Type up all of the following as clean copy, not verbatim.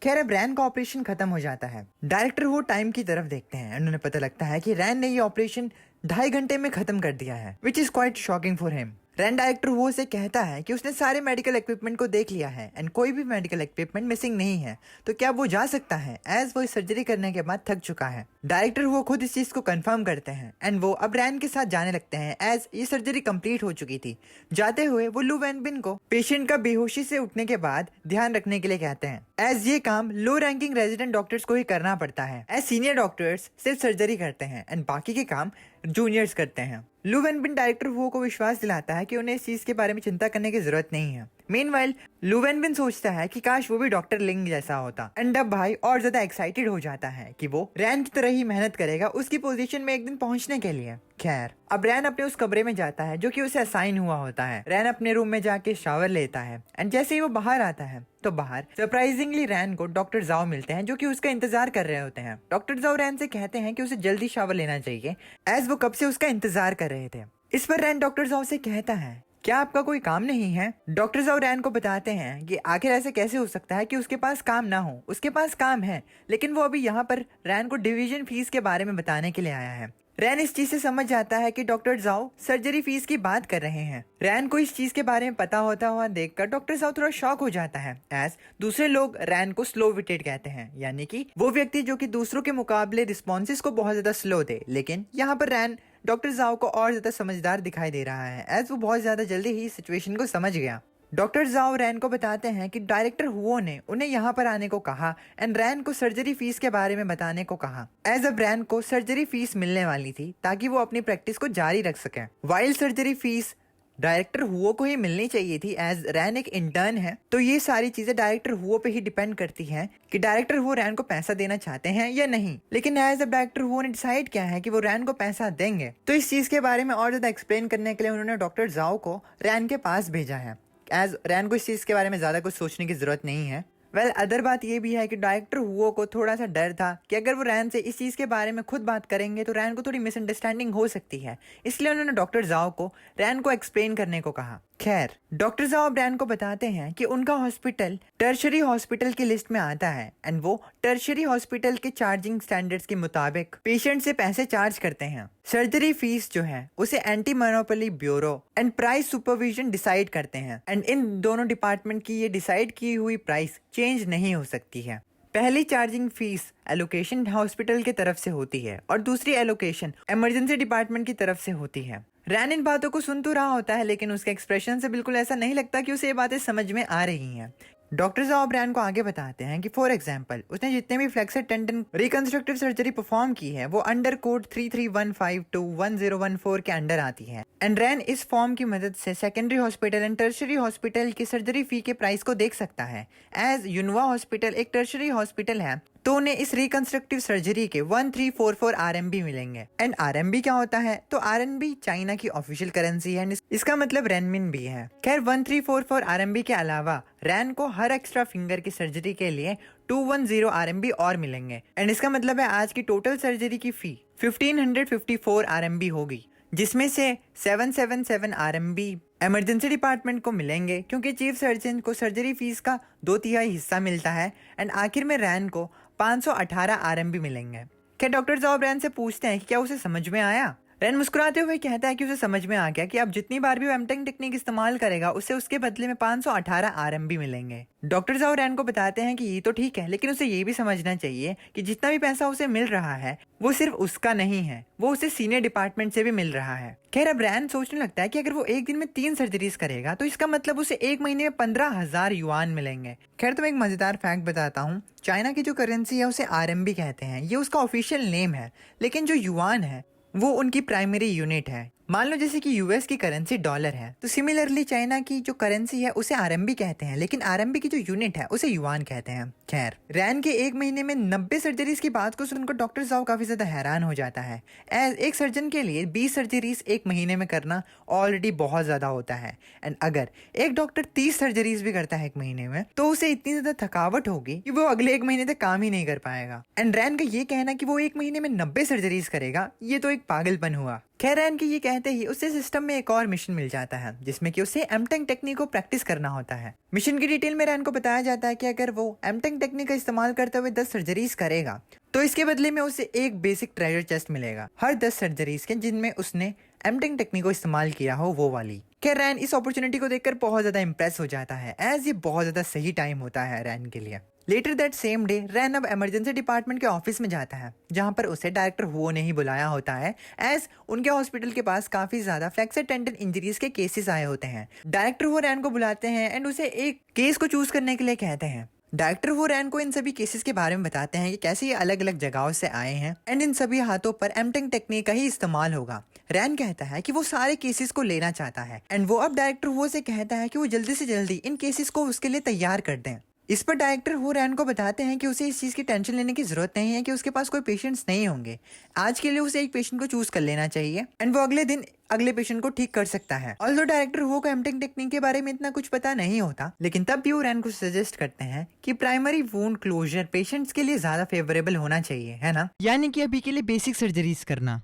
खैर अब रैन का ऑपरेशन खत्म हो जाता है। डायरेक्टर वो टाइम की तरफ देखते हैं। उन्हें पता लगता है कि रैन ने ये ऑपरेशन 2.5 घंटे में खत्म कर दिया है, which is quite shocking for him. रैन डायरेक्टर वो से कहता है कि उसने सारे मेडिकल इक्विपमेंट को देख लिया है एंड कोई भी मेडिकल इक्विपमेंट मिसिंग नहीं है, तो क्या वो जा सकता है, एज वो सर्जरी करने के बाद थक चुका है। डायरेक्टर वो खुद इस चीज को कंफर्म करते हैं एंड वो अब रैन के साथ जाने लगते हैं, एज ये सर्जरी कंप्लीट हो चुकी थी। जाते हुए वो लू वैनबिन को पेशेंट का बेहोशी से उठने के बाद ध्यान रखने के लिए कहते हैं, एज ये काम लो रैंकिंग रेजिडेंट डॉक्टर्स को ही करना पड़ता है, एज सीनियर डॉक्टर्स सिर्फ सर्जरी करते हैं एंड बाकी के काम जूनियर्स करते हैं। लू वैनबिन डायरेक्टर वो को विश्वास दिलाता है कि उन्हें इस चीज के बारे में चिंता करने की जरूरत नहीं है। मीनवाइल लू वैनबिन सोचता है कि काश वो भी डॉक्टर लिंग जैसा होता, एंड अब भाई और ज्यादा एक्साइटेड हो जाता है कि वो रैन की तरह ही मेहनत करेगा उसकी पोजीशन में एक दिन पहुंचने के लिए। खैर अब रैन अपने उस कमरे में जाता है जो कि उसे असाइन हुआ होता है। रैन अपने रूम में जाके शावर लेता है एंड जैसे ही वो बाहर आता है तो बाहर सरप्राइजिंगली रैन को डॉक्टर जाओ मिलते हैं, जो कि उसका इंतजार कर रहे होते हैं। डॉक्टर जाओ रैन से कहते हैं कि उसे जल्दी शावर लेना चाहिए, एज वो कब से उसका इंतजार कर रहे थे। इस पर रैन डॉक्टर जाओ से कहता है, क्या आपका कोई काम नहीं है? डॉक्टर जाओ रैन को बताते हैं कि आखिर ऐसे कैसे हो सकता है कि उसके पास काम ना हो। उसके पास काम है, लेकिन वो अभी यहाँ पर रैन को डिवीजन फीस के बारे में बताने के लिए आया है। रैन इस चीज से समझ जाता है कि डॉक्टर जाओ सर्जरी फीस की बात कर रहे हैं। रैन को इस चीज के बारे में पता होता हुआ देखकर डॉक्टर जाओ थोड़ा शॉक हो जाता है, एज दूसरे लोग रैन को स्लो विटेड कहते हैं, यानी कि वो व्यक्ति जो कि दूसरों के मुकाबले रिस्पॉन्सेज को बहुत ज्यादा स्लो दे। लेकिन यहाँ पर रैन डॉक्टर जाओ को और ज्यादा समझदार दिखाई दे रहा है, एज वो बहुत ज्यादा जल्दी ही सिचुएशन को समझ गया। डॉक्टर जाओ रैन को बताते हैं कि डायरेक्टर हुओ ने उन्हें यहाँ पर आने को कहा एंड रैन को सर्जरी फीस के बारे में बताने को कहा, एज अब रैन को सर्जरी फीस मिलने वाली थी ताकि वो अपनी प्रैक्टिस को जारी रख सके। वाइल्ड सर्जरी फीस डायरेक्टर हुओ को ही मिलनी चाहिए थी, एज रैन एक इंटर्न है, तो ये सारी चीजें डायरेक्टर हुओ पे ही डिपेंड करती हैं कि डायरेक्टर हुओ रैन को पैसा देना चाहते हैं या नहीं। लेकिन एज अब डायरेक्टर हुओ ने डिसाइड किया है कि वो रैन को पैसा देंगे, तो इस चीज के बारे में और ज्यादा एक्सप्लेन करने के लिए उन्होंने डॉक्टर जाओ को रैन के पास भेजा है, एज रैन को इस चीज के बारे में ज्यादा कुछ सोचने की जरूरत नहीं है। अदर बात ये भी है कि डायरेक्टर हुओ को थोड़ा सा डर था कि अगर वो रैन से इस चीज के बारे में खुद बात करेंगे तो रैन को थोड़ी मिसअंडरस्टैंडिंग हो सकती है, इसलिए उन्होंने डॉक्टर जाओ को रैन को एक्सप्लेन करने को कहा। खैर डॉक्टर जाओ रैन को बताते हैं कि उनका हॉस्पिटल टर्शरी हॉस्पिटल की लिस्ट में आता है एंड वो टर्शरी हॉस्पिटल के चार्जिंग स्टैंडर्ड्स के मुताबिक पेशेंट से पैसे चार्ज करते हैं। सर्जरी फीस जो है उसे anti monopoly bureau and price supervision decide करते हैं, एंड इन दोनों डिपार्टमेंट की ये डिसाइड की हुई प्राइस चेंज नहीं हो सकती है। पहली चार्जिंग फीस एलोकेशन हॉस्पिटल की तरफ से होती है और दूसरी एलोकेशन इमरजेंसी डिपार्टमेंट की तरफ से होती है। रैन इन बातों को सुन तो रहा होता है, लेकिन उसके एक्सप्रेशन से बिल्कुल ऐसा नहीं लगता कि उसे ये बातें समझ में आ रही हैं। डॉक्टर जाओ रैन को आगे बताते हैं कि फॉर एग्जांपल उसने जितने भी flexor tendon reconstructive surgery perform की है वो अंडर कोड 3315211014 के अंडर आती है, एंड रैन इस फॉर्म की मदद से secondary hospital and tertiary hospital की सर्जरी फी के प्राइस को देख सकता है। एज यूनवा हॉस्पिटल एक टर्शरी हॉस्पिटल है, तो उन्हें इस रिकंस्ट्रक्टिव सर्जरी के 1344 RMB मिलेंगे। एंड RMB क्या होता है? तो RMB चाइना की ऑफिशियल करेंसी है, इसका मतलब रेनमिन भी है। खैर 1344 RMB के अलावा रैन को हर एक्स्ट्रा फिंगर की सर्जरी के लिए 210 RMB और मिलेंगे, एंड इसका मतलब है आज की टोटल सर्जरी की फी 1554 RMB होगी, जिसमें से 777 RMB इमरजेंसी डिपार्टमेंट को मिलेंगे क्योंकि चीफ सर्जन को सर्जरी फीस का 2/3 हिस्सा मिलता है, एंड आखिर में रैन को 518 RMB मिलेंगे। क्या डॉक्टर जाओ रैन से पूछते हैं कि क्या उसे समझ में आया? रैन मुस्कुराते हुए कहता है कि उसे समझ में आ गया कि अब जितनी बार भी वो एमटेक टेक्निक इस्तेमाल करेगा उससे उसके बदले में 518 RMB मिलेंगे। डॉक्टर जाओ रैन को बताते हैं कि ये तो ठीक है, लेकिन उसे ये भी समझना चाहिए कि जितना भी पैसा उसे मिल रहा है वो सिर्फ उसका नहीं है, वो उसे सीनियर डिपार्टमेंट से भी मिल रहा है। खैर अब रैन सोचने लगता है कि अगर वो एक दिन में 3 सर्जरीज करेगा तो इसका मतलब उसे एक महीने में 15,000 युआन मिलेंगे। खैर तो मैं एक मजेदार फैक्ट बताता हूँ, चाइना की जो करेंसी है उसे RMB कहते हैं, ये उसका ऑफिशियल नेम है, लेकिन जो युआन है वो उनकी प्राइमरी यूनिट है। मान लो जैसे कि यूएस की करेंसी डॉलर है, तो सिमिलरली चाइना की जो करेंसी है उसे RMB कहते हैं, लेकिन RMB की जो यूनिट है उसे युआन कहते हैं। खैर रैन के एक महीने में 90 सर्जरीज की बात को सुनकर डॉक्टर जाओ काफी ज्यादा हैरान हो जाता है। एज एक सर्जन के लिए 20 सर्जरीज एक महीने में करना ऑलरेडी बहुत ज्यादा होता है, एंड अगर एक डॉक्टर 30 सर्जरीज भी करता है एक महीने में तो उसे इतनी ज्यादा थकावट होगी कि वो अगले एक महीने तक काम ही नहीं कर पाएगा। एंड रैन का ये कहना कि वो एक महीने में 90 सर्जरीज करेगा, ये तो एक पागलपन हुआ। खैर रैन के ये कहते ही उसे सिस्टम में एक और मिशन मिल जाता है जिसमें कि उसे एमटेंग टेक्निक को प्रैक्टिस करना होता है। मिशन की डिटेल में रैन को बताया जाता है कि अगर वो एमटेंग टेक्निक का इस्तेमाल करते हुए 10 सर्जरीज करेगा तो इसके बदले में उसे एक बेसिक ट्रेजर चेस्ट मिलेगा हर 10 सर्जरीज के जिनमें उसने एमटेंग टेक्निक को इस्तेमाल किया हो वो वाली। खैर रैन इस अपॉर्चुनिटी को देखकर बहुत ज्यादा इंप्रेस हो जाता है एज ये बहुत ज्यादा सही टाइम होता है रैन के लिए। लेटर दैट सेम डे रैन अब इमरजेंसी डिपार्टमेंट के ऑफिस में जाता है जहां पर उसे डायरेक्टर हुओ ने ही बुलाया होता है एज उनके हॉस्पिटल के पास काफी ज्यादा फ्रैक्चर टेंडन इंजरीज के केसेस आए होते हैं। डायरेक्टर हुओ रैन को बुलाते हैं एंड उसे एक केस को चूज करने के लिए कहते हैं। डायरेक्टर वो रैन को इन सभी केसेस के बारे में बताते हैं कि कैसे ये अलग अलग जगहों से आए हैं एंड इन सभी हाथों पर एमटेंग टेक्निक का ही इस्तेमाल होगा। रैन कहता है कि वो सारे केसेस को लेना चाहता है एंड वो अब डायरेक्टर वो से कहता है कि वो जल्दी से जल्दी इन केसेस को उसके लिए तैयार कर दें। इस पर डायरेक्टर हो रैन को बताते हैं कि उसे इस चीज की टेंशन लेने की जरूरत नहीं है कि उसके पास कोई पेशेंट्स नहीं होंगे। आज के लिए उसे एक पेशेंट को चूज कर लेना चाहिए एंड वो अगले दिन अगले पेशेंट को ठीक कर सकता है। ऑल्दो डायरेक्टर वो को एमटेंग टेक्निक के बारे में इतना कुछ पता नहीं होता लेकिन तब भी वो रैन को सजेस्ट करते हैं कि प्राइमरी वुंड क्लोजर पेशेंट्स के लिए ज्यादा फेवरेबल होना चाहिए, है ना, यानी कि अभी के लिए बेसिक सर्जरीज करना।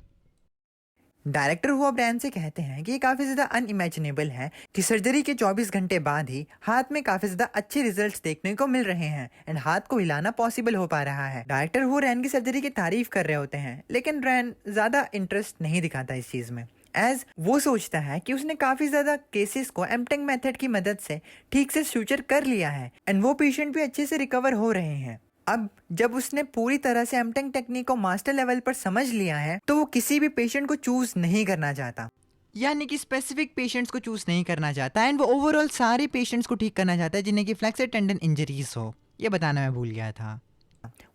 डायरेक्टर वो अब रैन से कहते हैं कि ये काफी ज्यादा अनइमेजिनेबल है कि सर्जरी के 24 घंटे बाद ही हाथ में काफी ज्यादा अच्छे रिजल्ट्स देखने को मिल रहे हैं एंड हाथ को हिलाना पॉसिबल हो पा रहा है। डायरेक्टर वो रैन की सर्जरी की तारीफ कर रहे होते हैं लेकिन रैन ज्यादा इंटरेस्ट नहीं दिखाता इस चीज में एज वो सोचता है कि उसने काफी ज्यादा केसेस को एमटेंग मेथड की मदद से ठीक से फ्यूचर कर लिया है एंड वो पेशेंट भी अच्छे से रिकवर हो रहे हैं। अब जब उसने पूरी तरह से एमटेंग टेक्निक को मास्टर लेवल पर समझ लिया है तो वो किसी भी पेशेंट को चूज नहीं करना चाहता, यानी कि स्पेसिफिक पेशेंट्स को चूज नहीं करना चाहता एंड वो ओवरऑल सारे पेशेंट्स को ठीक करना चाहता है जिन्हें कि फ्लेक्सर टेंडन इंजरीज हो। ये बताना मैं भूल गया था।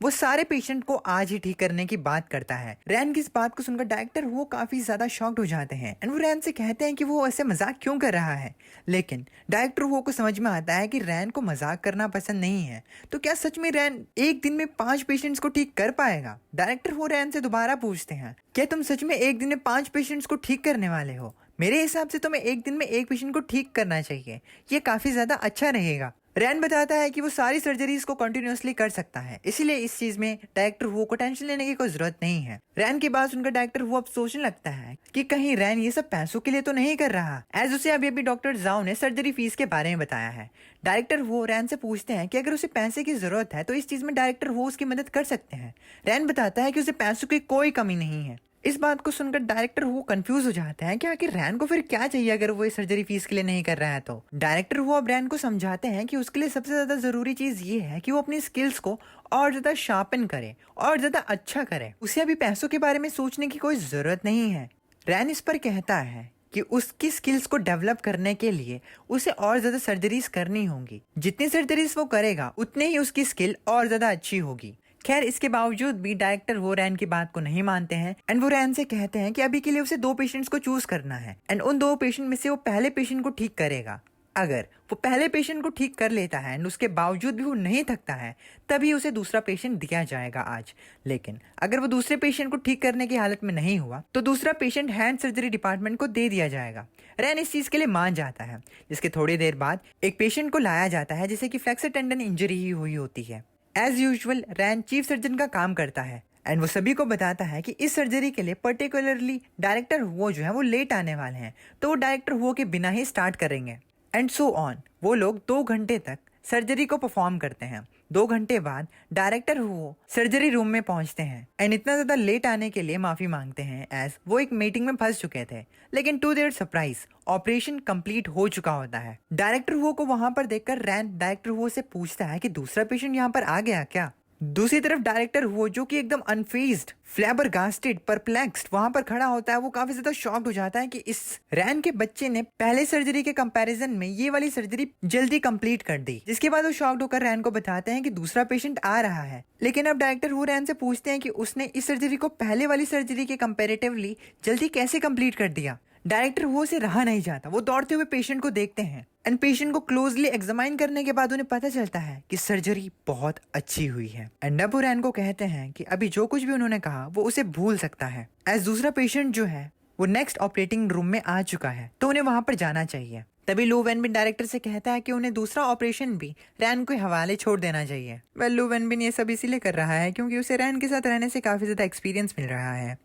वो सारे पेशेंट को आज ही ठीक करने की बात करता है। रैन की इस बात को सुनकर डायरेक्टर वो काफी ज्यादा शॉक्ड हो जाते हैं एंड वो रैन से कहते हैं कि वो ऐसे मजाक क्यों कर रहा है। लेकिन डायरेक्टर वो को समझ में आता है कि रैन को मजाक करना पसंद नहीं है तो क्या सच में रैन एक दिन में 5 पेशेंट्स को ठीक कर पाएगा। डायरेक्टर वो रैन से दोबारा पूछते हैं क्या तुम सच में एक दिन में 5 पेशेंट्स को ठीक करने वाले हो। मेरे हिसाब से तुम्हें एक दिन में एक पेशेंट को ठीक करना चाहिए, ये काफी ज्यादा अच्छा रहेगा। रैन बताता है कि वो सारी सर्जरीज को कंटिन्यूअसली कर सकता है इसीलिए इस चीज में डायरेक्टर वो को टेंशन लेने की कोई जरूरत नहीं है। रैन की बात सुनकर डायरेक्टर वो अब सोचने लगता है कि कहीं रैन ये सब पैसों के लिए तो नहीं कर रहा एज उसे अभी अभी डॉक्टर जाओ ने सर्जरी फीस के बारे में बताया है। डायरेक्टर वो रैन से पूछते हैं कि अगर उसे पैसे की जरूरत है तो इस चीज में डायरेक्टर वो उसकी मदद कर सकते हैं। रैन बताता है कि उसे पैसों की कोई कमी नहीं है। इस बात को सुनकर डायरेक्टर वो कंफ्यूज हो जाते हैं कि आखिर रैन को फिर क्या चाहिए अगर वो इस सर्जरी फीस के लिए नहीं कर रहा है तो। डायरेक्टर वो अब रैन को समझाते हैं कि उसके लिए सबसे ज्यादा जरूरी चीज ये है कि वो अपनी स्किल्स को और ज्यादा शार्पन करे और ज्यादा अच्छा करे। उसे अभी पैसों के बारे में सोचने की कोई जरूरत नहीं है। रैन इस पर कहता है कि उसकी स्किल्स को डेवलप करने के लिए उसे और ज्यादा सर्जरीज करनी होंगी। जितनी सर्जरीज वो करेगा उतने ही उसकी स्किल और ज्यादा अच्छी होगी। खैर इसके बावजूद भी डायरेक्टर वो रैन की बात को नहीं मानते हैं एंड वो रैन से कहते हैं कि अभी के लिए उसे 2 पेशेंट्स को चूज करना है एंड उन 2 पेशेंट में से वो पहले पेशेंट को ठीक करेगा। अगर वो पहले पेशेंट को ठीक कर लेता है एंड उसके बावजूद भी वो नहीं थकता है तभी उसे दूसरा पेशेंट दिया जाएगा आज। लेकिन अगर वो दूसरे पेशेंट को ठीक करने की हालत में नहीं हुआ तो दूसरा पेशेंट हैंड सर्जरी डिपार्टमेंट को दे दिया जाएगा। रैन इस चीज के लिए मान जाता है जिसके थोड़ी देर बाद एक पेशेंट को लाया जाता है जिसे कि फ्लेक्सर टेंडन इंजरी ही हुई होती है। एज यूजुअल रैन चीफ सर्जन का काम करता है एंड वो सभी को बताता है कि इस सर्जरी के लिए पर्टिकुलरली डायरेक्टर वो जो है वो लेट आने वाले हैं तो वो डायरेक्टर वो के बिना ही स्टार्ट करेंगे एंड सो ऑन। वो लोग 2 घंटे तक सर्जरी को परफॉर्म करते हैं। 2 घंटे बाद डायरेक्टर वो सर्जरी रूम में पहुंचते हैं एंड इतना ज्यादा लेट आने के लिए माफी मांगते हैं एज वो एक मीटिंग में फंस चुके थे। लेकिन to their surprise operation complete हो चुका होता है। डायरेक्टर वो को वहां पर देखकर रैन डायरेक्टर वो से पूछता है कि दूसरा पेशेंट यहाँ पर आ गया क्या। दूसरी तरफ डायरेक्टर वो जो कि एकदम अनफेज्ड, फ्लैबरगास्टेड, परप्लेक्स्ड वहां पर खड़ा होता है। वो काफी ज्यादा शॉक्ड हो जाता है कि इस रैन के बच्चे ने पहले सर्जरी के कंपैरिजन में ये वाली सर्जरी जल्दी कंप्लीट कर दी। जिसके बाद वो शॉक्ड होकर रैन को बताते हैं कि दूसरा पेशेंट आ रहा है। लेकिन अब डायरेक्टर वो रैन से पूछते हैं कि उसने इस सर्जरी को पहले वाली सर्जरी के कंपेरेटिवली जल्दी कैसे कंप्लीट कर दिया। डायरेक्टर वो से रहा नहीं जाता। वो दौड़ते हुए पेशेंट को देखते हैं एंड पेशेंट को क्लोजली एग्जामाइन करने के बाद उन्हें पता चलता है कि सर्जरी बहुत अच्छी हुई है एंड अब वो रैन को कहते हैं कि अभी जो कुछ भी उन्होंने कहा वो उसे भूल सकता है एज दूसरा पेशेंट जो है वो नेक्स्ट ऑपरेटिंग रूम में आ चुका है तो उन्हें वहां पर जाना चाहिए। तभी लू वेनबिन डायरेक्टर से कहता है कि उन्हें दूसरा ऑपरेशन भी रैन के हवाले छोड़ देना चाहिए। वेल लू वेनबिन ये सब इसीलिए कर रहा है क्योंकि उसे रैन के साथ रहने से काफी ज्यादा एक्सपीरियंस मिल रहा है।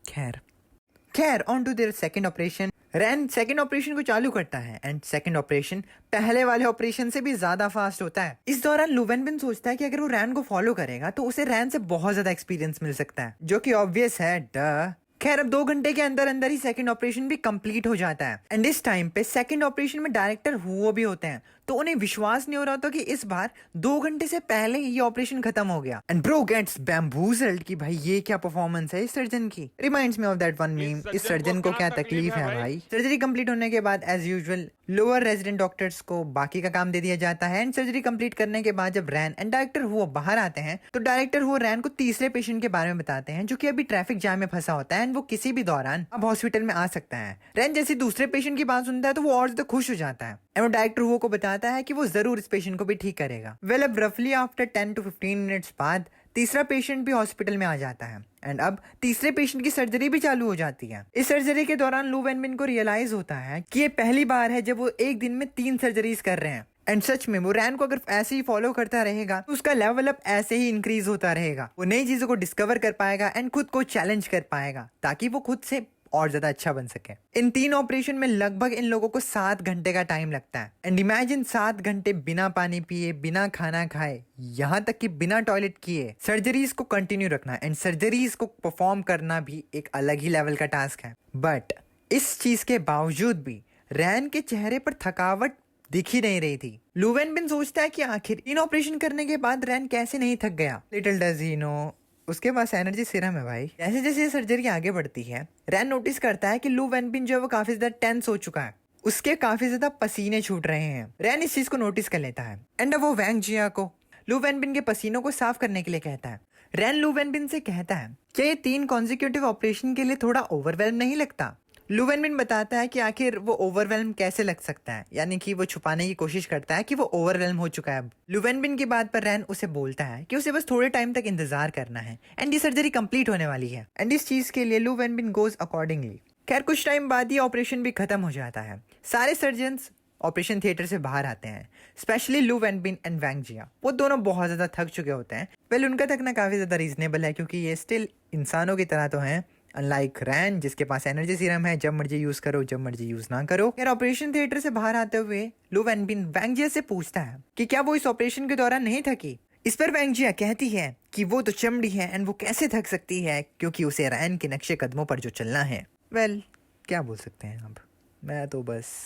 खैर खैर on to their second operation. Ran second operation को चालू करता है एंड सेकंड ऑपरेशन पहले वाले ऑपरेशन से भी ज्यादा फास्ट होता है। इस दौरान लू वेन बिन सोचता है कि अगर वो रैन को फॉलो करेगा तो उसे रैन से बहुत ज्यादा एक्सपीरियंस मिल सकता है, जो कि ऑब्वियस है, डह। खैर अब 2 घंटे के अंदर अंदर ही सेकंड ऑपरेशन भी कंप्लीट हो जाता है एंड इस टाइम पे सेकंड ऑपरेशन में डायरेक्टर हुओ भी होते हैं, तो उन्हें विश्वास नहीं हो रहा था कि इस बार 2 घंटे से पहले ही ये ऑपरेशन खत्म हो गया। एंड ब्रो गेट्स बैम्बूजल्ड कि भाई ये क्या परफॉर्मेंस है इस सर्जन की। Reminds me of that one meme, इस सर्जन को क्या तकलीफ है भाई। सर्जरी कंप्लीट होने के बाद as usual lower resident doctors को बाकी का काम दे दिया जाता है एंड सर्जरी कंप्लीट करने के बाद जब रैन एंड डायरेक्टर हुओ बाहर आते हैं तो डायरेक्टर हुओ रैन को तीसरे पेशेंट के बारे में बताते हैं जो कि अभी ट्रैफिक जाम में फंसा होता है एंड वो किसी भी दौरान अब हॉस्पिटल में आ सकता है। रैन जैसे दूसरे पेशेंट की बात सुनता है तो वो और ज्यादा खुश हो जाता है एंड वो डायरेक्टर हुओ को बताता है कि वो जरूर इस पेशेंट को भी ठीक करेगा। वेल अब रफली आफ्टर 10 to 15 मिनट्स बाद तीसरा पेशेंट भी हॉस्पिटल में आ जाता है एंड अब तीसरे पेशेंट की सर्जरी भी चालू हो जाती है। इस सर्जरी के दौरान लू वेन बिन को रियलाइज होता है कि ये पहली बार है जब वो एक दिन में 3 सर्जरीज कर रहे हैं एंड सच में वो रैन को अगर ऐसे ही फॉलो करता रहेगा तो उसका लेवल अप ऐसे ही इंक्रीज होता रहेगा। वो नई चीजों को डिस्कवर कर पाएगा एंड खुद को चैलेंज कर पाएगा ताकि वो खुद से और ज्यादा अच्छा बन सके। इन 3 ऑपरेशन में लगभग इन लोगों को 7 घंटे का टाइम लगता है एंड इमेजिन 7 घंटे बिना पानी पिए, बिना खाना खाए, यहाँ तक कि बिना टॉयलेट किए सर्जरीज को कंटिन्यू रखना एंड सर्जरीज को परफॉर्म करना भी एक अलग ही लेवल का टास्क है। बट इस चीज के बावजूद भी रैन के चेहरे पर थकावट दिख ही नहीं रही थी। लू वेन बिन सोचता है कि आखिर 3 ऑपरेशन करने के बाद रैन कैसे नहीं थक गया। लिटिल डज ही नो उसके पास एनर्जी सीरम है भाई। जैसे जैसे सर्जरी आगे बढ़ती है रैन नोटिस करता है कि लू वेन बिन जो है वो काफी ज्यादा टेंस हो चुका है, उसके काफी ज्यादा पसीने छूट रहे हैं। रैन इस चीज को नोटिस कर लेता है एंड अब वो वैंग जिया को लू वेन बिन के पसीनों को साफ करने के लिए कहता है। रैन लू वेन बिन से कहता है क्या ये 3 कॉन्जिक्यूटिव ऑपरेशन के लिए थोड़ा ओवरवेल्म नहीं लगता। लू वेन बिन बताता है कि आखिर वो ओवरवेल्म कैसे लग सकता है, यानी कि वो छुपाने की कोशिश करता है कि वो ओवरवेल्म हो चुका है। अब लू वेन बिन की बात पर रैन उसे बोलता है कि उसे बस थोड़े टाइम तक इंतजार करना है एंड ये सर्जरी कंप्लीट होने वाली है एंड इस चीज के लिए लू वेन बिन गोज अकॉर्डिंगली। खैर कुछ टाइम बाद ये ऑपरेशन भी खत्म हो जाता है। सारे सर्जन्स ऑपरेशन थिएटर से बाहर आते हैं, स्पेशली लू वेन बिन एंड वैंग जिया। वो दोनों बहुत ज्यादा थक चुके होते हैं। वेल उनका थकना काफी ज्यादा रीजनेबल है क्योंकि ये स्टिल इंसानों की तरह तो हैं, अनलाइक रैन जिसके पास एनर्जी सीरम है, जब मर्जी यूज करो जब मर्जी यूज ना करो। यार ऑपरेशन थिएटर से बाहर आते हुए लू वेन बिन वैंग जिया से पूछता है कि क्या वो इस ऑपरेशन के दौरान नहीं थकी। इस पर वैंग जिया कहती है कि वो तो चमड़ी है एंड वो कैसे थक सकती है क्योंकि उसे रैन के नक्शे कदमों पर जो चलना है। वेल क्या बोल सकते हैं, अब मैं तो बस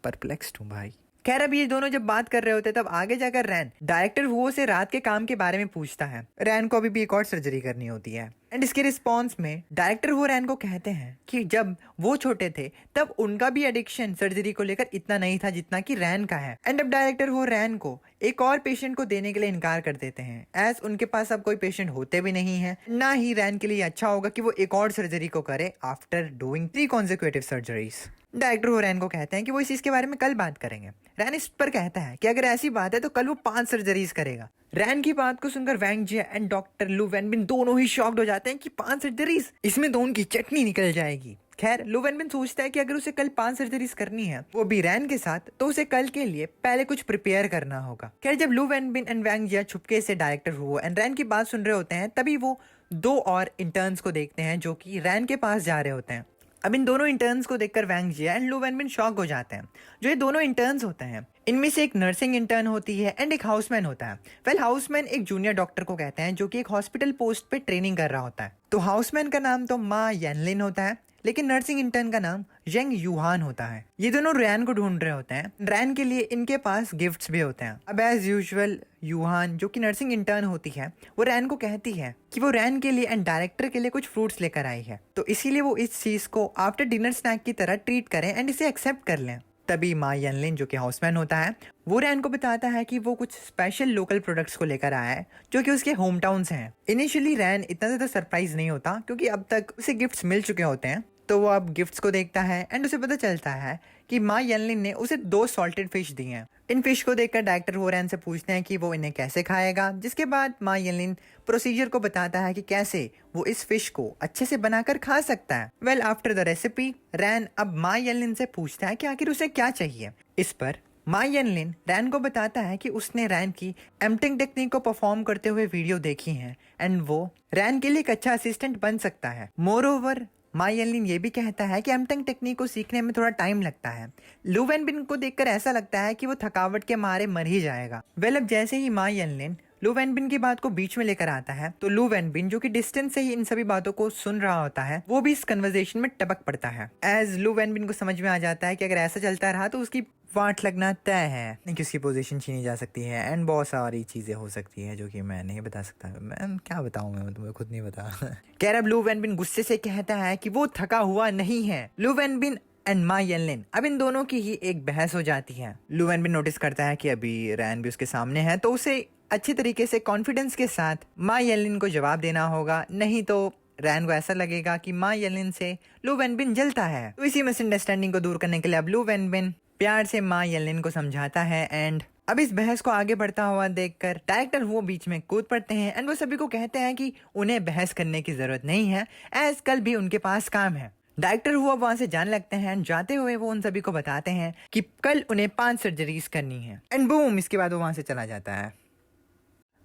परप्लेक्स्ड हूँ भाई। खैर अब ये दोनों जब बात कर रहे होते तब आगे जाकर रैन डायरेक्टर हुओ से रात के काम के बारे में पूछता है। रैन को अभी भी एक और सर्जरी करनी होती है एंड इसके रिस्पॉन्स में डायरेक्टर हुओ रैन को कहते हैं कि जब वो छोटे थे तब उनका भी एडिक्शन सर्जरी को लेकर इतना नहीं था जितना कि रैन का है एंड अब डायरेक्टर हुओ रैन को एक और पेशेंट को देने के लिए इनकार कर देते हैं एज उनके पास अब कोई पेशेंट होते भी नहीं है, ना ही रैन के लिए अच्छा होगा कि वो एक और सर्जरी को करे after doing 3 consecutive surgeries. Director हो रैन को कहते हैं कि वो इस चीज के बारे में कल बात करेंगे। रैन इस पर कहता है कि अगर ऐसी बात है तो कल वो 5 सर्जरीज करेगा। रैन की बात को सुनकर वैंग जिया एंड डॉक्टर लू वेन बिन दोनों ही शॉक्ड हो जाते हैं कि 5 सर्जरीज, इसमें तो उनकी चटनी निकल जाएगी। खैर लू वेन बिन सोचता है कि अगर उसे कल 5 सर्जरीज करनी है वो भी रैन के साथ, तो उसे कल के लिए पहले कुछ प्रिपेयर करना होगा। खैर जब लू वेन बिन एंड वैंग जिया छुपके से डायरेक्टर हुओ एंड रैन की बात सुन रहे होते हैं तभी वो 2 और इंटर्न्स को देखते हैं जो कि रैन के पास जा रहे होते हैं। अब इन दोनों इंटर्न्स को देखकर वैंग जिया एंड लू वेन बिन शॉक हो जाते हैं। जो ये दोनों इंटर्न्स होते हैं इनमें से एक नर्सिंग इंटर्न होती है एंड एक हाउसमैन होता है। वेल हाउसमैन एक जूनियर डॉक्टर को कहते हैं जो कि एक हॉस्पिटल पोस्ट पे ट्रेनिंग कर रहा होता है। तो हाउसमैन का नाम तो मा येनलिन होता है लेकिन नर्सिंग इंटर्न का नाम जेंग यूहान होता है। ये दोनों रैन को ढूंढ रहे होते हैं। रैन के लिए इनके पास गिफ्ट्स भी होते हैं। अब एज यूजुअल यूहान जो कि नर्सिंग इंटर्न होती है वो रैन को कहती है कि वो रैन के लिए एंड डायरेक्टर के लिए कुछ फ्रूट्स लेकर आई है, तो इसीलिए वो इस चीज को आफ्टर डिनर स्नैक की तरह ट्रीट करें एंड इसे एक्सेप्ट कर लें। तभी मा येनलिन जो कि हाउसमैन होता है वो रैन को बताता है कि वो कुछ स्पेशल लोकल प्रोडक्ट्स को लेकर आया है जो कि उसके होम टाउन से हैं। इनिशियली रैन इतना ज्यादा सरप्राइज नहीं होता क्योंकि अब तक उसे गिफ्ट्स मिल चुके होते हैं, तो वो अब गिफ्ट्स को देखता है एंड उसे पता चलता है कि मा येनलिन ने उसे 2 सॉल्टेड फिश दी हैं। इन फिश को देखकर डायरेक्टर हो रैन से पूछते हैं कि वो इन्हें कैसे खाएगा, जिसके बाद मा येनलिन प्रोसीजर को बताता है कि कैसे वो इस फिश को अच्छे से बनाकर खा सकता है। वेल आफ्टर द रेसिपी रैन अब मा येनलिन से पूछता है कि आखिर उसे क्या चाहिए। इस पर मा येनलिन रैन को बताता है कि उसने रैन की एम्पटिंग टेक्निक को परफॉर्म करते हुए वीडियो देखी है एंड वो रैन के लिए एक अच्छा असिस्टेंट बन सकता है। मोर ओवर माई एलिन ये भी कहता है कि एमटेंग टेक्निक को सीखने में थोड़ा टाइम लगता है। लू वेनबिन को देखकर ऐसा लगता है कि वो थकावट के मारे मर ही जाएगा। अब जैसे ही माई एलिन लू वेनबिन की बात को बीच में लेकर आता है तो लू वेनबिन जो कि डिस्टेंस से ही इन सभी बातों को सुन रहा होता है वो भी इस कन्वर्सेशन में टपक पड़ता है। एज लू वेनबिन को समझ में आ जाता है कि अगर ऐसा चलता रहा तो उसकी वाट लगना तय है, नहीं कि उसकी पोजीशन छीनी जा सकती है एंड बहुत सारी चीजें हो सकती है जो कि मैं नहीं बता सकता। मैं क्या बताऊं, मैं तुम्हें खुद नहीं बता। खैर अब लू वेनबिन गुस्से से कहता है कि वो थका हुआ नहीं है। लू वेनबिन एंड माई एलिन, अब इन दोनों की ही एक बहस हो जाती है। लू वेनबिन नोटिस करता है कि अभी रैन भी उसके सामने है तो उसे अच्छी तरीके से कॉन्फिडेंस के साथ माई एलिन को जवाब देना होगा, नहीं तो रैन को ऐसा लगेगा कि माई एलिन से लू वेनबिन जलता है। तो इसी मिसअंडरस्टैंडिंग को दूर करने के लिए अब लू वेनबिन प्यार से माई एलिन को समझाता है एंड अब इस बहस को आगे बढ़ता हुआ देखकर डायरेक्टर वो बीच में कूद पड़ते हैं एंड वो सभी को कहते हैं कि उन्हें बहस करने की जरूरत नहीं है, एज कल भी उनके पास काम है। डायरेक्टर हुआ वहां से जाने लगते हैं एंड जाते हुए वो उन सभी को बताते हैं कि कल उन्हें 5 सर्जरीज करनी है एंड बूम, इसके बाद वो वहां से चला जाता है।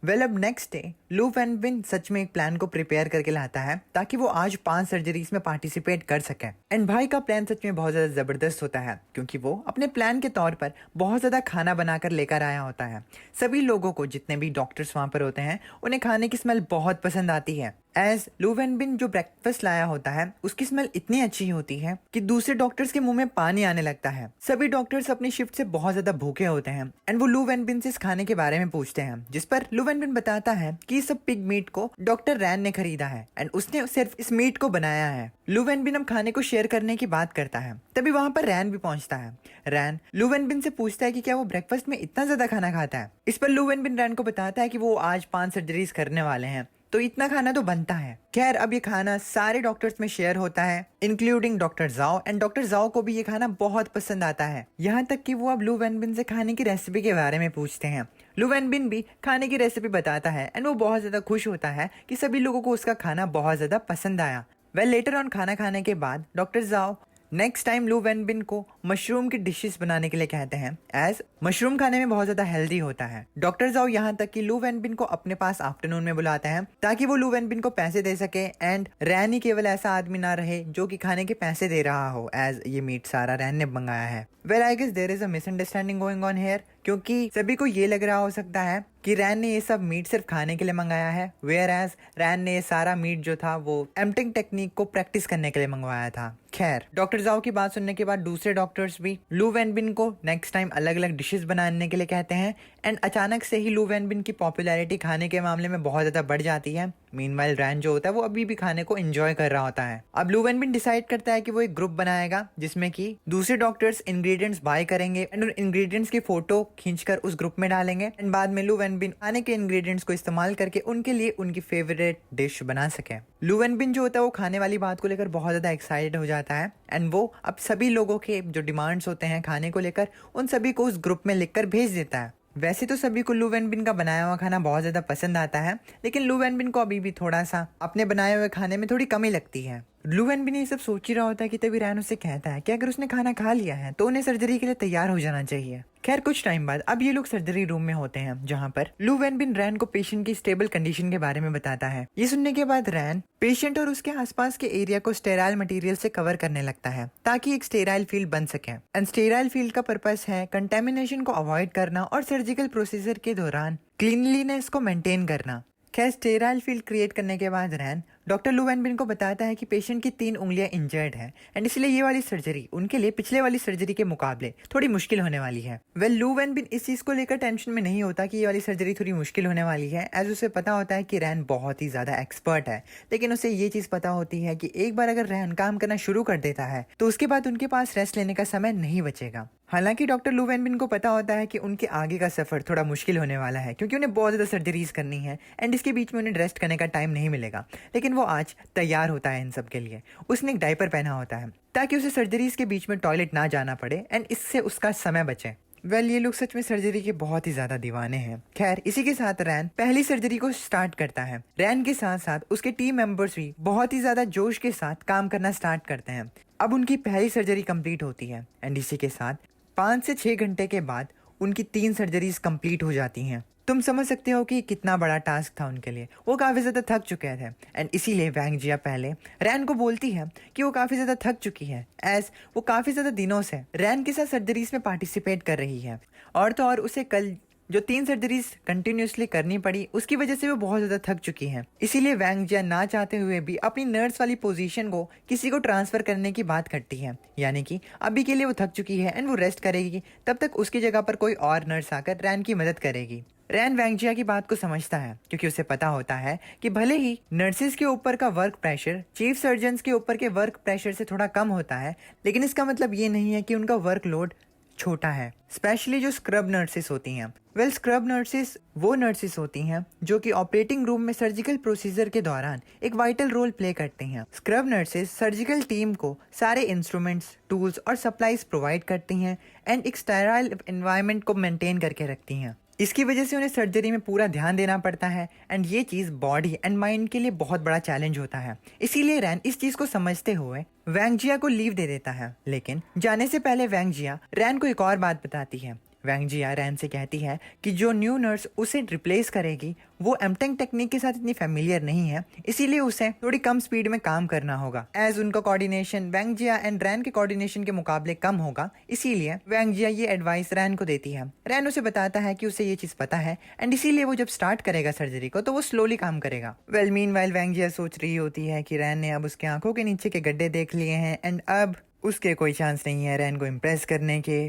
अब नेक्स्ट डे लू वेनबिन सच में एक प्लान को प्रिपेयर करके लाता है ताकि वो आज 5 सर्जरीज में पार्टिसिपेट कर सके। एंड भाई का प्लान सच में बहुत ज्यादा जबरदस्त होता है क्योंकि वो अपने प्लान के तौर पर बहुत ज्यादा खाना बनाकर लेकर आया होता है। सभी लोगों को, जितने भी डॉक्टर्स वहां पर होते हैं, उन्हें खाने की स्मेल बहुत पसंद आती है। एज लू वेनबिन जो ब्रेकफास्ट लाया होता है उसकी स्मेल इतनी अच्छी होती है कि दूसरे डॉक्टर्स के मुंह में पानी आने लगता है। सभी डॉक्टर्स अपनी शिफ्ट से बहुत ज्यादा भूखे होते हैं एंड वो लू वेनबिन से इस खाने के बारे में पूछते हैं, जिस पर लू वेनबिन बताता है कि इस सब पिग मीट को डॉक्टर रैन ने खरीदा है एंड उसने सिर्फ इस मीट को बनाया है। लू वेनबिन अब खाने को शेयर करने की बात करता है, तभी वहां पर रैन भी पहुंचता है। रैन लू वेनबिन से पूछता है कि क्या वो ब्रेकफास्ट में इतना ज्यादा खाना खाता है। इस पर लू वेनबिन रैन को बताता है कि वो आज 5 सर्जरीज करने वाले हैं तो इतना खाना तो बनता है। खैर अब ये खाना सारे डॉक्टर्स में शेयर होता है इंक्लूडिंग डॉक्टर जाओ एंड डॉक्टर जाओ को भी ये खाना बहुत पसंद आता है। यहाँ तक कि वो अब लू वेनबिन से खाने की रेसिपी के बारे में पूछते हैं। लू वेनबिन भी खाने की रेसिपी बताता है एंड वो बहुत ज्यादा खुश होता है कि सभी लोगों को उसका खाना बहुत ज्यादा पसंद आया। लेटर ऑन खाना खाने के बाद डॉक्टर जाओ नेक्स्ट टाइम लू वेनबिन को मशरूम की डिशेस बनाने के लिए कहते हैं, एज मशरूम खाने में बहुत ज्यादा हेल्दी होता है। डॉक्टर जाओ यहाँ तक कि लू वेनबिन को अपने पास आफ्टरनून में बुलाते हैं ताकि वो लू वेनबिन को पैसे दे सके एंड रैन ही केवल ऐसा आदमी ना रहे जो कि खाने के पैसे दे रहा हो, एज ये मीट सारा रैन ने मंगाया है। I guess there is a misunderstanding going on here, क्योंकि सभी को ये लग रहा हो सकता है कि रैन ने ये सब मीट सिर्फ खाने के लिए मंगाया है, वेयर एज रैन ने ये सारा मीट जो था वो एम्पटिंग टेक्निक को प्रैक्टिस करने के लिए मंगवाया था। खैर डॉक्टर जाओ की बात सुनने के बाद दूसरे डॉक्टर्स भी लू वेनबिन को नेक्स्ट टाइम अलग अलग डिशेस बनाने के लिए कहते हैं एंड अचानक से ही लू वेनबिन की पॉपुलैरिटी खाने के मामले में बहुत ज्यादा बढ़ जाती है। मीनवाइल रैन जो होता है वो अभी भी खाने को एंजॉय कर रहा होता है। अब लू वेनबिन डिसाइड करता है कि वो एक ग्रुप बनाएगा जिसमें कि दूसरे डॉक्टर्स इंग्रेडिएंट्स बाय करेंगे एंड उन इंग्रेडिएंट्स की फोटो खींचकर उस ग्रुप में डालेंगे एंड बाद में लू वेनबिन खाने के इंग्रेडिएंट्स को इस्तेमाल करके उनके लिए उनकी फेवरेट डिश बना सके। लू वेनबिन जो होता है वो खाने वाली बात को लेकर बहुत ज्यादा एक्साइटेड हो जाता है एंड वो अब सभी लोगों के जो डिमांड्स होते हैं खाने को लेकर उन सभी को उस ग्रुप में लिखकर भेज देता है। वैसे तो सभी को लू वेनबिन का बनाया हुआ खाना बहुत ज्यादा पसंद आता है, लेकिन लू वेनबिन को अभी भी थोड़ा सा अपने बनाए हुए खाने में थोड़ी कमी लगती है। लू वेनबिन ये सब सोच ही रहा होता है कि तभी रैन उससे कहता है कि अगर उसने खाना खा लिया है तो उन्हें सर्जरी के लिए तैयार हो जाना चाहिए। खैर कुछ टाइम बाद अब ये लोग सर्जरी रूम में होते हैं जहाँ पर लू वेनबिन रैन को पेशेंट की स्टेबल कंडीशन के बारे में बताता है। ये सुनने के बाद रैन पेशेंट और उसके आसपास के एरिया को स्टेराइल मटेरियल से कवर करने लगता है ताकि एक स्टेराइल फील्ड बन सके। एंड स्टेराइल फील्ड का पर्पस है कंटेमिनेशन को अवॉइड करना और सर्जिकल प्रोसीजर के दौरान क्लीनलीनेस को मेंटेन करना। खैर स्टेराइल फील्ड क्रिएट करने के बाद रैन डॉक्टर लू वेनबिन को बताता है कि पेशेंट की 3 उंगलियां इंजर्ड है एंड इसलिए ये वाली सर्जरी उनके लिए पिछले वाली सर्जरी के मुकाबले थोड़ी मुश्किल होने वाली है। लू वेनबिन इस चीज को लेकर टेंशन में नहीं होता कि ये वाली सर्जरी थोड़ी मुश्किल होने वाली है, एज उसे पता होता है कि रैन बहुत ही ज्यादा एक्सपर्ट है। लेकिन उसे ये चीज पता होती है कि एक बार अगर रैन काम करना शुरू कर देता है तो उसके बाद उनके पास रेस्ट लेने का समय नहीं बचेगा। हालांकि डॉक्टर लू वेनबिन को पता होता है कि उनके आगे का सफर थोड़ा मुश्किल होने वाला है क्योंकि उन्हें बहुत ज्यादा सर्जरीज करनी है एंड इसके बीच में उन्हें रेस्ट करने का टाइम नहीं मिलेगा। लेकिन वो आज तैयार होता है इन सब के लिए। उसने एक डायपर पहना होता है ताकि उसे सर्जरीज के बीच में टॉयलेट ना जाना पड़े एंड इससे उसका समय बचे। ये लोग सच में सर्जरी के बहुत ही ज्यादा दीवाने हैं। खैर इसी के साथ रैन पहली सर्जरी को स्टार्ट करता है। रैन के साथ साथ उसके टीम मेंबर्स भी बहुत ही ज्यादा जोश के साथ काम करना स्टार्ट करते हैं। अब उनकी पहली सर्जरी कंप्लीट होती है एंड इसी के साथ 5 से 6 घंटे के बाद उनकी 3 सर्जरीज कंप्लीट हो जाती हैं। तुम समझ सकते हो कि कितना बड़ा टास्क था उनके लिए। वो काफ़ी ज़्यादा थक चुके थे एंड इसीलिए वैंग जिया पहले रैन को बोलती है कि वो काफ़ी ज़्यादा थक चुकी है, एज वो काफ़ी ज़्यादा दिनों से रैन के साथ सर्जरीज में पार्टिसिपेट कर रही है। और तो और उसे कल जो 3 सर्जरीज कंटिन्यूसली करनी पड़ी उसकी वजह से वो बहुत ज़्यादा थक चुकी हैं। इसीलिए वैंग जिया ना चाहते हुए भी अपनी नर्स वाली पोजीशन को किसी को ट्रांसफ़र करने की बात करती है, यानी कि अभी के लिए वो थक चुकी है एंड वो रेस्ट करेगी, तब तक उसकी जगह पर कोई और नर्स आकर रैन की मदद करेगी। रैन वैंग जिया की बात को समझता है क्योंकि उसे पता होता है कि भले ही नर्सिस के ऊपर का वर्क प्रेशर चीफ सर्जन्स के ऊपर के वर्क प्रेशर से थोड़ा कम होता है, लेकिन इसका मतलब ये नहीं है कि उनका वर्कलोड छोटा है, स्पेशली जो स्क्रब नर्सिस होती हैं। स्क्रब नर्सिस वो नर्सिस होती हैं जो कि ऑपरेटिंग रूम में सर्जिकल प्रोसीजर के दौरान एक वाइटल रोल प्ले करते हैं। स्क्रब नर्सिस सर्जिकल टीम को सारे इंस्ट्रूमेंट्स, टूल्स और सप्लाईज प्रोवाइड करती हैं एंड एक स्टेराइल एनवायरनमेंट को मेंटेन करके रखती हैं। इसकी वजह से उन्हें सर्जरी में पूरा ध्यान देना पड़ता है एंड ये चीज़ बॉडी एंड माइंड के लिए बहुत बड़ा चैलेंज होता है। इसीलिए रैन इस चीज़ को समझते हुए वैंग जिया को लीव दे देता है, लेकिन जाने से पहले वैंग जिया रैन को एक और बात बताती है। वैंग जिया रैन से कहती है कि जो न्यू नर्स उसे रिप्लेस करेगी वो एमटेंग टेक्निक के साथ इतनी फेमिलियर नहीं है, इसीलिए उसे थोड़ी कम स्पीड में काम करना होगा। एज उनका coordination Wang Jiya and ran के कोऑर्डिनेशन के मुकाबले कम होगा, इसीलिए वैंग जिया ये एडवाइस रैन को देती है। रैन उसे बताता है कि उसे ये चीज़ पता है एंड इसीलिए वो जब स्टार्ट करेगा सर्जरी को तो वो स्लोली काम करेगा। मीनवाइल वैंग जिया सोच रही होती है कि रैन ने अब उसके आंखों के नीचे के गड्ढे देख लिए हैं एंड अब उसके कोई चांस नहीं है रैन को इम्प्रेस करने के।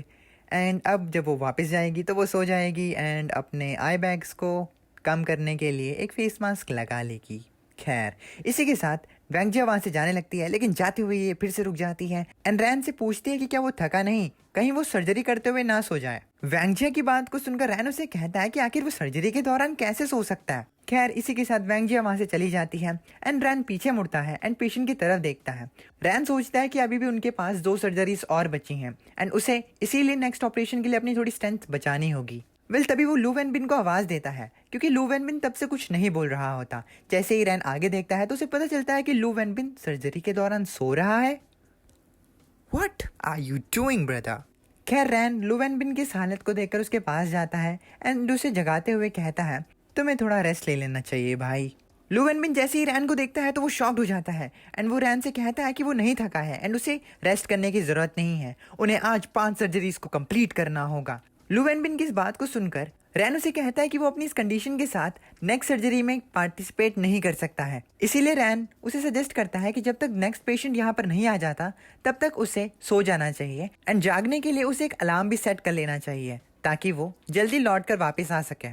एंड अब जब वो वापस जाएगी तो वो सो जाएगी एंड अपने आई बैग्स को कम करने के लिए एक फेस मास्क लगा लेगी। खैर, इसी के साथ वैंग जिया वहाँ से जाने लगती है, लेकिन जाते हुए ये फिर से रुक जाती है एंड रैन से पूछती है कि क्या वो थका नहीं, कहीं वो सर्जरी करते हुए ना सो जाए। वैंग जिया की बात को सुनकर रैन उसे कहता है कि आखिर वो सर्जरी के दौरान कैसे सो सकता है। खैर, इसी के साथ वैंग जिया वहाँ से चली जाती है एंड रैन पीछे मुड़ता है एंड पेशेंट की तरफ देखता है। रैन सोचता है कि अभी भी उनके पास 2 सर्जरीज और बची हैं एंड उसे इसीलिए नेक्स्ट ऑपरेशन के लिए अपनी थोड़ी स्ट्रेंथ बचानी होगी। तभी वो लू वैन बिन को आवाज़ देता है क्योंकि लू वैन बिन तब से कुछ नहीं बोल रहा होता। जैसे ही रैन आगे देखता है तो उसे पता चलता है कि लू वैन बिन सर्जरी के दौरान सो रहा है। What are you doing, brother? खैर, रैन लू वैन बिन की इस हालत को देखकर उसके पास जाता है एंड उसे जगाते हुए कहता है तुम्हें थोड़ा रेस्ट ले लेना चाहिए भाई। लू वैन बिन जैसे ही रैन को देखता है तो वो शॉक्ड हो जाता है एंड वो रैन से कहता है कि वो नहीं थका है एंड उसे रेस्ट करने की ज़रूरत नहीं है, उन्हें आज 5 सर्जरीज को कंप्लीट करना होगा। लू वैन बिन की इस बात को सुनकर रैन उसे कहता है कि वो अपनी इस कंडीशन के साथ नेक्स्ट सर्जरी में पार्टिसिपेट नहीं कर सकता है। इसीलिए रैन उसे सजेस्ट करता है कि जब तक नेक्स्ट पेशेंट यहाँ पर नहीं आ जाता तब तक उसे सो जाना चाहिए एंड जागने के लिए उसे एक अलार्म भी सेट कर लेना चाहिए ताकि वो जल्दी लौट कर वापस आ सके।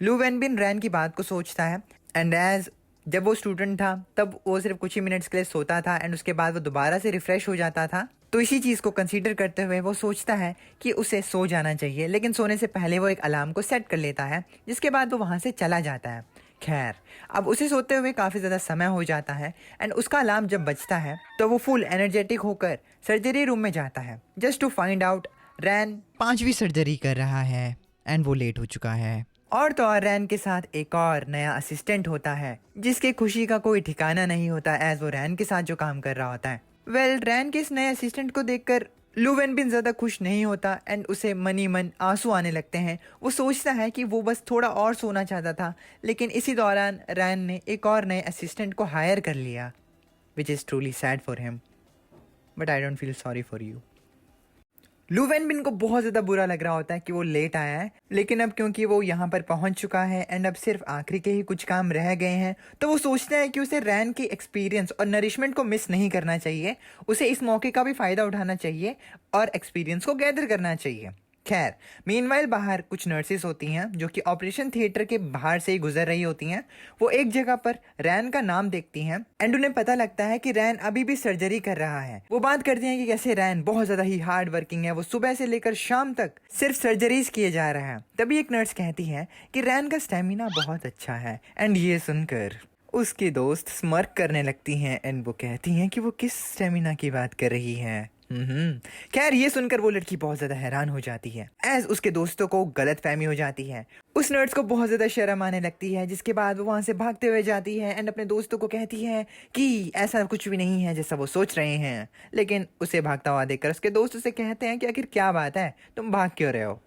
लू वैन बिन रैन की बात को सोचता है एंड एज जब वो स्टूडेंट था तब वो सिर्फ कुछ ही मिनट्स के लिए सोता था एंड उसके बाद वो दोबारा से रिफ्रेश हो जाता था, तो इसी चीज़ को कंसीडर करते हुए वो सोचता है कि उसे सो जाना चाहिए, लेकिन सोने से पहले वो एक अलार्म को सेट कर लेता है जिसके बाद वो वहाँ से चला जाता है। खैर, अब उसे सोते हुए काफ़ी ज़्यादा समय हो जाता है एंड उसका अलार्म जब बजता है तो वो फुल एनर्जेटिक होकर सर्जरी रूम में जाता है just to find out Ran 5वीं सर्जरी कर रहा है एंड वो लेट हो चुका है। और तो और रैन के साथ एक और नया असिस्टेंट होता है जिसके खुशी का कोई ठिकाना नहीं होता एज वो रैन के साथ जो काम कर रहा होता है। रैन के इस नए असिस्टेंट को देखकर लू वैन बिन ज़्यादा खुश नहीं होता एंड उसे मनी मन आंसू आने लगते हैं। वो सोचता है कि वो बस थोड़ा और सोना चाहता था, लेकिन इसी दौरान रैन ने एक और नए असिस्टेंट को हायर कर लिया, which is truly sad for him, but I don't feel sorry for you. लू वैन बिन को बहुत ज़्यादा बुरा लग रहा होता है कि वो लेट आया है, लेकिन अब क्योंकि वो यहाँ पर पहुँच चुका है एंड अब सिर्फ आखिरी के ही कुछ काम रह गए हैं तो वो सोचता है कि उसे रैन की एक्सपीरियंस और नरिशमेंट को मिस नहीं करना चाहिए, उसे इस मौके का भी फ़ायदा उठाना चाहिए और एक्सपीरियंस को गैदर करना चाहिए। खैर, मीनवाइल बाहर कुछ नर्सेस होती हैं जो कि ऑपरेशन थिएटर के बाहर से ही गुजर रही होती हैं। वो एक जगह पर रैन का नाम देखती हैं एंड उन्हें पता लगता है कि रैन अभी भी सर्जरी कर रहा है। वो बात करती हैं कि कैसे रैन बहुत ज़्यादा ही हार्ड वर्किंग है, वो सुबह से लेकर शाम तक सिर्फ सर्जरीज किए जा रहा है। तभी एक नर्स कहती है कि रैन का स्टेमिना बहुत अच्छा है एंड ये सुनकर उसकी दोस्त स्मर्क करने लगती हैं एंड वो कहती हैं कि वो किस स्टेमिना की बात कर रही है। खैर, ये सुनकर वो लड़की बहुत ज्यादा हैरान हो जाती है एज उसके दोस्तों को गलतफहमी हो जाती है। उस नर्स को बहुत ज्यादा शर्म आने लगती है जिसके बाद वो वहां से भागते हुए जाती है एंड अपने दोस्तों को कहती है कि ऐसा कुछ भी नहीं है जैसा वो सोच रहे हैं। लेकिन उसे भागता हुआ देखकर उसके दोस्त उसे कहते हैं कि आखिर क्या बात है, तुम भाग क्यों रहे हो।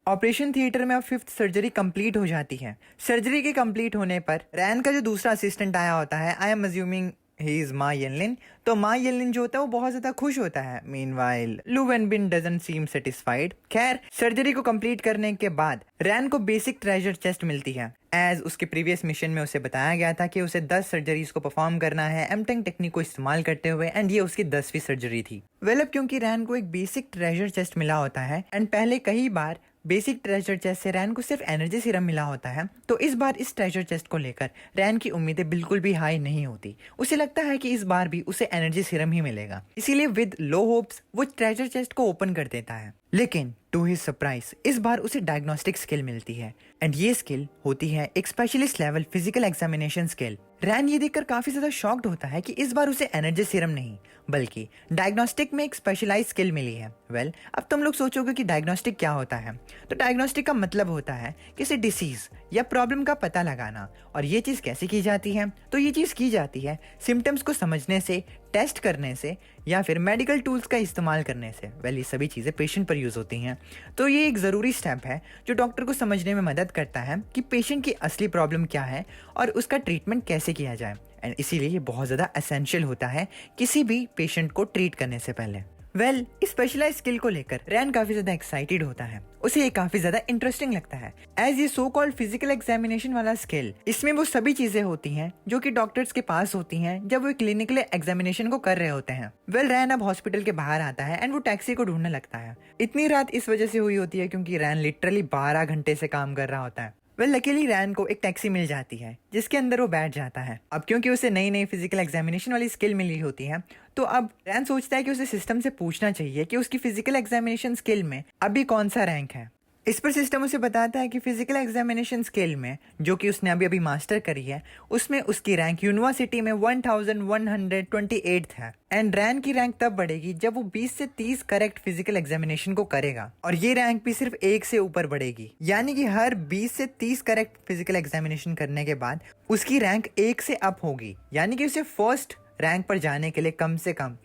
ऑपरेशन थिएटर में अब 5th सर्जरी कंप्लीट हो जाती है। सर्जरी के कंप्लीट होने पर रैन का जो दूसरा असिस्टेंट आया होता है, I am assuming he is मा येनलिन, तो मा येनलिन जो होता है वो बहुत ज्यादा खुश होता है। Meanwhile Lu Wenbin doesn't seem satisfied. खैर, सर्जरी को कंप्लीट करने के बाद रैन को बेसिक ट्रेजर चेस्ट मिलती है। एज उसके प्रीवियस मिशन में उसे बताया गया था कि उसे 10 सर्जरीज को परफॉर्म करना है एमटेंग टेक्निक को इस्तेमाल करते हुए, एंड ये उसकी 10वीं सर्जरी थी। अब क्योंकि रैन को एक बेसिक ट्रेजर चेस्ट मिला होता है एंड पहले कई बार बेसिक ट्रेजर चेस्ट से रैन को सिर्फ एनर्जी सीरम मिला होता है, तो इस बार इस ट्रेजर चेस्ट को लेकर रैन की उम्मीदें बिल्कुल भी हाई नहीं होती। उसे लगता है कि इस बार भी उसे एनर्जी सीरम ही मिलेगा, इसीलिए विद लो होप्स वो ट्रेजर चेस्ट को ओपन कर देता है। लेकिन टू हिज सरप्राइज इस बार उसे डायग्नोस्टिक स्किल मिलती है, एंड ये स्किल होती है एक specialist level physical examination skill. Ran ये देखकर काफी ज्यादा शॉक्ड होता है कि इस बार उसे एनर्जी सीरम नहीं बल्कि डायग्नोस्टिक में एक स्पेशलाइज स्किल मिली है। अब तुम लोग सोचोगे कि डायग्नोस्टिक क्या होता है, तो डायग्नोस्टिक का मतलब होता है किसी डिसीज या प्रॉब्लम का पता लगाना। और ये चीज कैसे की जाती है, तो ये चीज की जाती है सिम्टम्स को समझने से, टेस्ट करने से, या फिर मेडिकल टूल्स का इस्तेमाल करने से। ये सभी चीजें पेशेंट पर यूज होती हैं, तो ये एक जरूरी स्टेप है जो डॉक्टर को समझने में मदद करता है कि पेशेंट की असली प्रॉब्लम क्या है और उसका ट्रीटमेंट कैसे किया जाए। एंड इसीलिए ये बहुत ज्यादा एसेंशियल होता है किसी भी पेशेंट को ट्रीट करने से पहले। इस स्पेशलाइज स्किल को लेकर रैन काफी ज्यादा एक्साइटेड होता है, उसे ये काफी ज्यादा इंटरेस्टिंग लगता है। एज ये सो कॉल्ड फिजिकल एग्जामिनेशन वाला स्किल, इसमें वो सभी चीजें होती हैं जो कि डॉक्टर्स के पास होती हैं जब वो क्लिनिकल एग्जामिनेशन को कर रहे होते हैं। रैन अब हॉस्पिटल के बाहर आता है एंड वो टैक्सी को ढूंढने लगता है। इतनी रात इस वजह से हुई होती है क्योंकि रैन लिटरली 12 घंटे से काम कर रहा होता है। लकीली रैन को एक टैक्सी मिल जाती है जिसके अंदर वो बैठ जाता है। अब क्योंकि उसे नई नई फिजिकल एग्जामिनेशन वाली स्किल मिली होती है, तो अब रैन सोचता है कि उसे सिस्टम से पूछना चाहिए कि उसकी फिजिकल एग्जामिनेशन स्किल में अभी कौन सा रैंक है। इस पर सिस्टम उसे बताता है कि फिजिकल एग्जामिनेशन स्किल में जो कि उसने अभी अभी मास्टर करी है, उसमें उसकी रैंक यूनिवर्सिटी में 1128 है। एंड रैन की रैंक तब बढ़ेगी जब वो 20 से 30 करेक्ट फिजिकल एग्जामिनेशन को करेगा, और ये रैंक भी सिर्फ 1 से ऊपर बढ़ेगी। यानी कि हर 20 से 30 करेक्ट फिजिकल एग्जामिनेशन करने के बाद उसकी रैंक 1 से अप होगी। यानी कि उसे फर्स्ट रैंक पर जाने के लिए कम से कम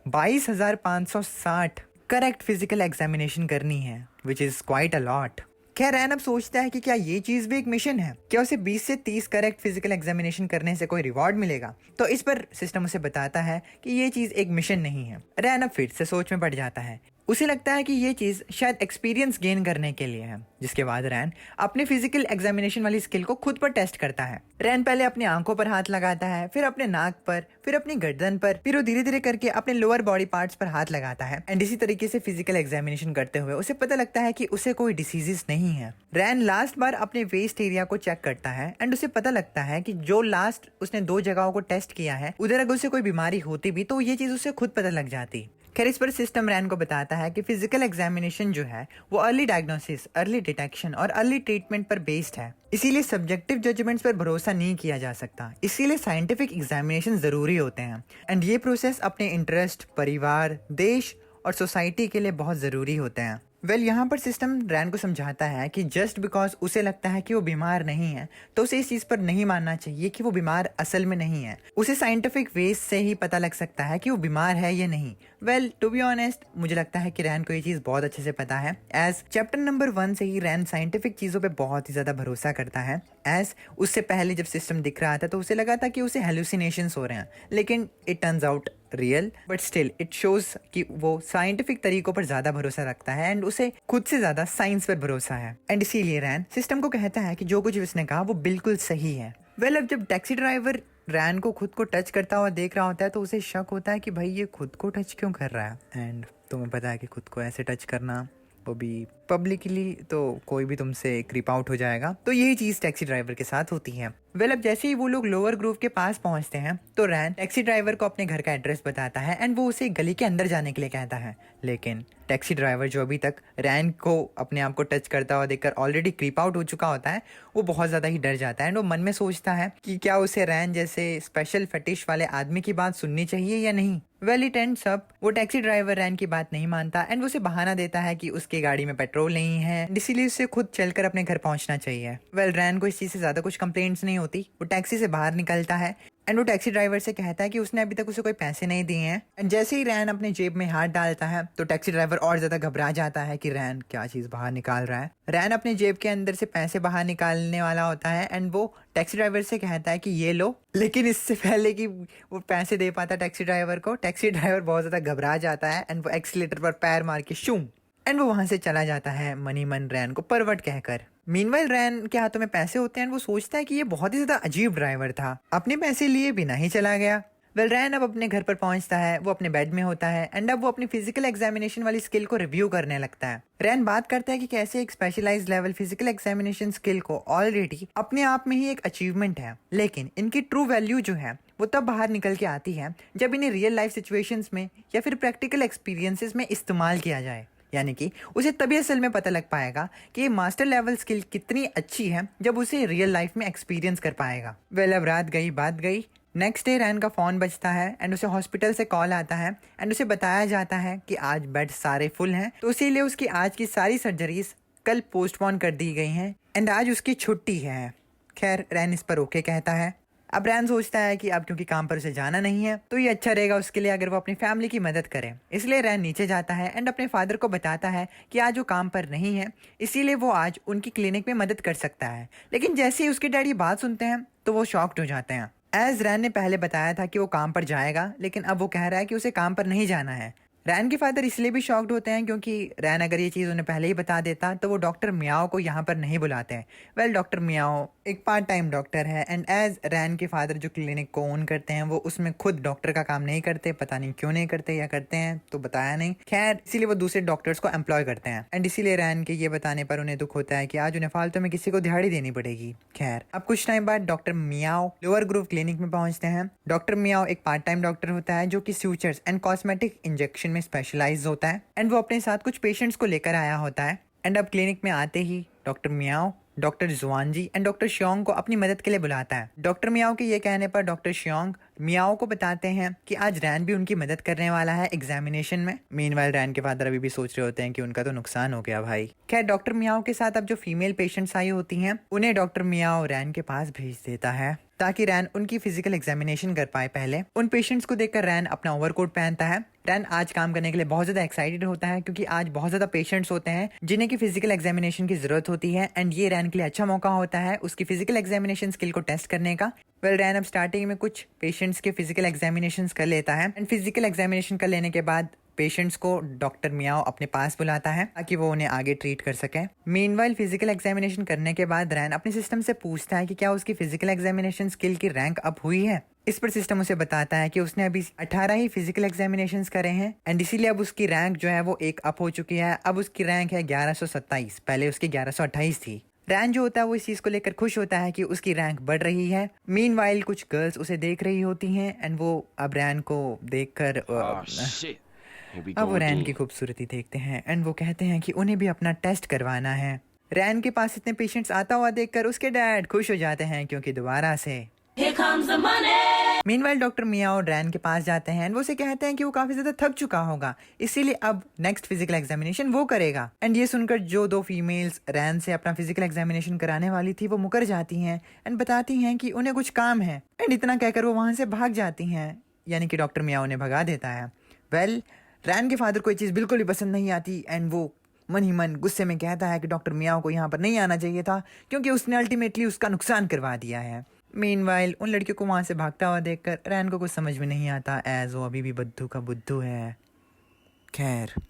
22,560 करेक्ट फिजिकल एग्जामिनेशन करनी है, which is quite a lot. खैर, रैन अब सोचता है कि क्या ये चीज भी एक मिशन है, क्या उसे 20 से 30 करेक्ट फिजिकल एग्जामिनेशन करने से कोई रिवॉर्ड मिलेगा। तो इस पर सिस्टम उसे बताता है कि ये चीज एक मिशन नहीं है। रैन अब फिर से सोच में पड़ जाता है। उसे लगता है कि ये चीज शायद एक्सपीरियंस गेन करने के लिए है, जिसके बाद रैन अपने फिजिकल एग्जामिनेशन वाली स्किल को खुद पर टेस्ट करता है। रैन पहले अपनी आंखों पर हाथ लगाता है, फिर अपने नाक पर, फिर अपनी गर्दन पर, फिर वो धीरे धीरे करके अपने लोअर बॉडी पार्ट्स पर हाथ लगाता है। एंड इसी तरीके से फिजिकल एग्जामिनेशन करते हुए उसे पता लगता है कि उसे कोई डिसीजेस नहीं है। रैन लास्ट बार अपने वेस्ट एरिया को चेक करता है एंड उसे पता लगता है कि जो लास्ट उसने 2 जगहों को टेस्ट किया है, उधर अगर उसे कोई बीमारी होती भी तो ये चीज उसे खुद पता लग जाती। खैर, इस पर सिस्टम रैन को बताता है कि फिजिकल एग्जामिनेशन जो है वो अर्ली डायग्नोसिस, अर्ली डिटेक्शन और अर्ली ट्रीटमेंट पर बेस्ड है, इसीलिए सब्जेक्टिव जजमेंट्स पर भरोसा नहीं किया जा सकता। इसीलिए साइंटिफिक एग्जामिनेशन जरूरी होते हैं, एंड ये प्रोसेस अपने इंटरेस्ट, परिवार, देश और सोसाइटी के लिए बहुत जरूरी होते हैं। यहाँ पर सिस्टम रैन को समझाता है कि जस्ट बिकॉज उसे लगता है कि वो बीमार नहीं है, तो उसे इस चीज पर नहीं मानना चाहिए कि वो बीमार असल में नहीं है। उसे साइंटिफिक वेज से ही पता लग सकता है कि वो बीमार है या नहीं। टू बी ऑनेस्ट, मुझे लगता है कि रैन को ये चीज बहुत अच्छे से पता है। एज चैप्टर नंबर 1 से ही रैन साइंटिफिक चीजों पे बहुत ही ज्यादा भरोसा करता है। एज उससे पहले जब सिस्टम दिख रहा था तो उसे लगा था कि उसे हेलुसिनेशंस हो रहे हैं, लेकिन it turns out real, but still it shows कि वो साइंटिफिक तरीकों पर ज्यादा भरोसा रखता है एंड उसे खुद से ज्यादा साइंस पर भरोसा है। एंड इसीलिए रैन सिस्टम को कहता है कि जो कुछ उसने कहा वो बिल्कुल सही है। अब जब टैक्सी ड्राइवर रैन को खुद को टच करता हुआ देख रहा होता है तो उसे शक होता है कि भाई ये खुद को टच क्यों कर रहा है। एंड तुम्हें पता है कि खुद को ऐसे टच करना, वो भी पब्लिकली, तो कोई भी तुमसे क्रीप आउट हो जाएगा। तो यही चीज टैक्सी ड्राइवर के साथ होती है। अब जैसे ही वो लोग लोअर ग्रूव के पास पहुंचते हैं तो रैन टैक्सी ड्राइवर को अपने घर का एड्रेस बताता है एंड वो उसे गली के अंदर जाने के लिए कहता है। लेकिन टैक्सी ड्राइवर, जो अभी तक रैन को अपने आप को टच करता हुआ देखकर ऑलरेडी क्रीप आउट हो चुका होता है, वो बहुत ज्यादा ही डर जाता है एंड वो मन में सोचता है कि क्या उसे रैन जैसे स्पेशल फटिश वाले आदमी की बात सुननी चाहिए या नहीं। इट एंड्स अप वो टैक्सी ड्राइवर रैन की बात नहीं मानता एंड वो उसे बहाना देता है कि उसकी गाड़ी में पेट्रोल नहीं है, इसीलिए उसे खुद चलकर अपने घर पहुंचना चाहिए। रैन को इस चीज से ज्यादा कुछ कंप्लेंट्स नहीं होती। वो टैक्सी से बाहर निकलता है एंड वो टैक्सी ड्राइवर से कहता है कि उसने अभी तक उसे कोई पैसे नहीं दिए हैं। एंड जैसे ही रैन अपने जेब में हाथ डालता है तो टैक्सी ड्राइवर और ज्यादा घबरा जाता है कि रैन क्या चीज बाहर निकाल रहा है। रैन अपने जेब के अंदर से पैसे बाहर निकालने वाला होता है एंड वो टैक्सी ड्राइवर से कहता है कि ये लो। लेकिन इससे पहले कि वो पैसे दे पाता टैक्सी ड्राइवर को, टैक्सी ड्राइवर बहुत ज्यादा घबरा जाता है एंड वो एक्सीलेटर पर पैर मार के शूम एंड वो वहां से चला जाता है मनी मन रैन को परवट कहकर। मीनवाइल रैन के हाथों में पैसे होते हैं एंड वो सोचता है कि ये बहुत ही ज्यादा अजीब ड्राइवर था, अपने पैसे लिए बिना ही चला गया। रैन अब अपने घर पर पहुंचता है, वो अपने बेड में होता है एंड अब वो अपनी फिजिकल एग्जामिनेशन वाली स्किल को रिव्यू करने लगता है। रैन बात करता है कि कैसे एक specialised level physical examination skill को ऑलरेडी अपने आप में ही एक अचीवमेंट है, लेकिन इनकी ट्रू वैल्यू जो है वो तब बाहर निकल के आती है जब इन्हें रियल लाइफ सिचुएशंस में या फिर प्रैक्टिकल एक्सपीरियंसेस में इस्तेमाल किया जाए। यानी कि उसे तभी असल में पता लग पाएगा कि ये मास्टर लेवल स्किल कितनी अच्छी है जब उसे रियल लाइफ में एक्सपीरियंस कर पाएगा। अब रात गई बात गई। नेक्स्ट डे रैन का फोन बजता है एंड उसे हॉस्पिटल से कॉल आता है एंड उसे बताया जाता है कि आज बेड सारे फुल हैं, तो इसीलिए उसकी आज की सारी सर्जरीज कल पोस्टपोन कर दी गई हैं एंड आज उसकी छुट्टी है। खैर रैन इस पर ओके कहता है। अब रैन सोचता है कि अब क्योंकि काम पर उसे जाना नहीं है तो ये अच्छा रहेगा उसके लिए अगर वो अपनी फैमिली की मदद करे। इसलिए रैन नीचे जाता है एंड अपने फादर को बताता है कि आज वो काम पर नहीं है, इसीलिए वो आज उनकी क्लिनिक में मदद कर सकता है। लेकिन जैसे ही उसके डैडी बात सुनते हैं तो वो शॉक्ड हो जाते हैं। एज रैन ने पहले बताया था कि वो काम पर जाएगा, लेकिन अब वो कह रहा है कि उसे काम पर नहीं जाना है। रैन के फादर इसलिए भी शॉक्ड होते हैं क्योंकि रैन अगर ये चीज़ उन्हें पहले ही बता देता तो वो डॉक्टर मियाओ को यहाँ पर नहीं बुलाते हैं। डॉक्टर मियाओ एक पार्ट टाइम डॉक्टर है एंड एज रैन के फादर जो क्लिनिक को ओन करते हैं वो उसमें खुद डॉक्टर का काम नहीं करते, पता नहीं क्यों नहीं करते या करते हैं तो बताया नहीं। खैर इसीलिए वो दूसरे डॉक्टर्स को एम्प्लॉय करते हैं एंड इसीलिए रैन के ये बताने पर उन्हें दुख होता है कि आज उन्हें फालतू में किसी को दिहाड़ी देनी पड़ेगी। खैर अब कुछ टाइम बाद doctor Miao lower groove clinic में पहुंचते हैं। डॉक्टर मियाओ एक पार्ट टाइम डॉक्टर होता है जो कि सूचर्स एंड कॉस्मेटिक इंजेक्शन में स्पेशलाइज होता है एंड वो अपने साथ कुछ पेशेंट्स को लेकर आया होता है। एंड अब क्लिनिक में आते ही doctor Miao doctor Juanji and doctor Xiong को अपनी मदद के लिए बुलाता है। डॉक्टर मियाओ के ये कहने पर डॉक्टर शियोंग मियाओ को बताते हैं कि आज रैन भी उनकी मदद करने वाला है एग्जामिनेशन में। मीनवाइल रैन के फादर अभी भी सोच रहे होते हैं कि उनका तो नुकसान हो गया भाई। खैर डॉक्टर मियाओ के साथ अब जो फीमेल पेशेंट्स आई होती हैं उन्हें डॉक्टर मियाओ रैन के पास भेज देता है ताकि रैन उनकी फिजिकल एग्जामिनेशन कर पाए। पहले उन पेशेंट्स को देखकर रैन अपना ओवरकोट पहनता है। रैन आज काम करने के लिए बहुत ज्यादा एक्साइटेड होता है क्योंकि आज बहुत ज्यादा पेशेंट्स होते हैं जिन्हें की फिजिकल एग्जामिनेशन की जरूरत होती है एंड ये रैन के लिए अच्छा मौका होता है उसकी फिजिकल एग्जामिनेशन स्किल को टेस्ट करने का। रैन अब स्टार्टिंग में कुछ पेशेंट्स के फिजिकल एग्जामिनेशन कर लेता है एंड फिजिकल एग्जामिनेशन कर लेने के बाद पेशेंट्स को डॉक्टर मियाओ अपने पास बुलाता है ताकि वो उन्हें आगे ट्रीट कर सके। मीनवाइल फिजिकल एग्जामिनेशन करने के बाद रैन अपने सिस्टम से पूछता है कि क्या उसकी फिजिकल एग्जामिनेशन स्किल की रैंक अप हुई है। इस पर सिस्टम उसे बताता है कि उसने अभी 18 ही फिजिकल एग्जामिनेशंस करे हैं एंड इसीलिए अब उसकी रैंक जो है वो एक अप हो चुकी है। अब उसकी रैंक है 1127, पहले उसकी 1128 थी। रैन जो होता है वो इस चीज को लेकर खुश होता है कि उसकी रैंक बढ़ रही है। मीनवाइल कुछ गर्ल्स उसे देख रही होती हैं एंड वो अब रैन को देखकर अब वो रैन की खूबसूरती देखते हैं एंड वो कहते हैं कि उन्हें भी अपना टेस्ट करवाना है। रैन के पास इतने पेशेंट्स आता हुआ देखकर उसके डैड खुश हो जाते हैं क्योंकि दोबारा से मीनवाइल डॉक्टर मियाओ रैन के पास जाते हैं एंड वो उसे कहते हैं कि वो काफी ज्यादा थक चुका होगा, इसीलिए अब नेक्स्ट फिजिकल एग्जामिनेशन वो करेगा। एंड ये सुनकर जो दो फीमेल्स रैन से अपना फिजिकल एग्जामिनेशन कराने वाली थी वो मुकर जाती हैं एंड बताती हैं कि उन्हें कुछ काम है एंड इतना कहकर वो वहां से भाग जाती हैं, यानी कि डॉक्टर मियाओ उन्हें भगा देता है। रैन के फादर को ये चीज़ बिल्कुल भी पसंद नहीं आती एंड वो मन ही मन गुस्से में कहता है कि डॉक्टर मियाओ को यहाँ पर नहीं आना चाहिए था क्योंकि उसने अल्टीमेटली उसका नुकसान करवा दिया है। मीनवाइल उन लड़कियों को वहाँ से भागता हुआ देखकर रैन को कुछ समझ में नहीं आता एज वो अभी भी बुद्धू का बुद्धू है। खैर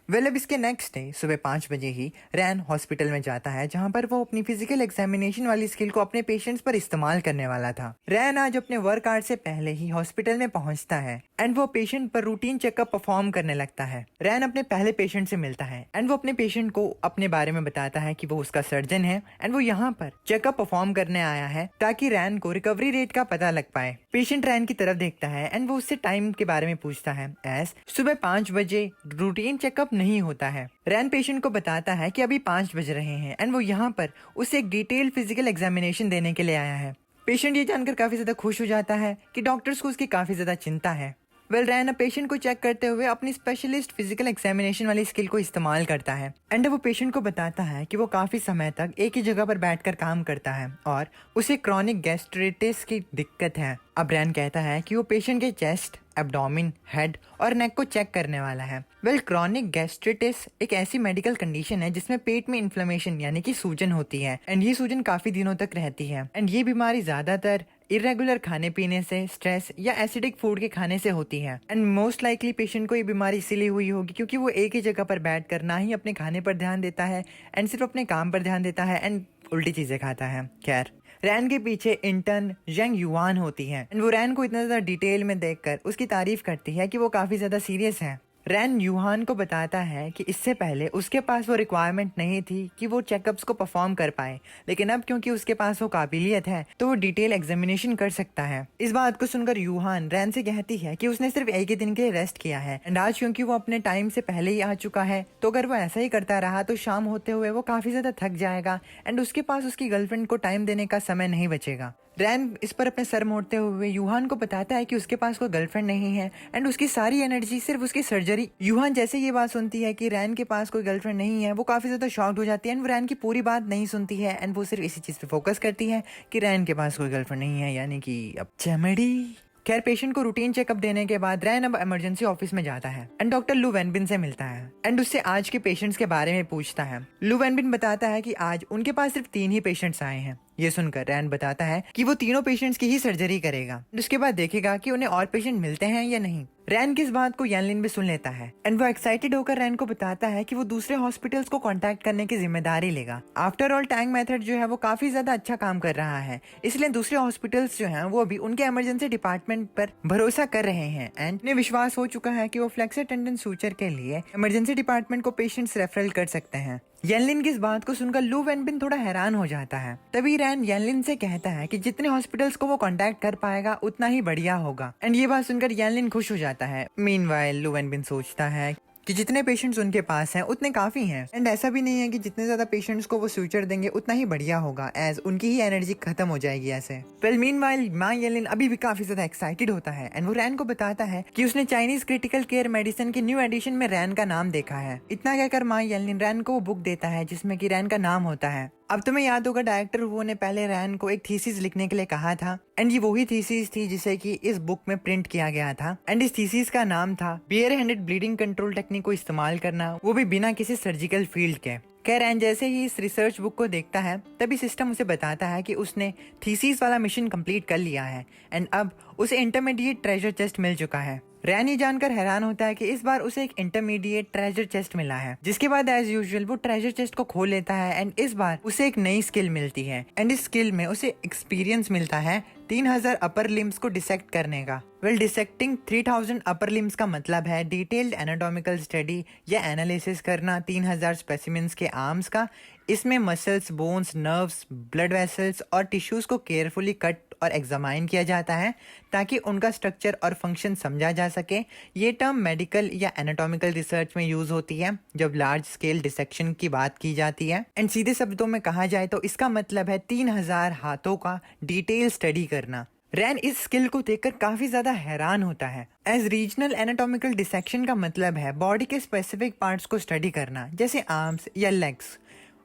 अब इसके नेक्स्ट डे सुबह 5 बजे ही रैन हॉस्पिटल में जाता है जहां पर वो अपनी फिजिकल एग्जामिनेशन वाली स्किल को अपने पेशेंट्स पर इस्तेमाल करने वाला था। रैन आज अपने वर्क आवर्स से पहले ही हॉस्पिटल में पहुंचता है एंड वो पेशेंट पर रूटीन चेकअप परफॉर्म करने लगता है। रैन अपने पहले पेशेंट से मिलता है एंड वो अपने पेशेंट को अपने बारे में बताता है कि वो उसका सर्जन है एंड वो यहाँ पर चेकअप परफॉर्म करने आया है ताकि रैन को रिकवरी रेट का पता लग पाए। पेशेंट रैन की तरफ देखता है एंड वो उससे टाइम के बारे में पूछता है एज सुबह 5 बजे रूटीन चेकअप नहीं होता है। रैन पेशेंट को बताता है कि अभी 5 बज रहे हैं एंड वो यहाँ पर उसे एक डिटेल्ड फिजिकल एग्जामिनेशन देने के लिए आया है। पेशेंट ये जानकर काफी ज्यादा खुश हो जाता है कि डॉक्टर्स को उसकी काफी ज्यादा चिंता है। रैन अब पेशेंट को चेक करते हुए अपनी स्पेशलिस्ट फिजिकल एग्जामिनेशन वाली स्किल को इस्तेमाल करता है एंड वो पेशेंट को बताता है कि वो काफी समय तक एक ही जगह पर बैठकर काम करता है और उसे क्रॉनिक गैस्ट्रिटिस की दिक्कत है। अब रैन कहता है कि वो पेशेंट के चेस्ट, एब्डोमिन, हेड और नेक को चेक करने वाला है। क्रॉनिक गैस्ट्रिटिस एक ऐसी मेडिकल कंडीशन है जिसमें पेट में इन्फ्लेमेशन यानी कि सूजन होती है एंड ये सूजन काफी दिनों तक रहती है एंड ये बीमारी ज्यादातर इरेगुलर खाने पीने से, स्ट्रेस या एसिडिक फूड के खाने से होती है एंड मोस्ट लाइकली पेशेंट को ये बीमारी इसीलिए हुई होगी क्योंकि वो एक ही जगह पर बैठकर ना ही अपने खाने पर ध्यान देता है एंड सिर्फ अपने काम पर ध्यान देता है एंड उल्टी चीजें खाता है। खैर, रैन के पीछे इंटर्न जंग युआन होती है एंड वो रैन को इतना ज्यादा डिटेल में देखकर उसकी तारीफ करती है कि वो काफी ज्यादा सीरियस है। रैन यूहान को बताता है कि इससे पहले उसके पास वो रिक्वायरमेंट नहीं थी कि वो चेकअप्स को परफॉर्म कर पाए, लेकिन अब क्योंकि उसके पास वो काबिलियत है तो वो डिटेल एग्जामिनेशन कर सकता है। इस बात को सुनकर यूहान रैन से कहती है कि उसने सिर्फ एक ही दिन के लिए रेस्ट किया है एंड आज क्योंकि वो अपने टाइम से पहले ही आ चुका है तो अगर वो ऐसा ही करता रहा तो शाम होते हुए वो काफी ज्यादा थक जाएगा एंड उसके पास उसकी गर्लफ्रेंड को टाइम देने का समय नहीं बचेगा। रैन इस पर अपने सर मोड़ते हुए यूहान को बताता है कि उसके पास कोई गर्लफ्रेंड नहीं है एंड उसकी सारी एनर्जी सिर्फ उसकी सर्जरी। यूहान जैसे ये बात सुनती है कि रैन के पास कोई गर्लफ्रेंड नहीं है वो काफी ज्यादा शॉक्ड हो जाती है एंड वो रैन की पूरी बात नहीं सुनती है एंड वो सिर्फ इसी चीज पे फोकस करती है कि रैन के पास कोई गर्लफ्रेंड नहीं है, यानी कि अब चमड़ी। खैर, पेशेंट को रूटीन चेकअप देने के बाद रैन अब इमरजेंसी ऑफिस में जाता है एंड डॉक्टर लू वेनबिन से मिलता है एंड उससे आज के पेशेंट्स के बारे में पूछता है। लू वेनबिन बताता है कि आज उनके पास सिर्फ 3 ही पेशेंट्स आए हैं। ये सुनकर रैन बताता है कि वो तीनों पेशेंट्स की ही सर्जरी करेगा, उसके बाद देखेगा कि उन्हें और पेशेंट मिलते हैं या नहीं। रैन की इस बात को यानलिन भी सुन लेता है एंड वो एक्साइटेड होकर रैन को बताता है कि वो दूसरे हॉस्पिटल्स को कांटेक्ट करने की जिम्मेदारी लेगा। आफ्टर ऑल, टैंक मेथड जो है वो काफी ज्यादा अच्छा काम कर रहा है, इसलिए दूसरे हॉस्पिटल्स जो हैं वो भी उनके इमरजेंसी डिपार्टमेंट पर भरोसा कर रहे हैं एंड उन्हें विश्वास हो चुका है कि वो फ्लेक्सर टेंडन सूचर के लिए इमरजेंसी डिपार्टमेंट को पेशेंट्स रेफरल कर सकते हैं। यानलिन की इस बात को सुनकर लू वेनबिन थोड़ा हैरान हो जाता है। तभी रैन यानलिन से कहता है कि जितने हॉस्पिटल्स को वो कांटेक्ट कर पाएगा उतना ही बढ़िया होगा एंड ये बात सुनकर यानलिन खुश हो जाता है। मीनवाइल, लू वेनबिन सोचता है कि जितने पेशेंट्स उनके पास हैं उतने काफी हैं एंड ऐसा भी नहीं है कि जितने ज्यादा पेशेंट्स को वो सूचर देंगे उतना ही बढ़िया होगा, एज उनकी ही एनर्जी खत्म हो जाएगी ऐसे। वेल, मीनवाइल मा येलिन अभी भी काफी ज्यादा एक्साइटेड होता है एंड वो रैन को बताता है कि उसने चाइनीज क्रिटिकल केयर मेडिसिन की न्यू एडिशन में रैन का नाम देखा है। इतना कहकर मा येलिन रैन को वो बुक देता है जिसमें कि रैन का नाम होता है। अब तुम्हें याद होगा डायरेक्टर वो ने पहले रैन को एक थीसिस लिखने के लिए कहा था एंड ये वही थीसिस थी जिसे कि इस बुक में प्रिंट किया गया था एंड इस थीसिस का नाम था bare handed bleeding control technique को इस्तेमाल करना, वो भी बिना किसी सर्जिकल फील्ड के। रैन जैसे ही इस रिसर्च बुक को देखता है तभी सिस्टम उसे बताता है कि उसने थीसिस वाला मिशन कंप्लीट कर लिया है एंड अब उसे इंटरमीडिएट ट्रेजर चेस्ट मिल चुका है। रैन ये जानकर हैरान होता है कि इस बार उसे एक इंटरमीडिएट ट्रेजर चेस्ट मिला है, जिसके बाद एज यूजुअल वो ट्रेजर चेस्ट को खोल लेता है एंड इस बार उसे एक नई स्किल मिलती है एंड इस स्किल में उसे एक्सपीरियंस मिलता है 3000 अपर लिम्स को डिसेक्ट करने का। डिसेक्टिंग 3000 अपर लिम्स का मतलब है डिटेल्ड एनाटॉमिकल स्टडी या एनालिसिस करना 3000 स्पेसिमेंस के आर्म्स का। इसमें muscles, bones, nerves, blood vessels और टिश्यूज को केयरफुली कट और एग्जामाइन किया जाता है ताकि उनका स्ट्रक्चर और फंक्शन समझा जा सके। ये टर्म मेडिकल या एनाटॉमिकल रिसर्च में यूज होती है जब लार्ज स्केल डिसेक्शन की बात की जाती है एंड सीधे शब्दों में कहा जाए तो इसका मतलब है 3000 हाथों का डिटेल स्टडी करना। रैन इस स्किल को देखकर काफी ज्यादा हैरान होता है, एज रीजनल एनाटॉमिकल डिसेक्शन का मतलब है बॉडी के स्पेसिफिक पार्ट्स को स्टडी करना, जैसे आर्म्स या लेग्स।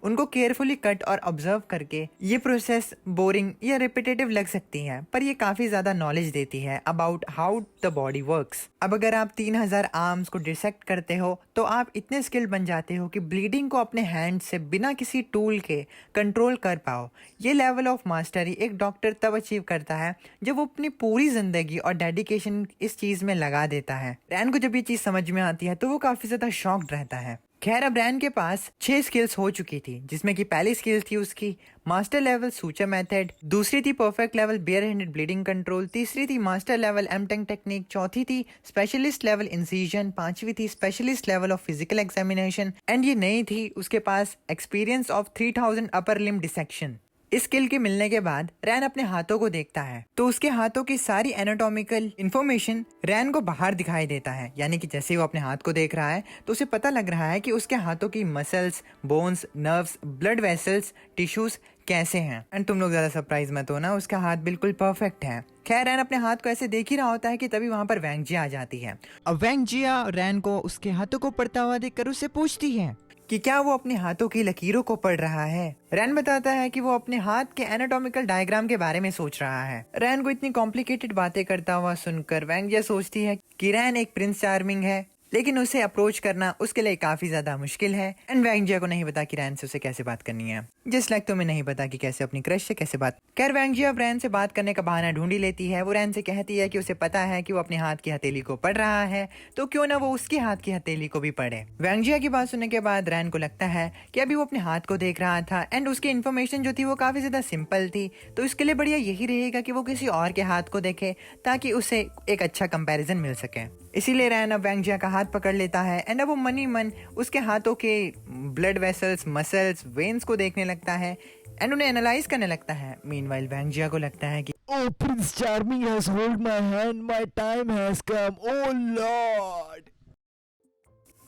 उनको केयरफुली कट और ऑब्जर्व करके ये प्रोसेस बोरिंग या रिपीटेटिव लग सकती है, पर ये काफी ज्यादा नॉलेज देती है about how the body works. अब अगर आप 3000 आर्म्स को डिसेक्ट करते हो तो आप इतने स्किल बन जाते हो कि ब्लीडिंग को अपने हैंड से बिना किसी टूल के कंट्रोल कर पाओ। ये लेवल ऑफ मास्टरी एक डॉक्टर तब अचीव करता है जब वो अपनी पूरी जिंदगी और डेडिकेशन इस चीज में लगा देता है। रैन को जब ये चीज समझ में आती है तो वो काफी ज्यादा शॉक्ड रहता है। खैर, अब रैन के पास 6 स्किल्स हो चुकी थी, जिसमें कि पहली स्किल थी उसकी मास्टर लेवल सूचर मेथड, दूसरी थी perfect level bare handed bleeding control, तीसरी थी मास्टर लेवल एमटेंग टेक्निक, चौथी थी स्पेशलिस्ट लेवल इंसिजन, पांचवी थी specialist level of physical examination and ये नई थी उसके पास experience of 3000 upper limb dissection. इस स्किल के मिलने के बाद रैन अपने हाथों को देखता है तो उसके हाथों की सारी एनाटॉमिकल इंफॉर्मेशन रैन को बाहर दिखाई देता है। यानी कि जैसे ही वो अपने हाथ को देख रहा है तो उसे पता लग रहा है कि उसके हाथों की muscles, bones, nerves, blood vessels, tissues कैसे हैं। एंड तुम लोग ज्यादा सरप्राइज मत हो ना, उसका हाथ बिल्कुल परफेक्ट है। खैर रैन अपने हाथ को ऐसे देख ही रहा होता है कि तभी वहां पर वैंगजिया आ जाती है। अब वैंगजिया रैन को उसके हाथों को पढ़ता हुआ देखकर उससे पूछती है कि क्या वो अपने हाथों की लकीरों को पढ़ रहा है। रैन बताता है कि वो अपने हाथ के एनाटॉमिकल डायग्राम के बारे में सोच रहा है। रैन को इतनी कॉम्प्लिकेटेड बातें करता हुआ सुनकर वैंगजिया सोचती है कि रैन एक प्रिंस चार्मिंग है, लेकिन उसे अप्रोच करना उसके लिए काफी ज्यादा मुश्किल है। एंड वैंगजिया को नहीं पता कि रैन से उसे कैसे बात करनी है, जिस लाइक तुम्हें नहीं पता कि कैसे अपनी क्रश से कैसे बात। खैर वैंगजिया अब रैन से बात करने का बहाना ढूंढी लेती है। वो रैन से कहती है कि उसे पता है कि वो अपने हाथ की हथेली को पढ़ रहा है, तो क्यों ना वो उसके हाथ की हथेली को भी पढ़े। वैंगजिया की बात सुनने के बाद रैन को लगता है कि अभी वो अपने हाथ को देख रहा था एंड उसकी इन्फॉर्मेशन जो थी वो काफी ज्यादा सिंपल थी, तो इसके लिए बढ़िया यही रहेगा कि वो किसी और के हाथ को देखे ताकि उसे एक अच्छा कंपैरिजन मिल सके। इसीलिए रैन अब वैंगजिया का हाथ पकड़ लेता है एंड अब वो मन ही मन उसके हाथों के ब्लड वेसल्स, मसल्स, वेन्स को देखने लगता है एंड उन्हें एनालाइज करने लगता है। मीनवाइल वैंगजिया को लगता है कि Oh, Prince Charming has hold my hand. My time has come. Oh Lord.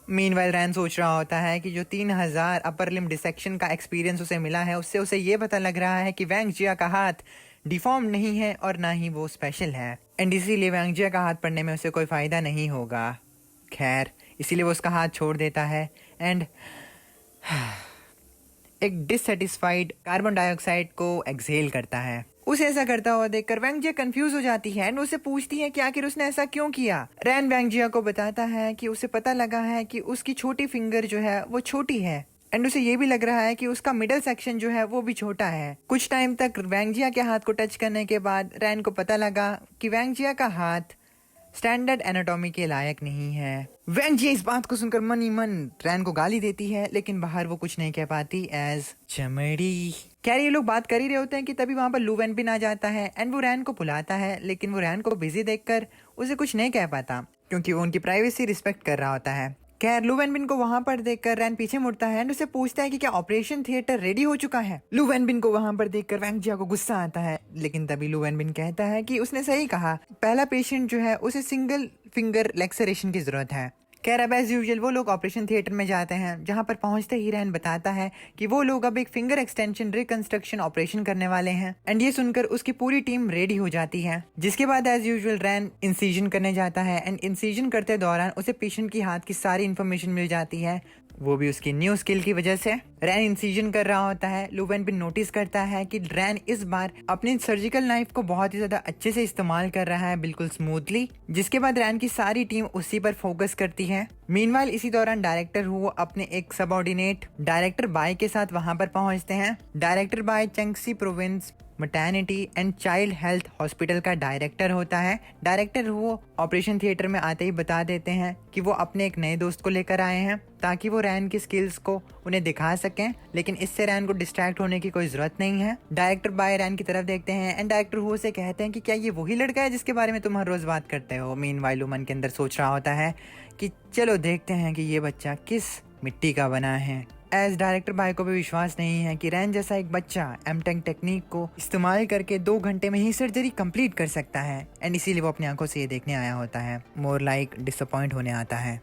Meanwhile Ran सोच रहा होता है कि जो 3000 अपर लिम्ब डिसेक्शन का एक्सपीरियंस उसे मिला है उससे उसे ये पता लग रहा है कि वैंगजिया का हाथ डिफॉर्म नहीं है और ना ही वो स्पेशल है एंड इसीलिए वैंगजिया का हाथ पढ़ने में उसे कोई फायदा नहीं होगा। खैर इसीलिए वो उसका हाथ छोड़ देता है एंड एक डिससेटिस्फाइड कार्बन डाइऑक्साइड को एक्सहेल करता है। उसे ऐसा करता हुआ देखकर वैंगजिया कंफ्यूज हो जाती है एंड उसे पूछती है कि आखिर उसने ऐसा क्यों किया। रैन वैंगजिया को बताता है कि उसे पता लगा है कि उसकी छोटी फिंगर जो है वो छोटी है एंड उसे ये भी लग रहा है कि उसका मिडल सेक्शन जो है वो भी छोटा है। कुछ टाइम तक वैंगजिया के हाथ को टच करने के बाद रैन को पता लगा कि वैंगजिया का हाथ स्टैंडर्ड एनाटॉमी के लायक नहीं है। वैंगजिया इस बात को सुनकर मन ही मन रैन को गाली देती है, लेकिन बाहर वो कुछ नहीं कह पाती एज चमड़ी। खैर ये लोग बात कर ही रहे होते हैं कि तभी वहां पर लू वेनबिन आ जाता है एंड वो रैन को बुलाता है, लेकिन वो रैन को बिजी देखकर उसे कुछ नहीं कह पाता क्योंकि वो उनकी प्राइवेसी रिस्पेक्ट कर रहा होता है। खैर लू वेनबिन को वहां पर देखकर रैन पीछे मुड़ता है एंड उसे पूछता है कि क्या ऑपरेशन थिएटर रेडी हो चुका है। लू वेनबिन को वहां पर देखकर वैंगजिया को गुस्सा आता है, लेकिन तभी लू वेनबिन कहता है कि उसने सही कहा, पहला पेशेंट जो है उसे सिंगल फिंगर लेक्सरेशन की जरूरत है। खैर अब एज यूजुअल वो लोग ऑपरेशन थिएटर में जाते हैं, जहां पर पहुंचते ही रैन बताता है कि वो लोग अब एक फिंगर एक्सटेंशन रिकंस्ट्रक्शन ऑपरेशन करने वाले हैं एंड ये सुनकर उसकी पूरी टीम रेडी हो जाती है। जिसके बाद एज यूजुअल रैन इंसिजन करने जाता है एंड इंसिजन करते दौरान उसे पेशेंट की हाथ की सारी इन्फॉर्मेशन मिल जाती है, वो भी उसकी न्यू स्किल की वजह से। रैन इंसिजन कर रहा होता है। लू वेनबिन नोटिस करता है कि रैन इस बार अपनी सर्जिकल नाइफ को बहुत ही ज्यादा अच्छे से इस्तेमाल कर रहा है, बिल्कुल स्मूथली। जिसके बाद रैन की सारी टीम उसी पर फोकस करती है। मीनवाइल इसी दौरान डायरेक्टर हु अपने एक सबऑर्डिनेट डायरेक्टर बाय के साथ वहां पर पहुंचते हैं। Director Bai Jiangxi province maternity and child health hospital का डायरेक्टर होता है। डायरेक्टर वो ऑपरेशन थिएटर में आते ही बता देते हैं कि वो अपने एक नए दोस्त को लेकर आए हैं ताकि वो रैन की स्किल्स को उन्हें दिखा सकें, लेकिन इससे रैन को डिस्ट्रैक्ट होने की कोई जरूरत नहीं है। डायरेक्टर बाय रैन की तरफ देखते हैं एंड डायरेक्टर हु से कहते हैं कि क्या ये वही लड़का है जिसके बारे में तुम हर रोज बात करते हो। मीनवाइल मन के अंदर सोच रहा होता है कि चलो देखते हैं कि ये बच्चा किस मिट्टी का बना है। एज डायरेक्टर भाई को भी विश्वास नहीं है कि रैन जैसा एक बच्चा एमटेक टेक्निक को इस्तेमाल करके 2 घंटे में ही सर्जरी कंप्लीट कर सकता है एंड इसीलिए वो अपनी आंखों से ये देखने आया होता है, मोर लाइक डिसअपॉइंट होने आता है।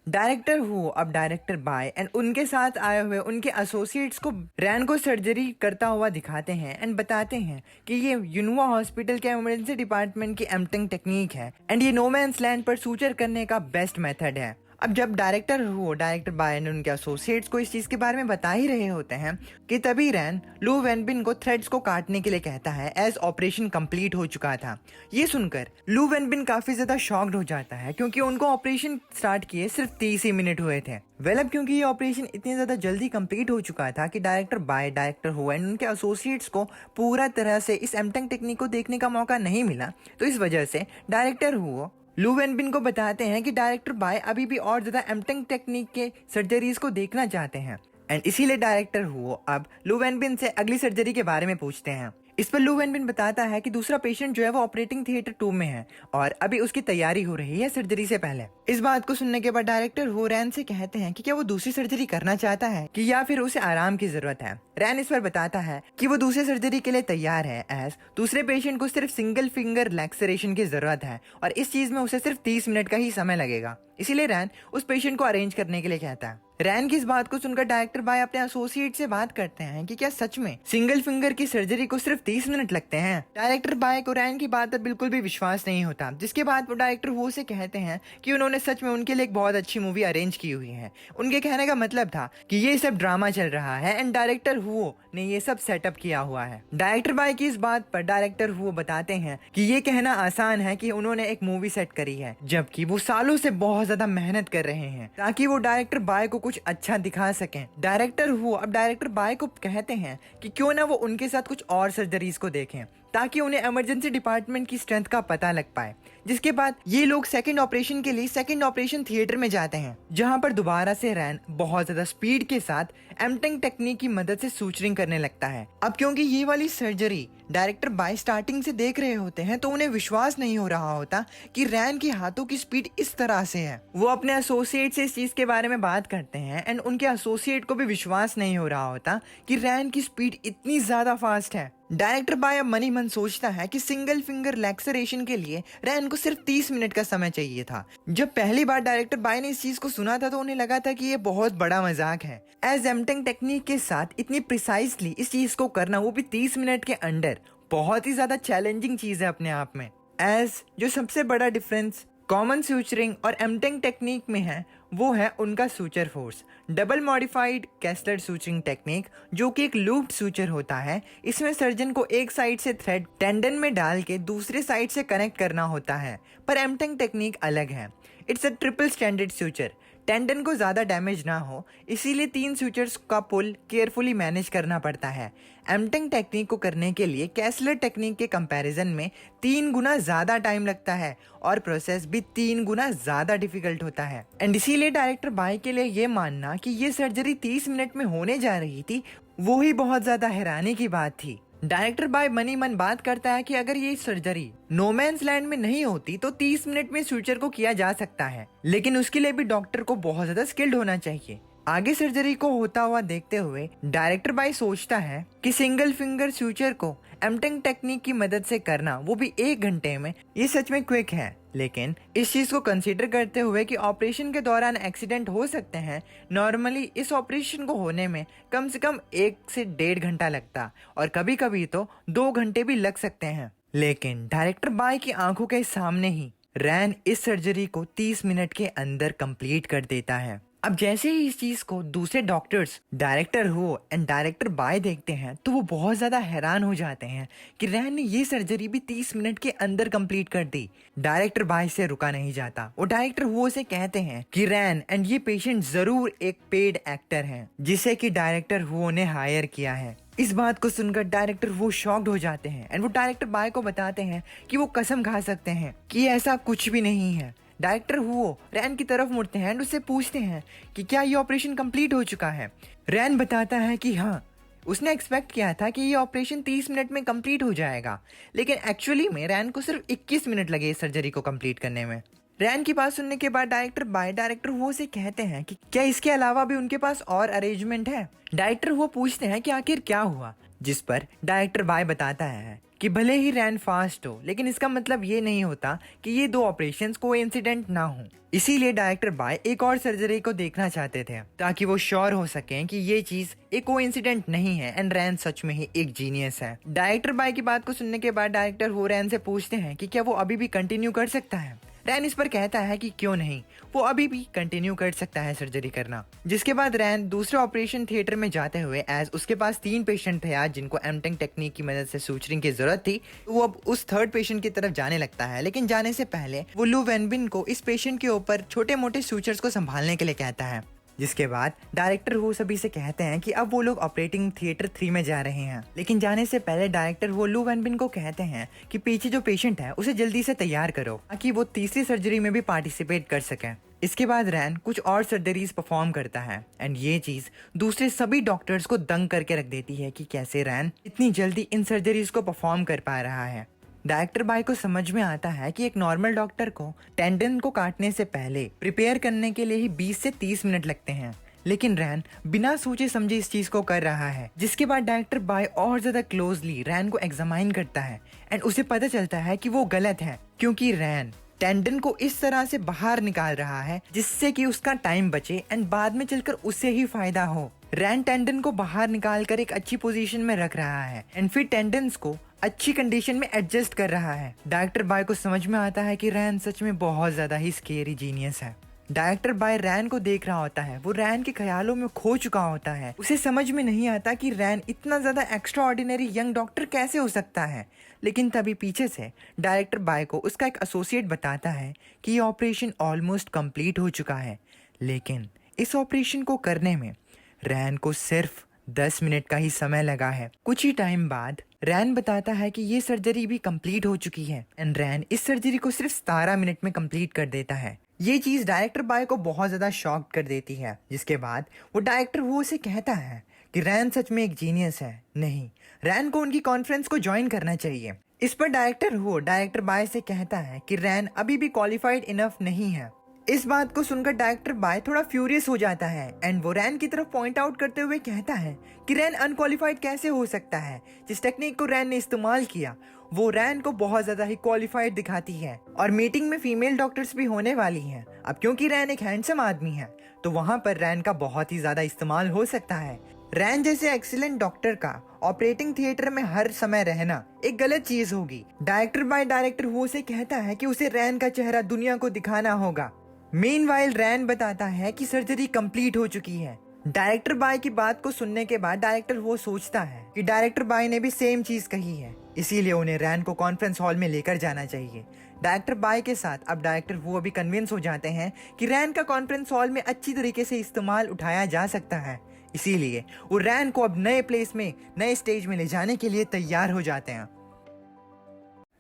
डायरेक्टर हु अब डायरेक्टर बाय एंड उनके साथ आए हुए उनके एसोसिएट्स को रैन को सर्जरी करता हुआ दिखाते हैं एंड बताते हैं कि ये यूनुआ हॉस्पिटल के इमरजेंसी डिपार्टमेंट की एमटेक टेक्निक है एंड ये नो मैंस लैंड पर सूचर करने का बेस्ट मेथड है। अब जब डायरेक्टर बाय ने उनके एसोसिएट्स को इस चीज के बारे में बता ही रहे होते हैं कि तभी रैन लू वेनबिन को थ्रेड्स को काटने के लिए कहता है एज ऑपरेशन कंप्लीट हो चुका था। ये सुनकर लू वेनबिन काफी ज्यादा शॉक्ड हो जाता है क्योंकि उनको ऑपरेशन स्टार्ट किए सिर्फ 30 ही मिनट हुए थे। अब क्योंकि ये ऑपरेशन इतनी ज्यादा जल्दी कंप्लीट हो चुका था कि director by, director who and उनके एसोसिएट्स को पूरा तरह से इस एमटेक टेक्निक को देखने का मौका नहीं मिला, तो इस वजह से डायरेक्टर हु लू वेनबिन को बताते हैं कि डायरेक्टर बाय अभी भी और ज्यादा एमटेक टेक्निक के सर्जरीज को देखना चाहते हैं एंड इसीलिए डायरेक्टर हु अब लू वेनबिन से अगली सर्जरी के बारे में पूछते हैं। इस पर लू वेन बिन बताता है कि दूसरा पेशेंट जो है वो ऑपरेटिंग थिएटर 2 में है और अभी उसकी तैयारी हो रही है सर्जरी से पहले। इस बात को सुनने के बाद डायरेक्टर वो रैन से कहते हैं कि क्या वो दूसरी सर्जरी करना चाहता है कि या फिर उसे आराम की जरूरत है। रैन इस पर बताता है कि वो दूसरी सर्जरी के लिए तैयार है, एज दूसरे पेशेंट को सिर्फ सिंगल फिंगर लैक्सरेशन की जरूरत है और इस चीज में उसे सिर्फ 30 मिनट का ही समय लगेगा। इसीलिए रैन उस पेशेंट को अरेंज करने के लिए कहता है। रैन की इस बात को सुनकर डायरेक्टर बाय अपने एसोसिएट से बात करते हैं कि क्या सच में सिंगल फिंगर की सर्जरी को सिर्फ 30 मिनट लगते हैं। डायरेक्टर बाय को रैन की बात पर बिल्कुल भी विश्वास नहीं होता, जिसके बाद वो डायरेक्टर वो से कहते हैं कि उन्होंने सच में उनके लिए एक बहुत अच्छी मूवी अरेंज की हुई है। उनके कहने का मतलब था कि ये सब ड्रामा चल रहा है एंड डायरेक्टर हुओ ने ये सब सेटअप किया हुआ है। डायरेक्टर बाय की इस बात पर डायरेक्टर हुओ बताते हैं कि ये कहना आसान है कि उन्होंने एक मूवी सेट करी है, जबकि वो सालों से बहुत ज्यादा मेहनत कर रहे हैं ताकि वो डायरेक्टर बाय को कुछ अच्छा दिखा सकें। डायरेक्टर हुओ अब डायरेक्टर बाय को कहते हैं कि क्यों ना वो उनके साथ कुछ और सर्जरीज को देखें ताकि उन्हें इमरजेंसी डिपार्टमेंट की स्ट्रेंथ का पता लग पाए। जिसके बाद ये लोग सेकंड ऑपरेशन के लिए सेकंड ऑपरेशन थिएटर में जाते हैं, जहां पर दोबारा से रैन बहुत ज्यादा स्पीड के साथ एमटेंग टेक्निक की मदद से सूचरिंग करने लगता है। अब क्योंकि ये वाली सर्जरी डायरेक्टर बाय स्टार्टिंग से देख रहे होते हैं तो उन्हें विश्वास नहीं हो रहा होता कि रैन के हाथों की स्पीड इस तरह से है। वो अपने एसोसिएट से इस चीज के बारे में बात करते हैं एंड उनके एसोसिएट को भी विश्वास नहीं हो रहा होता कि रैन की स्पीड इतनी ज्यादा फास्ट है। डायरेक्टर बाय अब मन ही मन सोचता है कि सिंगल फिंगर लैक्सरेशन के लिए रैन को सिर्फ 30 मिनट का समय चाहिए था। जब पहली बार डायरेक्टर बाय ने इस चीज को सुना था तो उन्हें लगा था कि ये बहुत बड़ा मजाक है। एज एमटेंग टेक्निक के साथ इतनी प्रिसाइसली इस चीज को करना, वो भी 30 मिनट के अंदर, बहुत ही ज्यादा चैलेंजिंग चीज है अपने आप में। एज जो सबसे बड़ा डिफरेंस कॉमन सूचरिंग और एमटेंग टेक्निक में है वो है उनका suture force. Double modified Kessler suturing technique, जो कि एक लूप्ड सूचर होता है, इसमें सर्जन को एक साइड से थ्रेड टेंडन में डाल के दूसरे साइड से कनेक्ट करना होता है। पर एमटेंग टेक्निक अलग है, it's a triple standard suture. Tendon को ज्यादा डैमेज ना हो इसीलिए 3 सूचर्स का पुल केयरफुली मैनेज करना पड़ता है। एमटेंग टेक्निक को करने के लिए कैस्लर टेक्निक के कंपैरिजन में 3 गुना ज्यादा टाइम लगता है और प्रोसेस भी 3 गुना ज्यादा डिफिकल्ट होता है। एंड इसीलिए डायरेक्टर बाय के लिए ये मानना कि ये सर्जरी 30 मिनट में होने जा रही थी, वो ही बहुत ज्यादा हैरानी की बात थी। डायरेक्टर बाय मनी मन बात करता है कि अगर ये सर्जरी नोमैन्स लैंड में नहीं होती तो 30 मिनट में सूचर को किया जा सकता है, लेकिन उसके लिए भी डॉक्टर को बहुत ज्यादा स्किल्ड होना चाहिए। आगे सर्जरी को होता हुआ देखते हुए डायरेक्टर बाय सोचता है कि सिंगल फिंगर सूचर को एमटेंग टेक्निक की मदद से करना, वो भी 1 घंटे में, ये सच में क्विक है। लेकिन इस चीज को कंसीडर करते हुए कि ऑपरेशन के दौरान एक्सीडेंट हो सकते हैं, नॉर्मली इस ऑपरेशन को होने में कम से कम 1 से 1.5 घंटा लगता और कभी कभी तो 2 घंटे भी लग सकते हैं। लेकिन डायरेक्टर बाय की आंखों के सामने ही रैन इस सर्जरी को 30 मिनट के अंदर कंप्लीट कर देता है। अब जैसे ही इस चीज को दूसरे डॉक्टर्स, डायरेक्टर हो एंड डायरेक्टर बाय देखते हैं तो वो बहुत ज्यादा हैरान हो जाते हैं कि रैन ने ये सर्जरी भी 30 मिनट के अंदर कंप्लीट कर दी। डायरेक्टर बाय से रुका नहीं जाता, वो डायरेक्टर वो से कहते हैं कि रैन एंड ये पेशेंट जरूर एक पेड एक्टर है जिसे कि डायरेक्टर वो ने हायर किया है। इस बात को सुनकर डायरेक्टर वो शॉक्ड हो जाते हैं एंड वो डायरेक्टर बाय को बताते हैं कि वो कसम खा सकते हैं कि ऐसा कुछ भी नहीं है। डायरेक्टर हुओ रैन की तरफ मुड़ते हैं एंड उससे पूछते हैं कि क्या ये ऑपरेशन कंप्लीट हो चुका है। रैन बताता है कि हाँ, उसने एक्सपेक्ट किया था कि ये ऑपरेशन 30 मिनट में कंप्लीट हो जाएगा, लेकिन एक्चुअली में रैन को सिर्फ 21 मिनट लगे इस सर्जरी को कंप्लीट करने में। रैन की बात सुनने के बाद डायरेक्टर बाय डायरेक्टर वो से कहते हैं कि क्या इसके अलावा भी उनके पास और अरेंजमेंट है। डायरेक्टर वो पूछते हैं कि आखिर क्या हुआ, जिस पर डायरेक्टर बाय बताता है कि भले ही रैन फास्ट हो लेकिन इसका मतलब ये नहीं होता कि ये 2 ऑपरेशंस कोइंसिडेंट ना हो। इसीलिए डायरेक्टर बाय एक और सर्जरी को देखना चाहते थे ताकि वो श्योर हो सकें कि ये चीज एक कोइंसिडेंट नहीं है एंड रैन सच में ही एक जीनियस है। डायरेक्टर बाय की बात को सुनने के बाद डायरेक्टर वो रैन से पूछते हैं कि क्या वो अभी भी कंटिन्यू कर सकता है। रैन इस पर कहता है कि क्यों नहीं, वो अभी भी कंटिन्यू कर सकता है सर्जरी करना। जिसके बाद रैन दूसरे ऑपरेशन थिएटर में जाते हुए, एज उसके पास 3 पेशेंट थे आज जिनको एमटेंग टेक्निक की मदद से सूचरिंग की जरूरत थी, वो अब उस 3rd पेशेंट की तरफ जाने लगता है। लेकिन जाने से पहले वो लू वेनबिन को इस पेशेंट के ऊपर छोटे मोटे सूचर्स को संभालने के लिए कहता है। जिसके बाद डायरेक्टर वो सभी से कहते हैं कि अब वो लोग ऑपरेटिंग थिएटर 3 में जा रहे हैं। लेकिन जाने से पहले डायरेक्टर वो लू वेनबिन को कहते हैं कि पीछे जो पेशेंट है उसे जल्दी से तैयार करो ताकि वो तीसरी सर्जरी में भी पार्टिसिपेट कर सके। इसके बाद रैन कुछ और सर्जरीज परफॉर्म करता है एंड ये चीज दूसरे सभी डॉक्टर्स को दंग करके रख देती है कि कैसे रैन इतनी जल्दी इन सर्जरीज को परफॉर्म कर पा रहा है। डायरेक्टर बाय को समझ में आता है कि एक नॉर्मल डॉक्टर को टेंडन को काटने से पहले प्रिपेयर करने के लिए ही 20 से 30 मिनट लगते हैं, लेकिन रैन बिना सोचे समझे इस चीज को कर रहा है। जिसके बाद डायरेक्टर बाय और ज्यादा क्लोजली रैन को एग्जामाइन करता है एंड उसे पता चलता है कि वो गलत है, क्योंकि रैन टेंडन को इस तरह से बाहर निकाल रहा है जिससे कि उसका टाइम बचे एंड बाद में चलकर उसे ही फायदा हो। रैन टेंडन को बाहर निकालकर एक अच्छी पोजीशन में रख रहा है एंड फिर टेंडन्स को अच्छी कंडीशन में एडजस्ट कर रहा है। डायरेक्टर बाय को समझ में आता है कि रैन सच में बहुत ज्यादा ही स्केरी जीनियस है। डायरेक्टर बाय रैन को देख रहा होता है, वो रैन के ख्यालों में खो चुका होता है। उसे समझ में नहीं आता कि रैन इतना ज्यादा एक्स्ट्रा ऑर्डिनरी यंग डॉक्टर कैसे हो सकता है, लेकिन तभी पीछे से डायरेक्टर बाय को उसका एक एसोसिएट बताता है कि ये ऑपरेशन ऑलमोस्ट कंप्लीट हो चुका है, लेकिन इस ऑपरेशन को करने में रैन को सिर्फ 10 मिनट का ही समय लगा है। कुछ ही टाइम बाद रैन बताता है कि ये सर्जरी भी कंप्लीट हो चुकी है एंड रैन इस सर्जरी को सिर्फ 17 मिनट में कंप्लीट कर देता है। ये चीज डायरेक्टर बाय को बहुत ज्यादा शॉक कर देती है। जिसके बाद वो डायरेक्टर वो उसे कहता है कि रैन सच में एक जीनियस है, नहीं रैन को उनकी कॉन्फ्रेंस को ज्वाइन करना चाहिए। इस पर डायरेक्टर बाय से कहता है कि रैन अभी भी क्वालिफाइड इनफ नहीं है। इस बात को सुनकर डायरेक्टर बाय थोड़ा फ्यूरियस हो जाता है एंड वो रैन की तरफ पॉइंट आउट करते हुए कहता है कि रैन अनक्वालिफाइड कैसे हो सकता है। जिस टेक्निक को रैन ने इस्तेमाल किया वो रैन को बहुत ज्यादा ही क्वालिफाइड दिखाती है और मीटिंग में फीमेल डॉक्टर्स भी होने वाली हैं। अब क्योंकि रैन एक हैंडसम आदमी है तो वहां पर रैन का बहुत ही ज्यादा इस्तेमाल हो सकता है। रैन जैसे एक्सीलेंट डॉक्टर का ऑपरेटिंग थिएटर में हर समय रहना एक गलत चीज होगी। डायरेक्टर वो से कहता है कि उसे रैन का चेहरा दुनिया को दिखाना होगा। मीनवाइल रैन बताता है कि सर्जरी कंप्लीट हो चुकी है। डायरेक्टर बाय की बात को सुनने के बाद डायरेक्टर वो सोचता है कि डायरेक्टर बाय ने भी सेम चीज कही है, इसीलिए उन्हें रैन को कॉन्फ्रेंस हॉल में लेकर जाना चाहिए। डायरेक्टर बाय के साथ अब डायरेक्टर वो अभी कन्विंस हो जाते हैं कि रैन का कॉन्फ्रेंस हॉल में अच्छी तरीके से इस्तेमाल उठाया जा सकता है, इसीलिए वो रैन को अब नए प्लेस में नए स्टेज में ले जाने के लिए तैयार हो जाते हैं।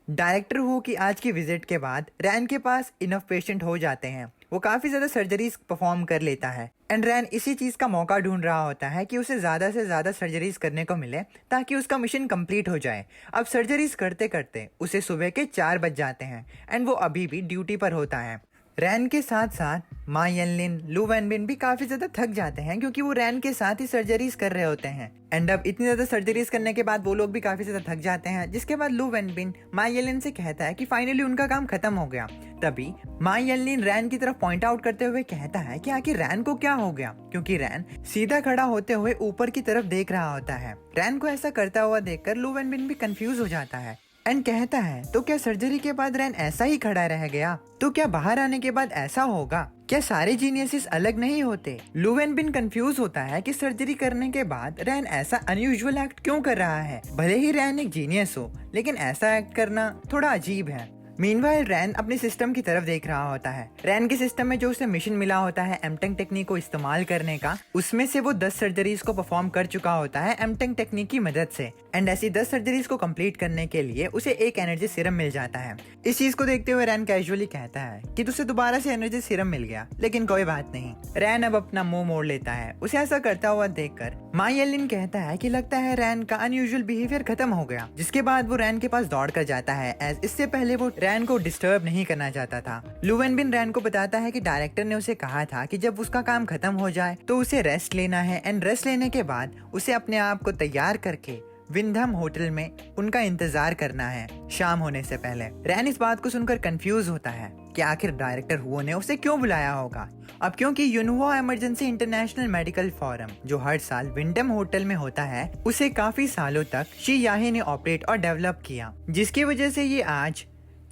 डायरेक्टर वो की आज की विजिट के बाद रैन के पास इनफ पेशेंट हो जाते हैं। वो काफी ज्यादा सर्जरीज परफॉर्म कर लेता है एंड रैन इसी चीज का मौका ढूंढ रहा होता है कि उसे ज्यादा से ज्यादा सर्जरीज करने को मिले ताकि उसका मिशन कंप्लीट हो जाए। अब सर्जरीज करते करते उसे सुबह के 4 बज जाते हैं एंड वो अभी भी ड्यूटी पर होता है। रैन के साथ साथ मा येनलिन, लू वैनबिन भी काफी ज्यादा थक जाते हैं क्योंकि वो रैन के साथ ही सर्जरीज कर रहे होते हैं एंड अब इतनी ज्यादा सर्जरीज करने के बाद वो लोग भी काफी ज्यादा थक जाते हैं। जिसके बाद लू वैनबिन मा येनलिन से कहता है कि फाइनली उनका काम खत्म हो गया। तभी मा येनलिन रैन की तरफ पॉइंट आउट करते हुए कहता है कि आखिर रैन को क्या हो गया, क्योंकि रैन सीधा खड़ा होते हुए ऊपर की तरफ देख रहा होता है। रैन को ऐसा करता हुआ देखकर लू वैनबिन भी कंफ्यूज हो जाता है एंड कहता है तो क्या सर्जरी के बाद रैन ऐसा ही खड़ा रह गया, तो क्या बाहर आने के बाद ऐसा होगा, क्या सारे जीनियसेस अलग नहीं होते। लू वैनबिन कंफ्यूज होता है कि सर्जरी करने के बाद रैन ऐसा अनयूजुअल एक्ट क्यों कर रहा है। भले ही रैन एक जीनियस हो लेकिन ऐसा एक्ट करना थोड़ा अजीब है। मीनवाइल रैन अपने सिस्टम की तरफ देख रहा होता है। रैन के सिस्टम में जो उसे मिशन मिला होता है एमटेंग टेक्निक को इस्तेमाल करने का, उसमें से वो 10 सर्जरीज को परफॉर्म कर चुका होता है एमटेंग टेक्निक की मदद से एंड ऐसी 10 सर्जरीज को कंप्लीट करने के लिए उसे एक एनर्जी सीरम मिल जाता है। इस चीज को देखते हुए रैन कैजुअली कहता है कि तुझे दोबारा से एनर्जी सीरम मिल गया, लेकिन कोई बात नहीं। रैन अब अपना मुंह मोड़ लेता है। उसे ऐसा करता हुआ देखकर मा येनलिन कहता है कि लगता है रैन का अनयूजुअल बिहेवियर खत्म हो गया। जिसके बाद वो रैन के पास दौड़ कर जाता है एज इससे पहले वो रैन को डिस्टर्ब नहीं करना चाहता था। लू वैनबिन रैन को बताता है कि डायरेक्टर ने उसे कहा था कि जब उसका काम खत्म हो जाए तो उसे रेस्ट लेना है एंड रेस्ट लेने के बाद उसे अपने आप को तैयार करके विंधम होटल में उनका इंतजार करना है शाम होने से पहले। रैन इस बात को सुनकर कंफ्यूज होता है कि आखिर डायरेक्टर हुओ ने उसे क्यों बुलाया होगा। अब क्योंकि यूनहुआ इमरजेंसी इंटरनेशनल मेडिकल फोरम जो हर साल विंडम होटल में होता है, उसे काफी सालों तक शी याही ने ऑपरेट और डेवलप किया, जिसकी वजह से ये आज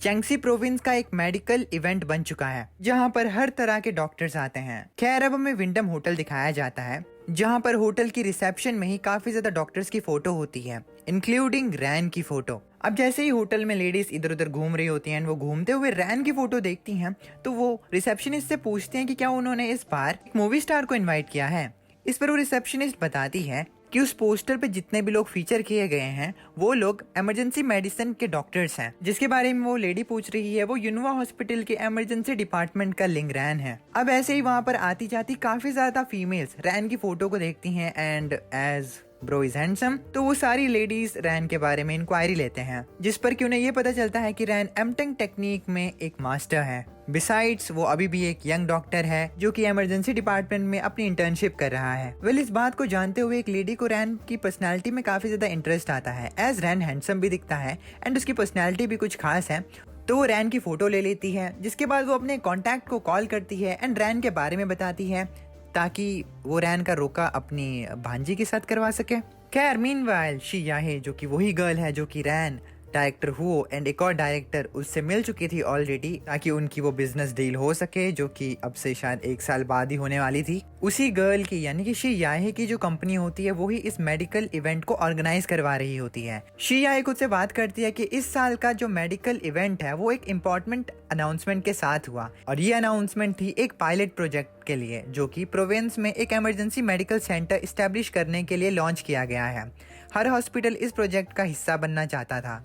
चैंगसी प्रोविंस का एक मेडिकल इवेंट बन चुका है जहां पर हर तरह के डॉक्टर्स आते हैं। खैर अब हमें विंडम होटल दिखाया जाता है जहां पर होटल की रिसेप्शन में ही काफी ज्यादा डॉक्टर्स की फोटो होती है, इंक्लूडिंग रैन की फोटो। अब जैसे ही होटल में लेडीज इधर उधर घूम रही होती हैं, वो घूमते हुए रैन की फोटो देखती हैं तो वो रिसेप्शनिस्ट से पूछते हैं कि क्या उन्होंने इस बार एक मूवी स्टार को इन्वाइट किया है। इस पर वो रिसेप्शनिस्ट बताती है कि उस पोस्टर पे जितने भी लोग फीचर किए गए हैं वो लोग इमरजेंसी मेडिसिन के डॉक्टर्स हैं। जिसके बारे में वो लेडी पूछ रही है वो यूनोवा हॉस्पिटल के इमरजेंसी डिपार्टमेंट का लिंक रैन है। अब ऐसे ही वहाँ पर आती जाती काफी ज्यादा फीमेल्स रैन की फोटो को देखती हैं and as bro is handsome तो वो सारी लेडीज रैन के बारे में इंक्वायरी लेते हैं, जिस पर कि उन्हें ये पता चलता है कि रैन एमटेक टेक्निक में एक मास्टर है। बिसाइड्स वो अभी भी एक यंग डॉक्टर है जो कि इमरजेंसी डिपार्टमेंट में अपनी इंटर्नशिप कर रहा है। इस बात को जानते हुए एक लेडी को रैन की पर्सनालिटी में काफी ज्यादा इंटरेस्ट आता है, एज रैन हैंडसम भी दिखता है एंड उसकी पर्सनालिटी भी कुछ खास है। तो वो रैन की फोटो ले लेती है, जिसके बाद वो अपने कॉन्टैक्ट को कॉल करती है एंड रैन के बारे में बताती है ताकि वो रैन का रोका अपनी भांजी के साथ करवा सके। खैर मीनवाइल शी याहे जो कि वही गर्ल है जो कि रैन, डायरेक्टर हुओ एंड एक और डायरेक्टर उससे मिल चुकी थी ऑलरेडी ताकि उनकी वो बिजनेस डील हो सके जो कि अब से शायद 1 साल बाद ही होने वाली थी। उसी गर्ल की यानी कि शी याहे की जो कंपनी होती है वही इस मेडिकल इवेंट को ऑर्गेनाइज करवा रही होती है। शी याहे खुद से बात करती है कि इस साल का जो मेडिकल इवेंट है वो एक इम्पोर्टेंट अनाउंसमेंट के साथ हुआ और ये अनाउंसमेंट थी एक पायलट प्रोजेक्ट के लिए जो कि प्रोविंस में एक इमरजेंसी मेडिकल सेंटर इस्टेब्लिश करने के लिए लॉन्च किया गया है। हर हॉस्पिटल इस प्रोजेक्ट का हिस्सा बनना चाहता था।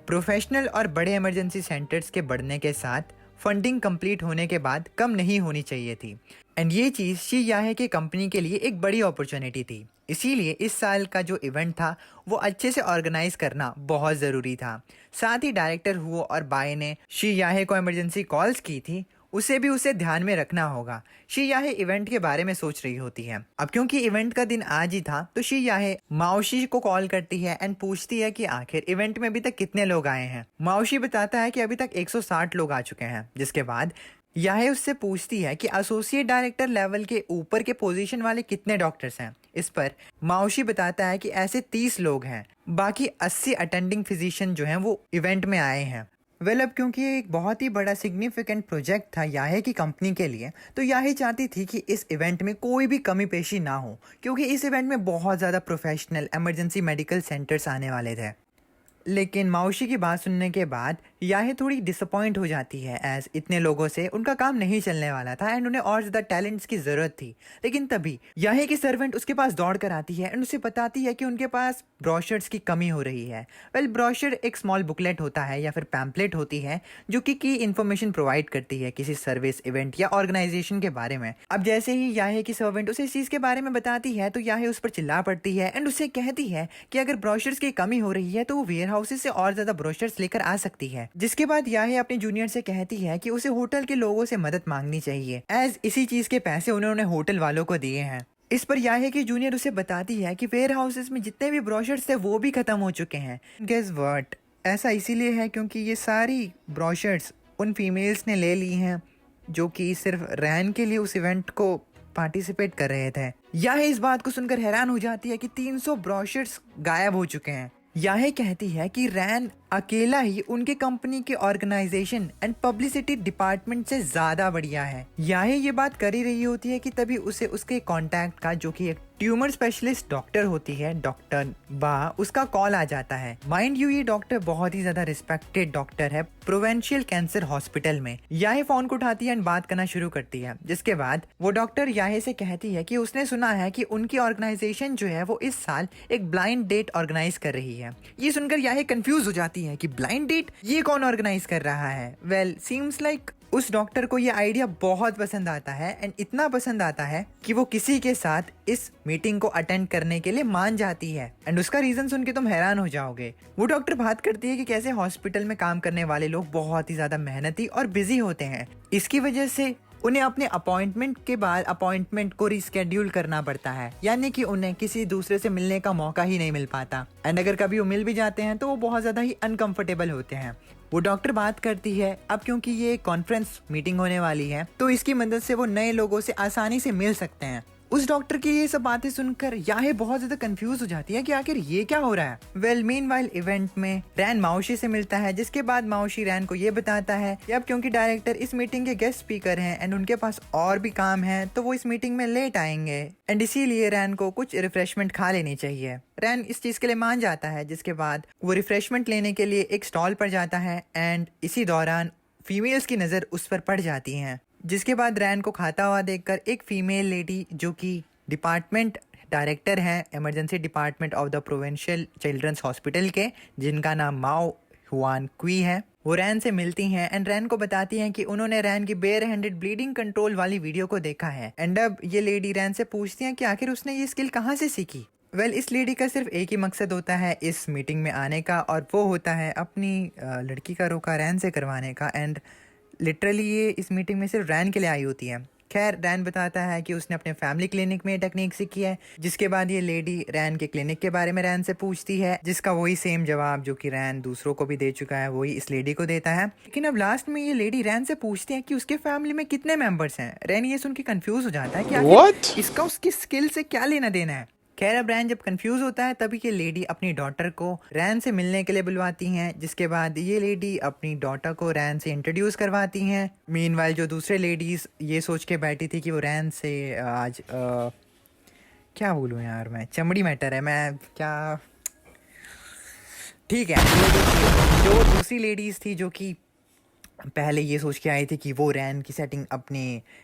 प्रोफेशनल और बड़े इमरजेंसी सेंटर्स के बढ़ने के साथ फंडिंग कंप्लीट होने के बाद कम नहीं होनी चाहिए थी एंड ये चीज़ शी याहे की कंपनी के लिए एक बड़ी अपॉर्चुनिटी थी। इसीलिए इस साल का जो इवेंट था वो अच्छे से ऑर्गेनाइज करना बहुत ज़रूरी था। साथ ही डायरेक्टर हुओ और बाय ने शी याहे को इमरजेंसी कॉल्स की थी, उसे ध्यान में रखना होगा। शी याहे इवेंट के बारे में सोच रही होती है। अब क्योंकि इवेंट का दिन आज ही था तो शी याहे माओशी को कॉल करती है एंड पूछती है कि आखिर इवेंट में अभी तक कितने लोग आए हैं। माओशी बताता है कि अभी तक 160 लोग आ चुके हैं। जिसके बाद याहे उससे पूछती है कि एसोसिएट डायरेक्टर लेवल के ऊपर के पोजीशन वाले कितने डॉक्टर्स हैं। इस पर माओशी बताता है कि ऐसे 30 लोग हैं, बाकी 80 अटेंडिंग फिजिशियन जो हैं वो इवेंट में आए हैं। अब क्योंकि ये एक बहुत ही बड़ा सिग्निफिकेंट प्रोजेक्ट था याहे की कंपनी के लिए तो याहे चाहती थी कि इस इवेंट में कोई भी कमी पेशी ना हो, क्योंकि इस इवेंट में बहुत ज़्यादा प्रोफेशनल इमरजेंसी मेडिकल सेंटर्स आने वाले थे। लेकिन माओशी की बात सुनने के बाद याहे थोड़ी डिसअपॉइंट हो जाती है, एज इतने लोगों से उनका काम नहीं चलने वाला था एंड उन्हें और ज़्यादा टैलेंट्स की ज़रूरत थी। लेकिन तभी याहे की सर्वेंट उसके पास दौड़ कर आती है एंड उसे बताती है कि उनके पास ब्रोशर्स की कमी हो रही है। ब्रोशर एक स्मॉल बुकलेट होता है या फिर पैम्पलेट होती है जो कि की इन्फॉर्मेशन प्रोवाइड करती है किसी सर्विस, इवेंट या ऑर्गेनाइजेशन के बारे में। अब जैसे ही याहे की सर्वेंट उसे इस चीज़ के बारे में बताती है तो याहे उस पर चिल्ला पड़ती है एंड उसे कहती है कि अगर ब्रोशर्स की कमी हो रही है तो वो वेयर हाउसेस से और ज्यादा ब्रोशर्स लेकर आ सकती है। जिसके बाद याहे अपने जूनियर से कहती है कि उसे होटल के लोगों से मदद मांगनी चाहिए, एज इसी चीज के पैसे उन्होंने होटल वालों को दिए हैं। इस पर याहे की जूनियर उसे बताती है कि वेयर हाउसेस में जितने भी ब्रोशर्स थे वो भी खत्म हो चुके हैं। गेस व्हाट, ऐसा इसीलिए है क्योंकि ये सारी ब्रोशर्स उन फीमेल्स ने ले ली हैं जो कि सिर्फ रैन के लिए उस इवेंट को पार्टिसिपेट कर रहे थे। याहे इस बात को सुनकर हैरान हो जाती है कि 300 ब्रोशर्स गायब हो चुके हैं। याहे कहती है कि रैन अकेला ही उनके कंपनी के ऑर्गेनाइजेशन एंड पब्लिसिटी डिपार्टमेंट से ज्यादा बढ़िया है। याहे ये बात कर ही रही होती है कि तभी उसे उसके कांटेक्ट का जो कि एक ट्यूमर स्पेशलिस्ट डॉक्टर होती है, डॉक्टर बा, उसका कॉल आ जाता है। माइंड यू ये डॉक्टर बहुत ही ज्यादा रिस्पेक्टेड डॉक्टर है प्रोविंशियल कैंसर हॉस्पिटल में। याहे फोन को उठाती है एंड बात करना शुरू करती है। जिसके बाद वो डॉक्टर याहे से कहती है कि उसने सुना है कि उनकी ऑर्गेनाइजेशन जो है वो इस साल एक ब्लाइंड डेट ऑर्गेनाइज कर रही है। ये सुनकर याहे कंफ्यूज हो जाती है कि ब्लाइंड डेट ये कौन ऑर्गेनाइज कर रहा है। सीम्स लाइक उस डॉक्टर को ये आइडिया बहुत पसंद आता है एंड इतना पसंद आता है कि वो किसी के साथ इस मीटिंग को अटेंड करने के लिए मान जाती है एंड उसका रीजन सुन के तुम हैरान हो जाओगे। वो डॉक्टर बात करती है कि कैसे हॉस्पिटल में काम करने वाले लोग बहुत ही ज्यादा मेहनती और बिजी होते हैं, इसकी वजह से उन्हें अपने अपॉइंटमेंट के बाद अपॉइंटमेंट को रिस्केड्यूल करना पड़ता है, यानी कि उन्हें किसी दूसरे से मिलने का मौका ही नहीं मिल पाता एंड अगर कभी वो मिल भी जाते हैं तो वो बहुत ज़्यादा ही अनकंफर्टेबल होते हैं। वो डॉक्टर बात करती है अब क्योंकि ये कॉन्फ्रेंस मीटिंग होने वाली है तो इसकी मदद से वो नए लोगों से आसानी से मिल सकते हैं। उस डॉक्टर की ये सब बातें सुनकर याहे बहुत ज्यादा कंफ्यूज हो जाती है कि आखिर ये क्या हो रहा है। मीनवाइल इवेंट में रैन माओशी से मिलता है, जिसके बाद माओशी रैन को ये बताता है कि अब क्योंकि डायरेक्टर इस मीटिंग के गेस्ट स्पीकर हैं एंड उनके पास और भी काम है तो वो इस मीटिंग में लेट आएंगे एंड इसीलिए रैन को कुछ रिफ्रेशमेंट खा लेनी चाहिए। रैन इस चीज के लिए मान जाता है, जिसके बाद वो रिफ्रेशमेंट लेने के लिए एक स्टॉल पर जाता है एंड इसी दौरान फीमेल्स की नजर उस पर पड़ जाती है। जिसके बाद रैन को खाता हुआ देखकर एक फीमेल लेडी जो कि डिपार्टमेंट डायरेक्टर हैं emergency department of the provincial children's hospital के, जिनका नाम माओ हुआन क्वी है। वो रैन से मिलती हैं एंड रैन को बताती हैं कि उन्होंने रैन की बेयर हैंडेड ब्लीडिंग कंट्रोल वाली वीडियो को देखा है। एंड अब ये लेडी रैन से पूछती हैं कि आखिर उसने ये स्किल कहाँ से सीखी। इस लेडी का सिर्फ एक ही मकसद होता है इस मीटिंग में आने का, और वो होता है अपनी लड़की का रोका रैन से करवाने का। एंड लिटरली ये इस मीटिंग में सिर्फ रैन के लिए आई होती है। खैर, रैन बताता है कि उसने अपने फैमिली क्लिनिक में टेक्निक सीखी है, जिसके बाद ये लेडी रैन के क्लिनिक के बारे में रैन से पूछती है, जिसका वही सेम जवाब जो कि रैन दूसरों को भी दे चुका है वही इस लेडी को देता है। लेकिन अब लास्ट में ये लेडी रैन से पूछती है कि उसके फैमिली में कितने मेंबर्स हैं। रैन ये सुन के कंफ्यूज हो जाता है कि आखिर इसका उसकी स्किल से क्या लेना देना है। खैर, अब रैन जब कंफ्यूज होता है तभी ये लेडी अपनी डॉटर को रैन से मिलने के लिए बुलवाती हैं, जिसके बाद ये लेडी अपनी डॉटर को रैन से इंट्रोड्यूस करवाती हैं। मीनवाइल जो दूसरे लेडीज ये सोच के बैठी थी कि वो रैन से आज क्या बोलूँ यार, मैं चमड़ी मैटर है, मैं क्या, ठीक है। जो दूसरी लेडीज थी जो कि पहले ये सोच के आई थी कि वो रैन की सेटिंग अपने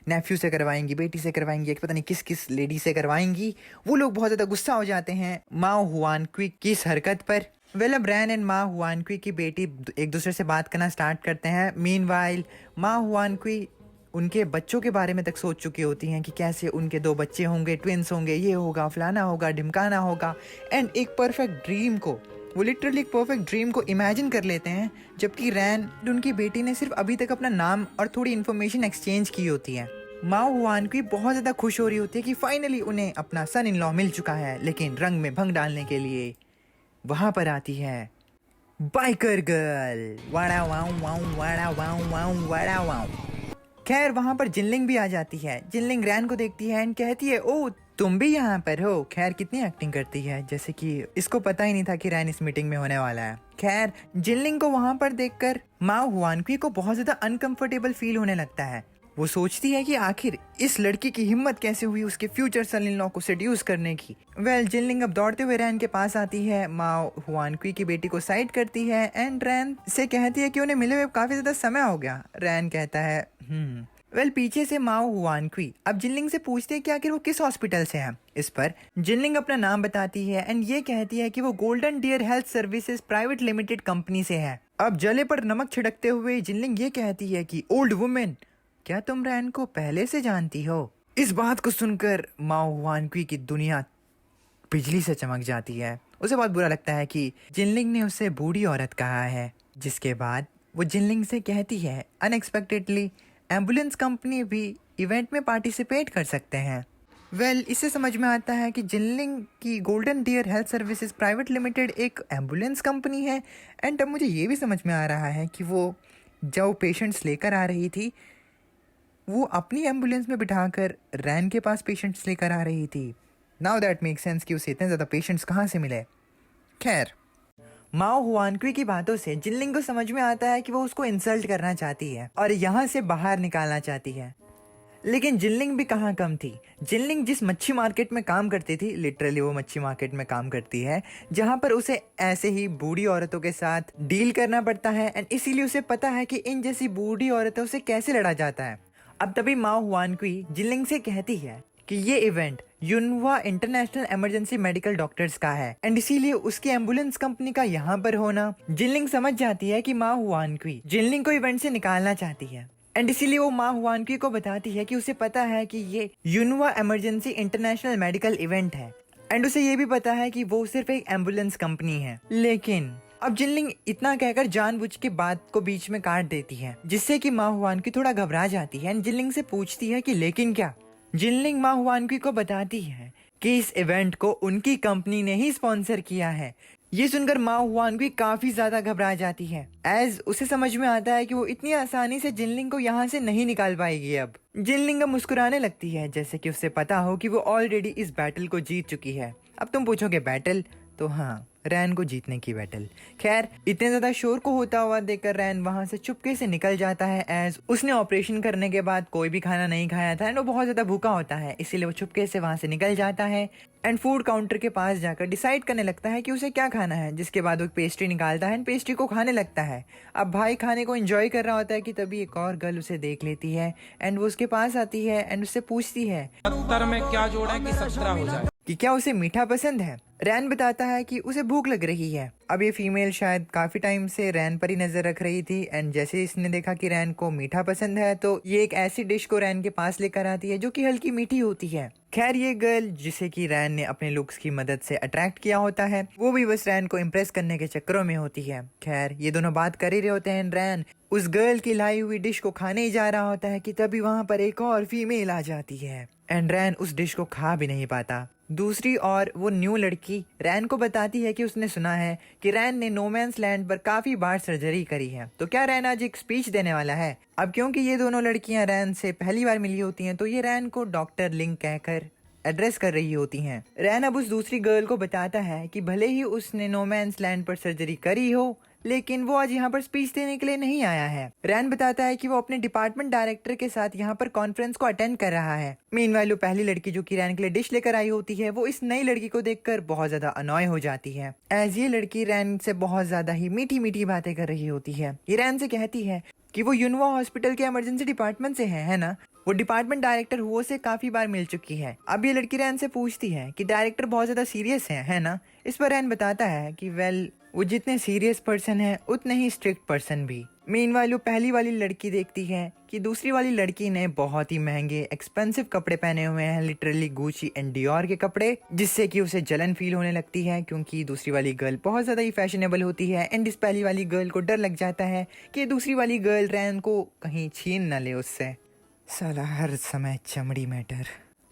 नेफ्यू से करवाएंगी, बेटी से करवाएंगी, पता नहीं किस किस लेडी से करवाएंगी, वो लोग बहुत ज़्यादा गुस्सा हो जाते हैं माओ हुआन क्वी की इस हरकत पर। अब रैन एंड माओ हुआन क्वी की बेटी एक दूसरे से बात करना स्टार्ट करते हैं। मीनवाइल माओ हुआन क्वी उनके बच्चों के बारे में तक सोच चुकी होती हैं कि कैसे उनके 2 बच्चे होंगे, ट्विंस होंगे, ये होगा, फलाना होगा, ढिमकाना होगा। एंड एक परफेक्ट ड्रीम को, वो लिटरली एक परफेक्ट ड्रीम को इमेजिन कर लेते हैं, जबकि रैन उनकी बेटी ने सिर्फ अभी तक अपना नाम और थोड़ी इन्फॉर्मेशन एक्सचेंज की होती है। माओ हुआन की बहुत ज़्यादा खुश हो रही होती है कि फाइनली उन्हें अपना सन इन लॉ मिल चुका है। लेकिन रंग में भंग डालने के लिए वहाँ पर आती है बाइकर गर्ल। वाड़ा वाऊ वाऊ वाड़ा वाऊ वाऊ वाड़ा वाऊ। खैर, वहाँ पर जिनलिंग भी आ जाती है। जिनलिंग रैन को देखती है एंड कहती है, ओ तुम भी यहाँ पर हो। खैर, कितनी एक्टिंग करती है, जैसे कि इसको पता ही नहीं था कि रैन इस मीटिंग में होने वाला है। खैर, जिनलिंग को वहाँ पर देखकर माओ हुआन क्वी को बहुत ज़्यादा अनकंफर्टेबल फील होने लगता है। वो सोचती है कि आखिर इस लड़की की हिम्मत कैसे हुई उसके फ्यूचर सन इन लॉ को सेड्यूस करने की। जिनलिंग अब दौड़ते हुए रैन के पास आती है, माओ हुआन क्वी की बेटी को साइड करती है एंड रैन से कहती है कि उन्हें मिले हुए काफी ज्यादा समय हो गया। रैन कहता है पीछे से माओ हुआन क्वी अब जिनलिंग से पूछते हैं कि आखिर वो किस हॉस्पिटल से है। इस पर जिनलिंग अपना नाम बताती है एंड ये कहती है कि वो Golden Deer Health Services Private Limited company से है। अब जले पर नमक छिड़कते हुए जिनलिंग ये कहती है कि ओल्ड वुमेन, क्या तुम रैन को पहले से जानती हो? इस बात को सुनकर माओ हुआन क्वी की दुनिया बिजली से चमक जाती है। उसे बहुत बुरा लगता है कि जिनलिंग ने उसे बूढ़ी औरत कहा है। जिसके बाद वो जिनलिंग से कहती है, अनएक्सपेक्टेडली एम्बुलेंस कंपनी भी इवेंट में पार्टिसिपेट कर सकते हैं। इससे समझ में आता है कि जिनलिंग की Golden Deer Health Services Private Limited एक एम्बुलेंस कंपनी है। एंड अब मुझे ये भी समझ में आ रहा है कि वो जो पेशेंट्स लेकर आ रही थी वो अपनी एम्बुलेंस में बिठाकर रैन के पास पेशेंट्स लेकर आ रही थी। नाउ दैट मेक सेंस कि उसे इतने ज़्यादा पेशेंट्स कहाँ से मिले। खैर, माओ हुआन क्वी की बातों से जिनलिंग को समझ में आता है कि वो उसको इंसल्ट करना चाहती है और यहाँ से बाहर निकालना चाहती है। लेकिन जिनलिंग भी कहाँ कम थी। जिनलिंग जिस मच्छी मार्केट में काम करती थी, लिटरली वो मच्छी मार्केट में काम करती है जहाँ पर उसे ऐसे ही बूढ़ी औरतों के साथ डील करना पड़ता है एंड इसीलिए उसे पता है कि इन जैसी बूढ़ी औरतों से कैसे लड़ा जाता है। अब तभी माओ हुआन क्वी जिनलिंग से कहती है कि ये इवेंट यूनवा इंटरनेशनल इमरजेंसी मेडिकल डॉक्टर्स का है एंड इसीलिए उसकी एम्बुलेंस कंपनी का यहाँ पर होना। जिनलिंग समझ जाती है कि माओ हुआन क्वी जिनलिंग को इवेंट से निकालना चाहती है एंड इसीलिए वो माओ हुआन क्वी को बताती है कि उसे पता है कि ये यूनवा इमरजेंसी इंटरनेशनल मेडिकल इवेंट है एंड उसे ये भी पता है कि वो सिर्फ एक एम्बुलेंस कंपनी है। लेकिन अब जिनलिंग इतना कहकर जानबूझ के बात को बीच में काट देती है, जिससे कि माओ हुआन क्वी थोड़ा घबरा जाती है एंड जिनलिंग से पूछती है कि लेकिन क्या। जिनलिंग माओ हुआन क्वी को बताती है कि इस इवेंट को उनकी कंपनी ने ही स्पॉन्सर किया है। ये सुनकर माओ हुआन क्वी काफी ज्यादा घबरा जाती है, एज उसे समझ में आता है कि वो इतनी आसानी से जिनलिंग को यहाँ से नहीं निकाल पाएगी। अब जिनलिंग मुस्कुराने लगती है जैसे कि उसे पता हो कि वो ऑलरेडी इस बैटल को जीत चुकी है। अब तुम पूछोगे बैटल, तो हाँ, रैन को जीतने की बैटल। खैर, इतने ज्यादा शोर को होता हुआ देखकर रैन वहां से चुपके से निकल जाता है, एज उसने ऑपरेशन करने के बाद कोई भी खाना नहीं खाया था एंड वो बहुत ज्यादा भूखा होता है, इसीलिए वो चुपके से वहां से निकल जाता है एंड फूड काउंटर के पास जाकर डिसाइड करने लगता है कि उसे क्या खाना है। जिसके बाद वो एक पेस्ट्री निकालता है एंड पेस्ट्री को खाने लगता है। अब भाई खाने को एंजॉय कर रहा होता है कि तभी एक और गर्ल उसे देख लेती है एंड वो उसके पास आती है एंड उससे पूछती है, 70 में क्या जोड़े कि 17 हो जाए। कि क्या उसे मीठा पसंद है। रैन बताता है कि उसे भूख लग रही है। अब ये फीमेल शायद काफी टाइम से रैन पर ही नजर रख रही थी एंड जैसे इसने देखा कि रैन को मीठा पसंद है तो ये एक ऐसी डिश को रैन के पास लेकर आती है जो कि हल्की मीठी होती है। खैर ये गर्ल जिसे कि रैन ने अपने लुक्स की मदद से अट्रैक्ट किया होता है वो भी बस रैन को इम्प्रेस करने के चक्करों में होती है। खैर ये दोनों बात कर ही रहे होते हैं। रैन उस गर्ल की लाई हुई डिश को खाने ही जा रहा होता है कि तभी वहां पर एक और फीमेल आ जाती है एंड रैन उस डिश को खा भी नहीं पाता। दूसरी ओर वो न्यू लड़की रैन को बताती है कि उसने सुना है कि रैन ने नोमैंस लैंड पर काफी बार सर्जरी करी है, तो क्या रैन आज एक स्पीच देने वाला है। अब क्योंकि ये दोनों लड़कियां रैन से पहली बार मिली होती हैं तो ये रैन को डॉक्टर लिंक कहकर एड्रेस कर रही होती हैं। रैन अब उस दूसरी गर्ल को बताता है कि भले ही उसने नोमैंस लैंड पर सर्जरी करी हो लेकिन वो आज यहाँ पर स्पीच देने के लिए नहीं आया है। रैन बताता है कि वो अपने डिपार्टमेंट डायरेक्टर के साथ यहाँ पर कॉन्फ्रेंस को अटेंड कर रहा है। मीनवाइल वो पहली लड़की जो कि रैन के लिए डिश लेकर आई होती है वो इस नई लड़की को देखकर बहुत ज्यादा अनॉय हो जाती है एज ये लड़की रैन से बहुत ज्यादा ही मीठी मीठी बातें कर रही होती है। ये रैन से कहती है कि वो यूनवा हॉस्पिटल के इमरजेंसी डिपार्टमेंट से है ना। वो डिपार्टमेंट डायरेक्टर हुओ से काफी बार मिल चुकी है। अब ये लड़की रैन से पूछती है कि डायरेक्टर बहुत ज्यादा सीरियस है ना। इस पर रैन बताता है कि वेल वो जितने सीरियस पर्सन है उतने ही स्ट्रिक्ट पर्सन भी। मीनवाइल वो पहली वाली लड़की देखती है कि दूसरी वाली लड़की ने बहुत ही महंगे एक्सपेंसिव कपड़े पहने हुए हैं, लिटरली गुची एंड डियोर के कपड़े, जिससे कि उसे जलन फील होने लगती है क्योंकि दूसरी वाली गर्ल बहुत ज्यादा ही फैशनेबल होती है एंड इस पहली वाली गर्ल को डर लग जाता है कि दूसरी वाली गर्ल रैन को कहीं छीन न ले उससे। साला हर समय चमड़ी मैटर।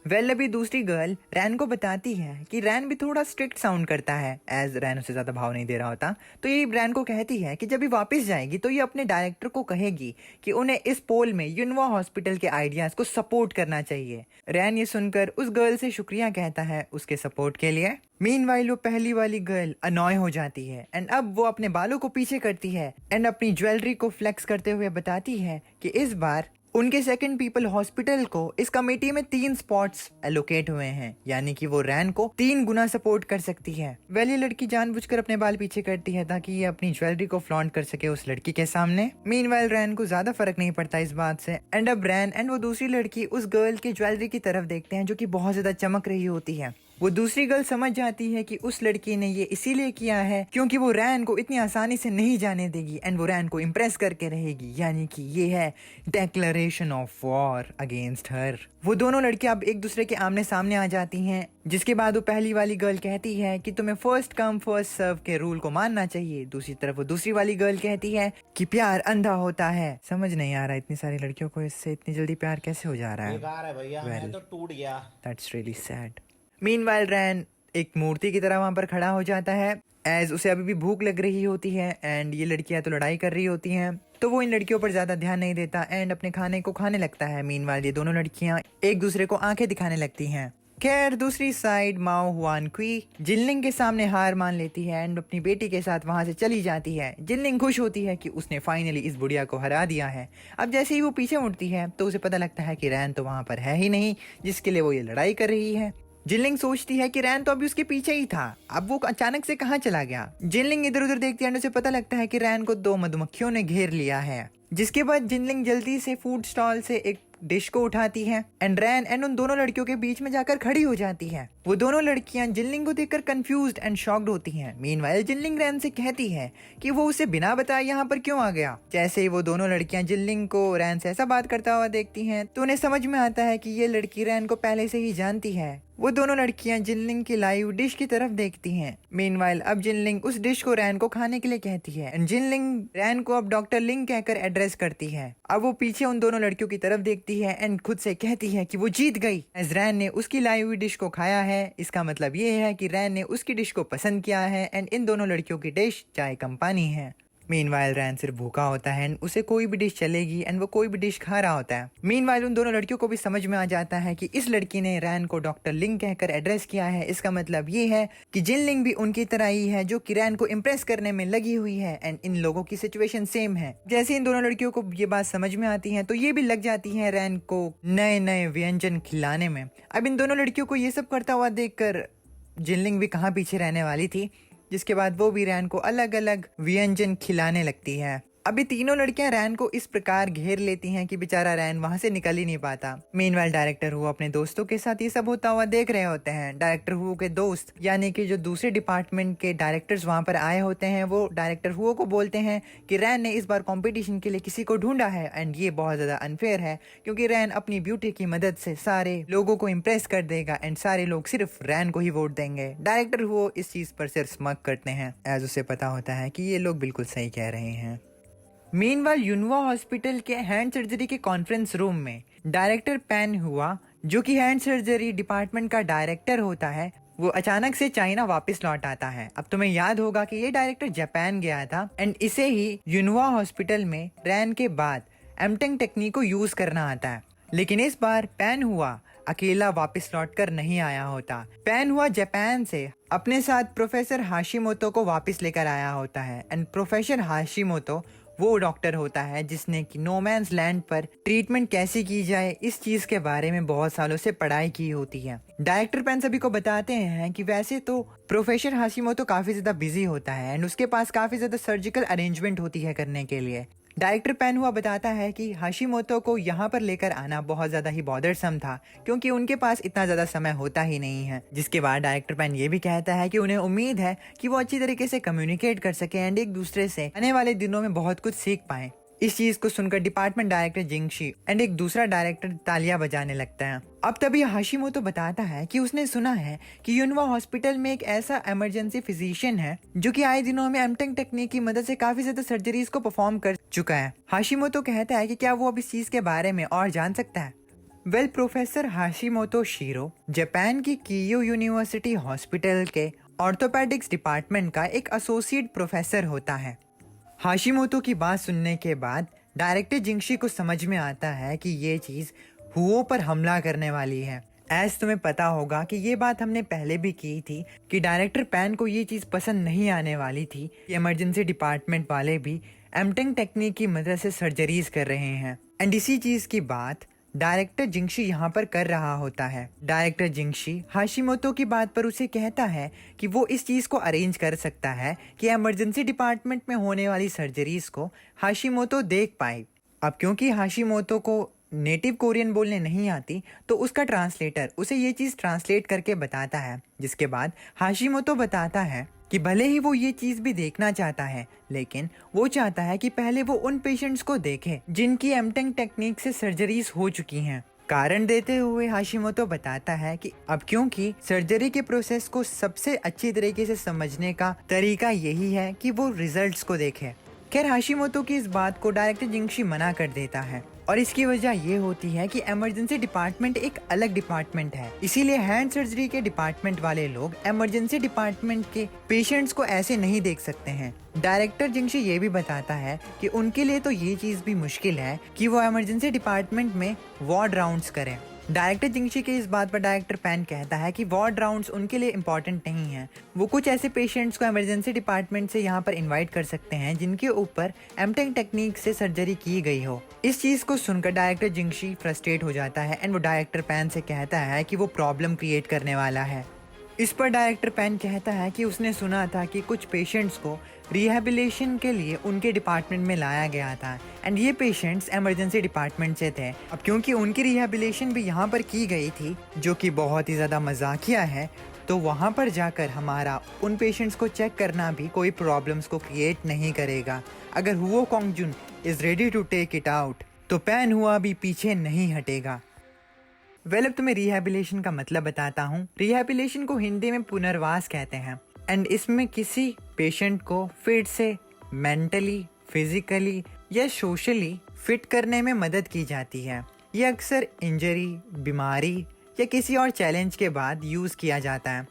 वेल अभी दूसरी गर्ल रैन को बताती है कि रैन भी थोड़ा स्ट्रिक्ट साउंड करता है एज रैन उसे ज्यादा भाव नहीं दे रहा होता। तो ये रैन को कहती है कि जब ये वापस जाएगी तो ये अपने डायरेक्टर को कहेगी कि उन्हें इस पोल में यूनवा हॉस्पिटल के आइडियाज को सपोर्ट करना चाहिए। रैन ये सुनकर उस गर्ल से शुक्रिया कहता है उसके सपोर्ट के लिए। मीनवाइल वो पहली वाली गर्ल अनॉय हो जाती है एंड अब वो अपने बालों को पीछे करती है एंड अपनी ज्वेलरी को फ्लेक्स करते हुए बताती है कि इस बार उनके सेकंड पीपल हॉस्पिटल को इस कमेटी में 3 स्पॉट्स एलोकेट हुए हैं, यानी कि वो रैन को 3 गुना सपोर्ट कर सकती है। वेल ये लड़की जानबूझकर अपने बाल पीछे करती है ताकि ये अपनी ज्वेलरी को फ्लॉन्ट कर सके उस लड़की के सामने। मीनवाइल रैन को ज्यादा फर्क नहीं पड़ता इस बात से एंड अब रैन एंड वो दूसरी लड़की उस गर्ल की ज्वेलरी की तरफ देखते हैं जो कि बहुत ज्यादा चमक रही होती है। वो दूसरी गर्ल समझ जाती है कि उस लड़की ने ये इसीलिए किया है क्योंकि वो रैन को इतनी आसानी से नहीं जाने देगी एंड वो रैन को इम्प्रेस करके रहेगी, यानी कि ये है declaration of war against her. वो दोनों लड़कियां अब एक दूसरे के आमने सामने आ जाती हैं, जिसके बाद वो पहली वाली गर्ल कहती है कि तुम्हें फर्स्ट कम फर्स्ट सर्व के रूल को मानना चाहिए। दूसरी तरफ वो दूसरी वाली गर्ल कहती है कि प्यार अंधा होता है। समझ नहीं आ रहा इतनी सारी लड़कियों को इससे इतनी जल्दी प्यार कैसे हो जा रहा है। बेकार है भैया, मैं तो टूट गया। That's really sad. मीनवाइल रैन एक मूर्ति की तरह वहां पर खड़ा हो जाता है एज उसे अभी भी भूख लग रही होती है एंड ये लड़कियां तो लड़ाई कर रही होती हैं, तो वो इन लड़कियों पर ज्यादा ध्यान नहीं देता एंड अपने खाने को खाने लगता है। मीनवाइल ये दोनों लड़कियां एक दूसरे को आंखें दिखाने लगती हैं। खैर दूसरी साइड माओ हुआन क्वी जिनलिंग के सामने हार मान लेती है एंड अपनी बेटी के साथ वहां से चली जाती है। जिनलिंग खुश होती है कि उसने फाइनली इस बुढ़िया को हरा दिया है। अब जैसे ही वो पीछे मुड़ती है तो उसे पता लगता है कि रैन तो वहां पर है ही नहीं जिसके लिए वो ये लड़ाई कर रही है। जिनलिंग सोचती है कि रैन तो अभी उसके पीछे ही था, अब वो अचानक से कहाँ चला गया। जिनलिंग इधर उधर देखती है और उसे पता लगता है कि रैन को 2 मधुमक्खियों ने घेर लिया है। जिसके बाद जिनलिंग जल्दी से फूड स्टॉल से एक डिश को उठाती है एंड रैन एंड उन दोनों लड़कियों के बीच में जाकर खड़ी हो जाती है। वो दोनों लड़कियां जिनलिंग को देखकर कंफ्यूज्ड एंड शॉक्ड होती हैं। मीनवाइल जिनलिंग रैन से कहती है कि वो उसे बिना बताए यहाँ पर क्यों आ गया। जैसे ही वो दोनों लड़कियां जिनलिंग को रैन से ऐसा बात करता हुआ देखती हैं तो उन्हें समझ में आता है कि ये लड़की रैन को पहले से ही जानती है। वो दोनों लड़कियां जिनलिंग की लाइव डिश की तरफ देखती हैं। मीनवाइल अब जिनलिंग उस डिश को रैन को खाने के लिए कहती है एंड जिनलिंग रैन को अब डॉक्टर लिंग कहकर एड्रेस करती है। अब वो पीछे उन दोनों लड़कियों की तरफ देखती है एंड खुद से कहती है कि वो जीत गई एज रैन ने उसकी लाइव डिश को खाया है। इसका मतलब ये है कि रैन ने उसकी डिश को पसंद किया है एंड इन दोनों लड़कियों की डिश चाय कम पानी है। मीनवाइल रैन सिर्फ भूखा होता है एंड उसे कोई भी डिश चलेगी एंड वो कोई भी डिश खा रहा होता है। मीनवाइल उन दोनों लड़कियों को भी समझ में आ जाता है कि इस लड़की ने रैन को डॉक्टर लिंग कहकर एड्रेस किया है। इसका मतलब ये है कि जिनलिंग भी उनकी तरह ही है जो कि रैन को इम्प्रेस करने में लगी हुई है एंड इन लोगों की सिचुएशन सेम है। जैसे इन दोनों लड़कियों को ये बात समझ में आती है तो ये भी लग जाती है रैन को नए नए व्यंजन खिलाने में। अब इन दोनों लड़कियों को ये सब करता हुआ देखकर जिनलिंग भी कहाँ पीछे रहने वाली थी, जिसके बाद वो भी रैन को अलग अलग व्यंजन खिलाने लगती है। अभी तीनों लड़कियां रैन को इस प्रकार घेर लेती हैं कि बेचारा रैन वहां से निकल ही नहीं पाता। मीनवाइल डायरेक्टर हु अपने दोस्तों के साथ ये सब होता हुआ देख रहे होते हैं। डायरेक्टर हु के दोस्त यानी कि जो दूसरे डिपार्टमेंट के डायरेक्टर्स वहां पर आए होते हैं, वो डायरेक्टर हु को बोलते हैं कि रैन ने इस बार कंपटीशन के लिए किसी को ढूंढा है एंड ये बहुत ज्यादा अनफेयर है, क्योंकि रैन अपनी ब्यूटी की मदद से सारे लोगों को इम्प्रेस कर देगा एंड सारे लोग सिर्फ रैन को ही वोट देंगे। डायरेक्टर हु इस चीज पर सिर्फ स्मग करते हैं, एज उसे पता होता है कि ये लोग बिल्कुल सही कह रहे हैं। मीनवाइल यूनवा हॉस्पिटल के हैंड सर्जरी के कॉन्फ्रेंस रूम में डायरेक्टर पैन हुआ, जो कि हैंड सर्जरी डिपार्टमेंट का डायरेक्टर होता है, वो अचानक से चाइना वापस लौट आता है। अब तुम्हें याद होगा कि ये डायरेक्टर जापान गया था एंड इसे ही यूनवा हॉस्पिटल में रैन के बाद एमटेंग टेक्निक को यूज करना आता है। लेकिन इस बार पैन हुआ अकेला वापस लौटकर नहीं आया होता। पैन हुआ जापान से अपने साथ प्रोफेसर हाशिमोतो को वापस लेकर आया होता है एंड प्रोफेसर हाशिमोतो वो डॉक्टर होता है जिसने कि नोमैन्स लैंड पर ट्रीटमेंट कैसे की जाए इस चीज के बारे में बहुत सालों से पढ़ाई की होती है। डायरेक्टर पैन सभी को बताते हैं कि वैसे तो प्रोफेसर हाशिमोतो काफी ज्यादा बिजी होता है एंड उसके पास काफी ज्यादा सर्जिकल अरेंजमेंट होती है करने के लिए। डायरेक्टर पैन हुआ बताता है कि हाशिमोतो को यहाँ पर लेकर आना बहुत ज्यादा ही बॉदरसम था, क्योंकि उनके पास इतना ज्यादा समय होता ही नहीं है। जिसके बाद डायरेक्टर पैन ये भी कहता है कि उन्हें उम्मीद है कि वो अच्छी तरीके से कम्युनिकेट कर सके एंड एक दूसरे से आने वाले दिनों में बहुत कुछ सीख पाए। इस चीज को सुनकर डिपार्टमेंट डायरेक्टर जिंगशी एंड एक दूसरा डायरेक्टर तालियां बजाने लगता है। अब तभी हाशिमोतो बताता है कि उसने सुना है कि यूनवा हॉस्पिटल में एक ऐसा इमरजेंसी फिजिशियन है जो कि आए दिनों में एमटेंग टेक्निक की मदद से काफी ज्यादा सर्जरीज को परफॉर्म कर चुका है। हाशिमोतो कहता है कि क्या वो अब इस चीज के बारे में और जान सकता है। वेल, प्रोफेसर हाशिमोतो शिरो जापान की कीयो यूनिवर्सिटी हॉस्पिटल के ऑर्थोपेडिक्स डिपार्टमेंट का एक एसोसिएट प्रोफेसर होता है। हाशिमोतो की बात सुनने के बाद डायरेक्टर जिंगशी को समझ में आता है कि ये चीज हुओ पर हमला करने वाली है। एज तुम्हें पता होगा कि ये बात हमने पहले भी की थी कि डायरेक्टर पैन को ये चीज पसंद नहीं आने वाली थी कि इमरजेंसी डिपार्टमेंट वाले भी एमटेंग टेक्निक की मदद से सर्जरीज कर रहे हैं एंड इसी चीज की बात डायरेक्टर जिंगशी यहाँ पर कर रहा होता है। डायरेक्टर जिंगशी हाशिमोतो की बात पर उसे कहता है कि वो इस चीज को अरेंज कर सकता है कि इमरजेंसी डिपार्टमेंट में होने वाली सर्जरीज को हाशिमोतो देख पाए। अब क्योंकि हाशिमोतो को नेटिव कोरियन बोलने नहीं आती, तो उसका ट्रांसलेटर उसे ये चीज ट्रांसलेट करके बताता है। जिसके बाद हाशिमोतो बताता है कि भले ही वो ये चीज भी देखना चाहता है, लेकिन वो चाहता है कि पहले वो उन पेशेंट्स को देखे जिनकी एमटेंग टेक्निक से सर्जरीज हो चुकी हैं। कारण देते हुए हाशिमोतो बताता है कि अब क्योंकि सर्जरी के प्रोसेस को सबसे अच्छी तरीके से समझने का तरीका यही है कि वो रिजल्ट्स को देखे। खैर, हाशिमोतो की इस बात को डायरेक्टर जिंगशी मना कर देता है और इसकी वजह ये होती है कि इमरजेंसी डिपार्टमेंट एक अलग डिपार्टमेंट है, इसीलिए हैंड सर्जरी के डिपार्टमेंट वाले लोग इमरजेंसी डिपार्टमेंट के पेशेंट्स को ऐसे नहीं देख सकते हैं। डायरेक्टर जिंगशी ये भी बताता है कि उनके लिए तो ये चीज भी मुश्किल है कि वो इमरजेंसी डिपार्टमेंट में वार्ड राउंड्स करें। डायरेक्टर जिंगशी के इस बात पर डायरेक्टर पैन कहता है कि वार्ड राउंड्स उनके लिए इम्पोर्टेंट नहीं है। वो कुछ ऐसे पेशेंट्स को इमरजेंसी डिपार्टमेंट से यहाँ पर इनवाइट कर सकते हैं जिनके ऊपर एमटेंग टेक्निक से सर्जरी की गई हो। इस चीज को सुनकर डायरेक्टर जिंगशी फ्रस्ट्रेट हो जाता है एंड वो डायरेक्टर पैन से कहता है कि वो प्रॉब्लम क्रिएट करने वाला है। इस पर डायरेक्टर पैन कहता है कि उसने सुना था कि कुछ पेशेंट्स को रिहैबिलिटेशन के लिए उनके डिपार्टमेंट में लाया गया था एंड ये पेशेंट्स इमरजेंसी डिपार्टमेंट से थे। अब क्योंकि उनकी रिहैबिलिटेशन भी यहाँ पर की गई थी, जो कि बहुत ही ज़्यादा मजाकिया है, तो वहाँ पर जाकर हमारा उन पेशेंट्स को चेक करना भी कोई प्रॉब्लम्स को क्रिएट नहीं करेगा। अगर Huo Kongjun is ready to take it out, तो पैन हुआ भी पीछे नहीं हटेगा। वेल, अब तुम्हें रिहैबिलिटेशन का मतलब बताता हूँ। रिहैबिलिटेशन को हिंदी में पुनर्वास कहते हैं एंड इसमें किसी पेशेंट को फिर से मेंटली, फिजिकली या सोशली फिट करने में मदद की जाती है। ये अक्सर इंजरी, बीमारी या किसी और चैलेंज के बाद यूज़ किया जाता है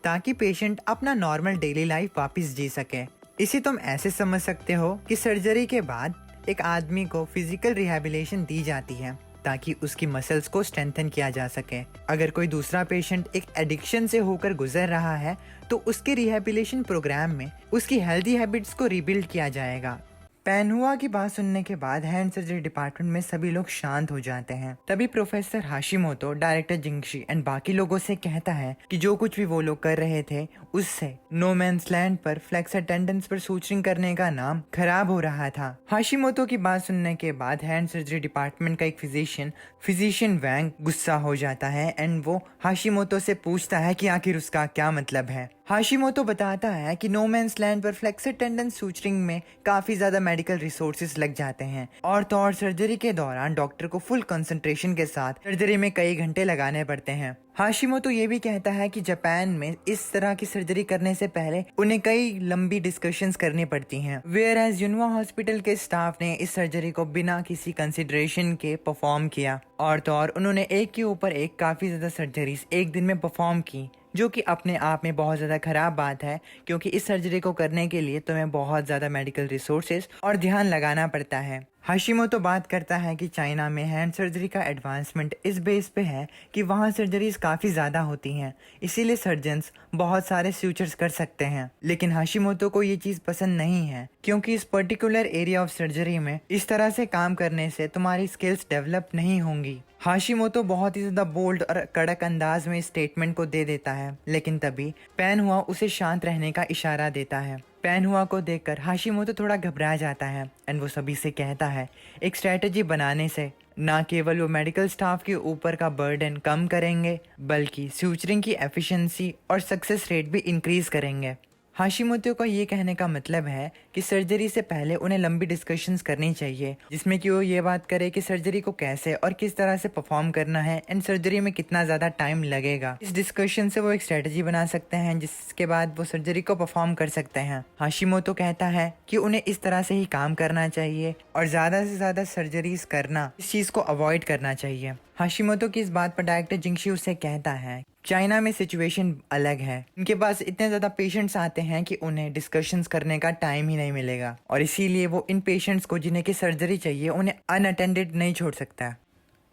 ताकि पेशेंट अपना नॉर्मल डेली लाइफ वापस जी सके। इसे तुम ऐसे समझ सकते हो कि सर्जरी के बाद एक आदमी को फिजिकल रिहैबिलिटेशन दी जाती है ताकि उसकी मसल्स को स्ट्रेंथन किया जा सके। अगर कोई दूसरा पेशेंट एक एडिक्शन से होकर गुजर रहा है, तो उसके रिहैबिलिटेशन प्रोग्राम में उसकी हेल्दी हैबिट्स को रिबिल्ड किया जाएगा। पैनहुआ की बात सुनने के बाद हैंड सर्जरी डिपार्टमेंट में सभी लोग शांत हो जाते हैं। तभी प्रोफेसर हाशिमोतो डायरेक्टर जिंगशी एंड बाकी लोगों से कहता है कि जो कुछ भी वो लोग कर रहे थे उससे नो मैंस लैंड पर फ्लेक्स अटेंडेंस पर सूचरिंग करने का नाम खराब हो रहा था। हाशिमोतो की बात सुनने के बाद हैंड सर्जरी डिपार्टमेंट का एक फिजिशियन वैंग गुस्सा हो जाता है एंड वो हाशिमोतो से पूछता है कि आखिर उसका क्या मतलब है। हाशिमोतो बताता है कि नो मैंस लैंड पर फ्लेक्स अटेंडेंस सूचरिंग में काफी ज्यादा मेडिकल रिसोर्सेज लग जाते हैं और तो और सर्जरी के दौरान डॉक्टर को फुल कंसंट्रेशन के साथ सर्जरी में कई घंटे लगाने पड़ते हैं। हाशिमोतो ये भी कहता है कि जापान में इस तरह की सर्जरी करने से पहले उन्हें कई लंबी डिस्कशंस करनी पड़ती हैं। वेयर एज युनवा हॉस्पिटल के स्टाफ ने इस सर्जरी को बिना किसी कंसिडरेशन के परफॉर्म किया और तो और उन्होंने एक के ऊपर एक काफी ज्यादा सर्जरीज एक दिन में परफॉर्म की, जो कि अपने आप में बहुत ज़्यादा ख़राब बात है क्योंकि इस सर्जरी को करने के लिए तुम्हें बहुत ज़्यादा मेडिकल रिसोर्सेज और ध्यान लगाना पड़ता है। हाशिमोतो बात करता है कि चाइना में हैंड सर्जरी का एडवांसमेंट इस बेस पे है कि वहाँ सर्जरीज काफ़ी ज़्यादा होती हैं, इसीलिए सर्जन्स बहुत सारे फ्यूचर्स कर सकते हैं। लेकिन हाशिमोतो को ये चीज़ पसंद नहीं है क्योंकि इस पर्टिकुलर एरिया ऑफ सर्जरी में इस तरह से काम करने से तुम्हारी स्किल्स डेवलप नहीं होंगी। हाशिमोतो बहुत ही ज्यादा बोल्ड और कड़क अंदाज में स्टेटमेंट को दे देता है, लेकिन तभी पैनहुआ उसे शांत रहने का इशारा देता है। पैनहुआ को देखकर हाशिमोतो थोड़ा घबरा जाता है एंड वो सभी से कहता है एक स्ट्रेटजी बनाने से ना केवल वो मेडिकल स्टाफ के ऊपर का बर्डन कम करेंगे बल्कि सूचरिंग की एफिशिएंसी और सक्सेस रेट भी इंक्रीज करेंगे। हाशिमोतो का ये कहने का मतलब है कि सर्जरी से पहले उन्हें लंबी डिस्कशंस करनी चाहिए जिसमें कि वो ये बात करे कि सर्जरी को कैसे और किस तरह से परफॉर्म करना है एंड सर्जरी में कितना ज़्यादा टाइम लगेगा। इस डिस्कशन से वो एक स्ट्रेटजी बना सकते हैं जिसके बाद वो सर्जरी को परफॉर्म कर सकते हैं। हाशिमोतो कहता है कि उन्हें इस तरह से ही काम करना चाहिए और ज़्यादा से ज़्यादा सर्जरीज करना, इस चीज़ को अवॉइड करना चाहिए। हाशिमोतो की इस बात पर डायरेक्टर जिंगशी उससे कहता है चाइना में सिचुएशन अलग है, उनके पास इतने ज़्यादा पेशेंट्स आते हैं कि उन्हें डिस्कशंस करने का टाइम ही नहीं मिलेगा और इसीलिए वो इन पेशेंट्स को जिन्हें की सर्जरी चाहिए उन्हें अनअटेंडेड नहीं छोड़ सकता।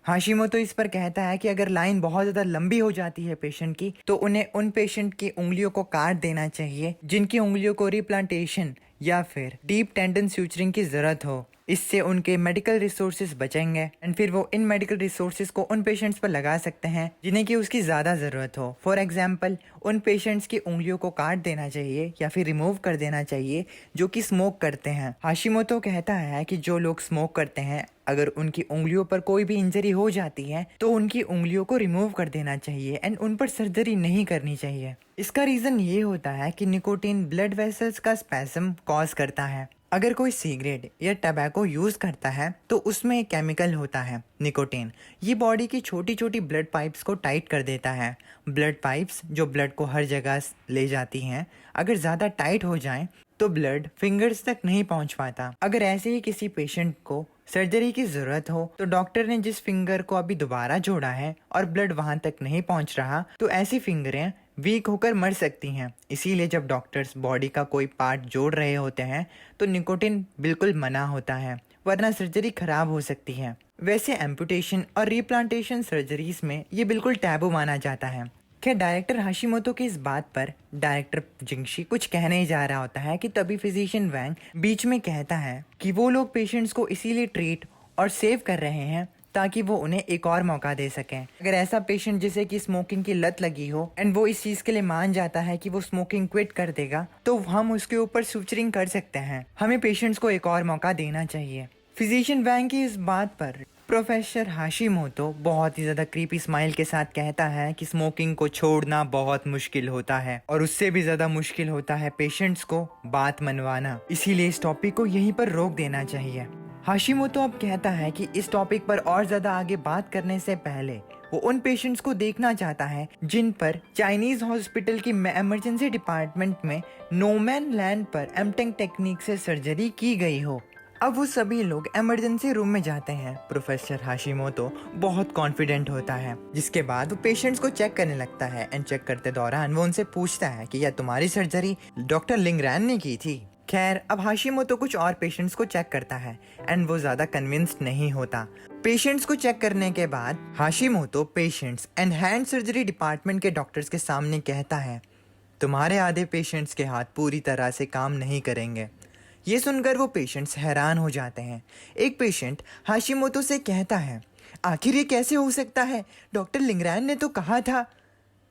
हाशिमोतो इस पर कहता है कि अगर लाइन बहुत ज़्यादा लंबी हो जाती है पेशेंट की तो उन्हें उन पेशेंट की उंगलियों को काट देना चाहिए जिनकी उंगलियों को रिप्लांटेशन या फिर डीप टेंडन सूचरिंग की ज़रूरत हो। इससे उनके मेडिकल रिसोर्सेज बचेंगे एंड फिर वो इन मेडिकल रिसोर्सेज को उन पेशेंट्स पर लगा सकते हैं जिन्हें की उसकी ज़्यादा ज़रूरत हो। फॉर एग्जांपल उन पेशेंट्स की उंगलियों को काट देना चाहिए या फिर रिमूव कर देना चाहिए जो कि स्मोक करते हैं। हाशिमोतो कहता है कि जो लोग स्मोक करते हैं अगर उनकी उंगलियों पर कोई भी इंजरी हो जाती है तो उनकी उंगलियों को रिमूव कर देना चाहिए एंड उन पर सर्जरी नहीं करनी चाहिए। इसका रीज़न ये होता है कि निकोटीन ब्लड वेसल्स का स्पैस्म कॉज करता है। अगर कोई सिगरेट या टबैको यूज करता है तो उसमें एक केमिकल होता है निकोटीन। ये बॉडी की छोटी छोटी ब्लड पाइप्स को टाइट कर देता है। ब्लड पाइप्स जो ब्लड को हर जगह ले जाती हैं अगर ज़्यादा टाइट हो जाएं तो ब्लड फिंगर्स तक नहीं पहुंच पाता। अगर ऐसे ही किसी पेशेंट को सर्जरी की ज़रूरत हो तो डॉक्टर ने जिस फिंगर को अभी दोबारा जोड़ा है और ब्लड वहां तक नहीं पहुंच रहा तो ऐसी फिंगरें वीक होकर मर सकती हैं। इसीलिए जब डॉक्टर्स बॉडी का कोई पार्ट जोड़ रहे होते हैं तो निकोटीन बिल्कुल मना होता है वरना सर्जरी खराब हो सकती है। वैसे एम्पुटेशन और रिप्लांटेशन सर्जरीज में ये बिल्कुल टैबू माना जाता है। खैर डायरेक्टर हाशिमोतो की इस बात पर डायरेक्टर जिंगशी कुछ कहने ही जा रहा होता है कि तभी फिजिशियन वैंग बीच में कहता है कि वो लोग पेशेंट्स को इसीलिए ट्रीट और सेव कर रहे हैं ताकि वो उन्हें एक और मौका दे सकें। अगर ऐसा पेशेंट जिसे कि स्मोकिंग की लत लगी हो एंड वो इस चीज़ के लिए मान जाता है कि वो स्मोकिंग क्विट कर देगा तो हम उसके ऊपर सूचरिंग कर सकते हैं। हमें पेशेंट्स को एक और मौका देना चाहिए। फिजिशियन वैंग की इस बात पर प्रोफेसर हाशिमोतो बहुत ही ज़्यादा क्रीपी स्माइल के साथ कहता है कि स्मोकिंग को छोड़ना बहुत मुश्किल होता है और उससे भी ज़्यादा मुश्किल होता है पेशेंट्स को बात मनवाना, इसीलिए इस टॉपिक को यहीं पर रोक देना चाहिए। हाशिमोतो अब कहता है कि इस टॉपिक पर और ज़्यादा आगे बात करने से पहले वो उन पेशेंट्स को देखना चाहता है जिन पर चाइनीज़ हॉस्पिटल की इमरजेंसी डिपार्टमेंट में नोमैन लैंड पर एमटेंग टेक्निक से सर्जरी की गई हो। अब वो सभी लोग इमरजेंसी रूम में जाते हैं। प्रोफेसर हाशिमोतो बहुत कॉन्फिडेंट होता है जिसके बाद वो पेशेंट्स को चेक करने लगता है एंड चेक करते दौरान वो उनसे पूछता है कि या तुम्हारी सर्जरी डॉक्टर लिंगरैन ने की थी। खैर अब हाशिमोतो कुछ और पेशेंट्स को चेक करता है एंड वो ज़्यादा कन्विंस्ड नहीं होता। पेशेंट्स को चेक करने के बाद Hashimoto patients and hand surgery department के डॉक्टर्स के सामने कहता है तुम्हारे आधे पेशेंट्स के हाथ पूरी तरह से काम नहीं करेंगे ये सुनकर वो पेशेंट्स हैरान हो जाते हैं। एक पेशेंट हाशिमोतो से कहता है, आखिर ये कैसे हो सकता है? डॉक्टर लिंगरैन ने तो कहा था।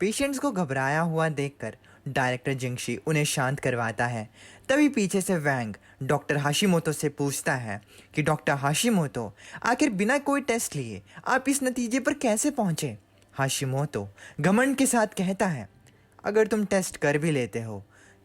पेशेंट्स को घबराया हुआ देखकर डायरेक्टर जिंगशी उन्हें शांत करवाता है। तभी पीछे से वैंग डॉक्टर हाशिमोतो से पूछता है कि डॉक्टर हाशिमोतो, आखिर बिना कोई टेस्ट लिए आप इस नतीजे पर कैसे पहुंचे? हाशिमोतो घमंड के साथ कहता है, अगर तुम टेस्ट कर भी लेते हो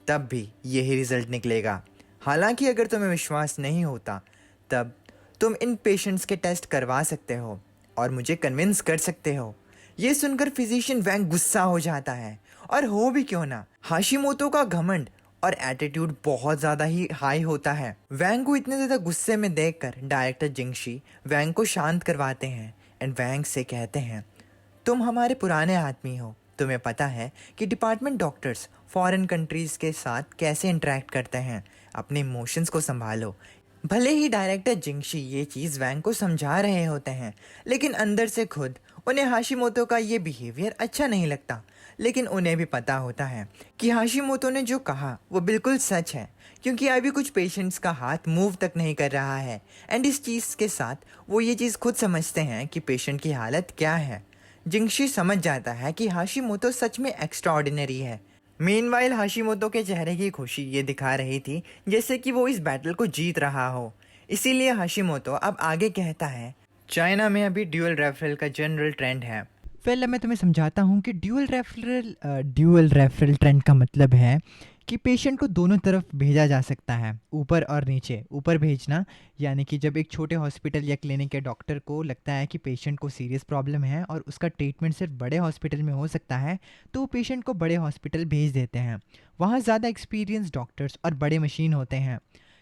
तब भी यही रिजल्ट निकलेगा। हालांकि अगर तुम्हें विश्वास नहीं होता तब तुम इन पेशेंट्स के टेस्ट करवा सकते हो और मुझे कन्विंस कर सकते हो। ये सुनकर फिजिशियन वैंग गुस्सा हो जाता है, और हो भी क्यों ना, हाशिमोतो का घमंड और एटीट्यूड बहुत ज़्यादा ही हाई होता है। वैंग को इतने ज़्यादा गुस्से में देखकर डायरेक्टर जिंगशी वैंग को शांत करवाते हैं एंड वैंग से कहते हैं, तुम हमारे पुराने आदमी हो, तुम्हें पता है कि डिपार्टमेंट डॉक्टर्स फॉरेन कंट्रीज़ के साथ कैसे इंटरेक्ट करते हैं, अपने इमोशंस को संभालो। भले ही डायरेक्टर जिंगशी ये चीज़ वैंग को समझा रहे होते हैं, लेकिन अंदर से खुद उन्हें हाशिमोतो का ये बिहेवियर अच्छा नहीं लगता। लेकिन उन्हें भी पता होता है कि हाशिमोतो ने जो कहा वो बिल्कुल सच है, क्योंकि अभी कुछ पेशेंट्स का हाथ मूव तक नहीं कर रहा है एंड इस चीज़ के साथ वो ये चीज़ खुद समझते हैं कि पेशेंट की हालत क्या है। जिंगशी समझ जाता है कि हाशिमोतो सच में एक्स्ट्राऑर्डिनरी है। मीनवाइल हाशिमोतो के चेहरे की खुशी ये दिखा रही थी जैसे कि वो इस बैटल को जीत रहा हो। इसीलिए हाशिमोतो अब आगे कहता है, चाइना में अभी ड्यूअल रेफरल का जनरल ट्रेंड है। पहले मैं तुम्हें समझाता हूँ कि ड्यूअल रेफरल ट्रेंड का मतलब है कि पेशेंट को दोनों तरफ भेजा जा सकता है, ऊपर और नीचे। ऊपर भेजना यानी कि जब एक छोटे हॉस्पिटल या क्लिनिक के डॉक्टर को लगता है कि पेशेंट को सीरियस प्रॉब्लम है और उसका ट्रीटमेंट सिर्फ बड़े हॉस्पिटल में हो सकता है, तो वो पेशेंट को बड़े हॉस्पिटल भेज देते हैं। वहाँ ज़्यादा एक्सपीरियंस डॉक्टर्स और बड़े मशीन होते हैं।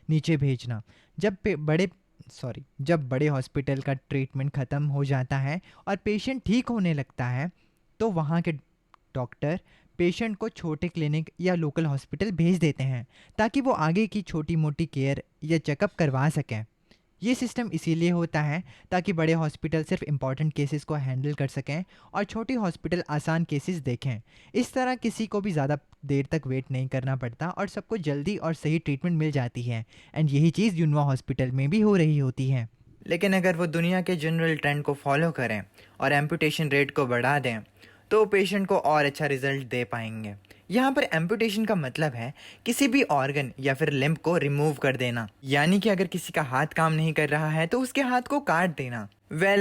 नीचे भेजना जब बड़े हॉस्पिटल का ट्रीटमेंट ख़त्म हो जाता है और पेशेंट ठीक होने लगता है, तो वहाँ के डॉक्टर पेशेंट को छोटे क्लिनिक या लोकल हॉस्पिटल भेज देते हैं ताकि वो आगे की छोटी मोटी केयर या चेकअप करवा सकें। ये सिस्टम इसीलिए होता है ताकि बड़े हॉस्पिटल सिर्फ इम्पॉर्टेंट केसेस को हैंडल कर सकें और छोटी हॉस्पिटल आसान केसेस देखें। इस तरह किसी को भी ज़्यादा देर तक वेट नहीं करना पड़ता और सबको जल्दी और सही ट्रीटमेंट मिल जाती है। एंड यही चीज़ युनवा हॉस्पिटल में भी हो रही होती है। लेकिन अगर वो दुनिया के जनरल ट्रेंड को फॉलो करें और एम्पुटेशन रेट को बढ़ा दें तो पेशेंट को और अच्छा रिजल्ट दे पाएंगे। यहाँ पर एम्पुटेशन का मतलब है किसी भी ऑर्गन या फिर लिम्ब को रिमूव कर देना, यानी कि अगर किसी का हाथ काम नहीं कर रहा है तो उसके हाथ को काट देना।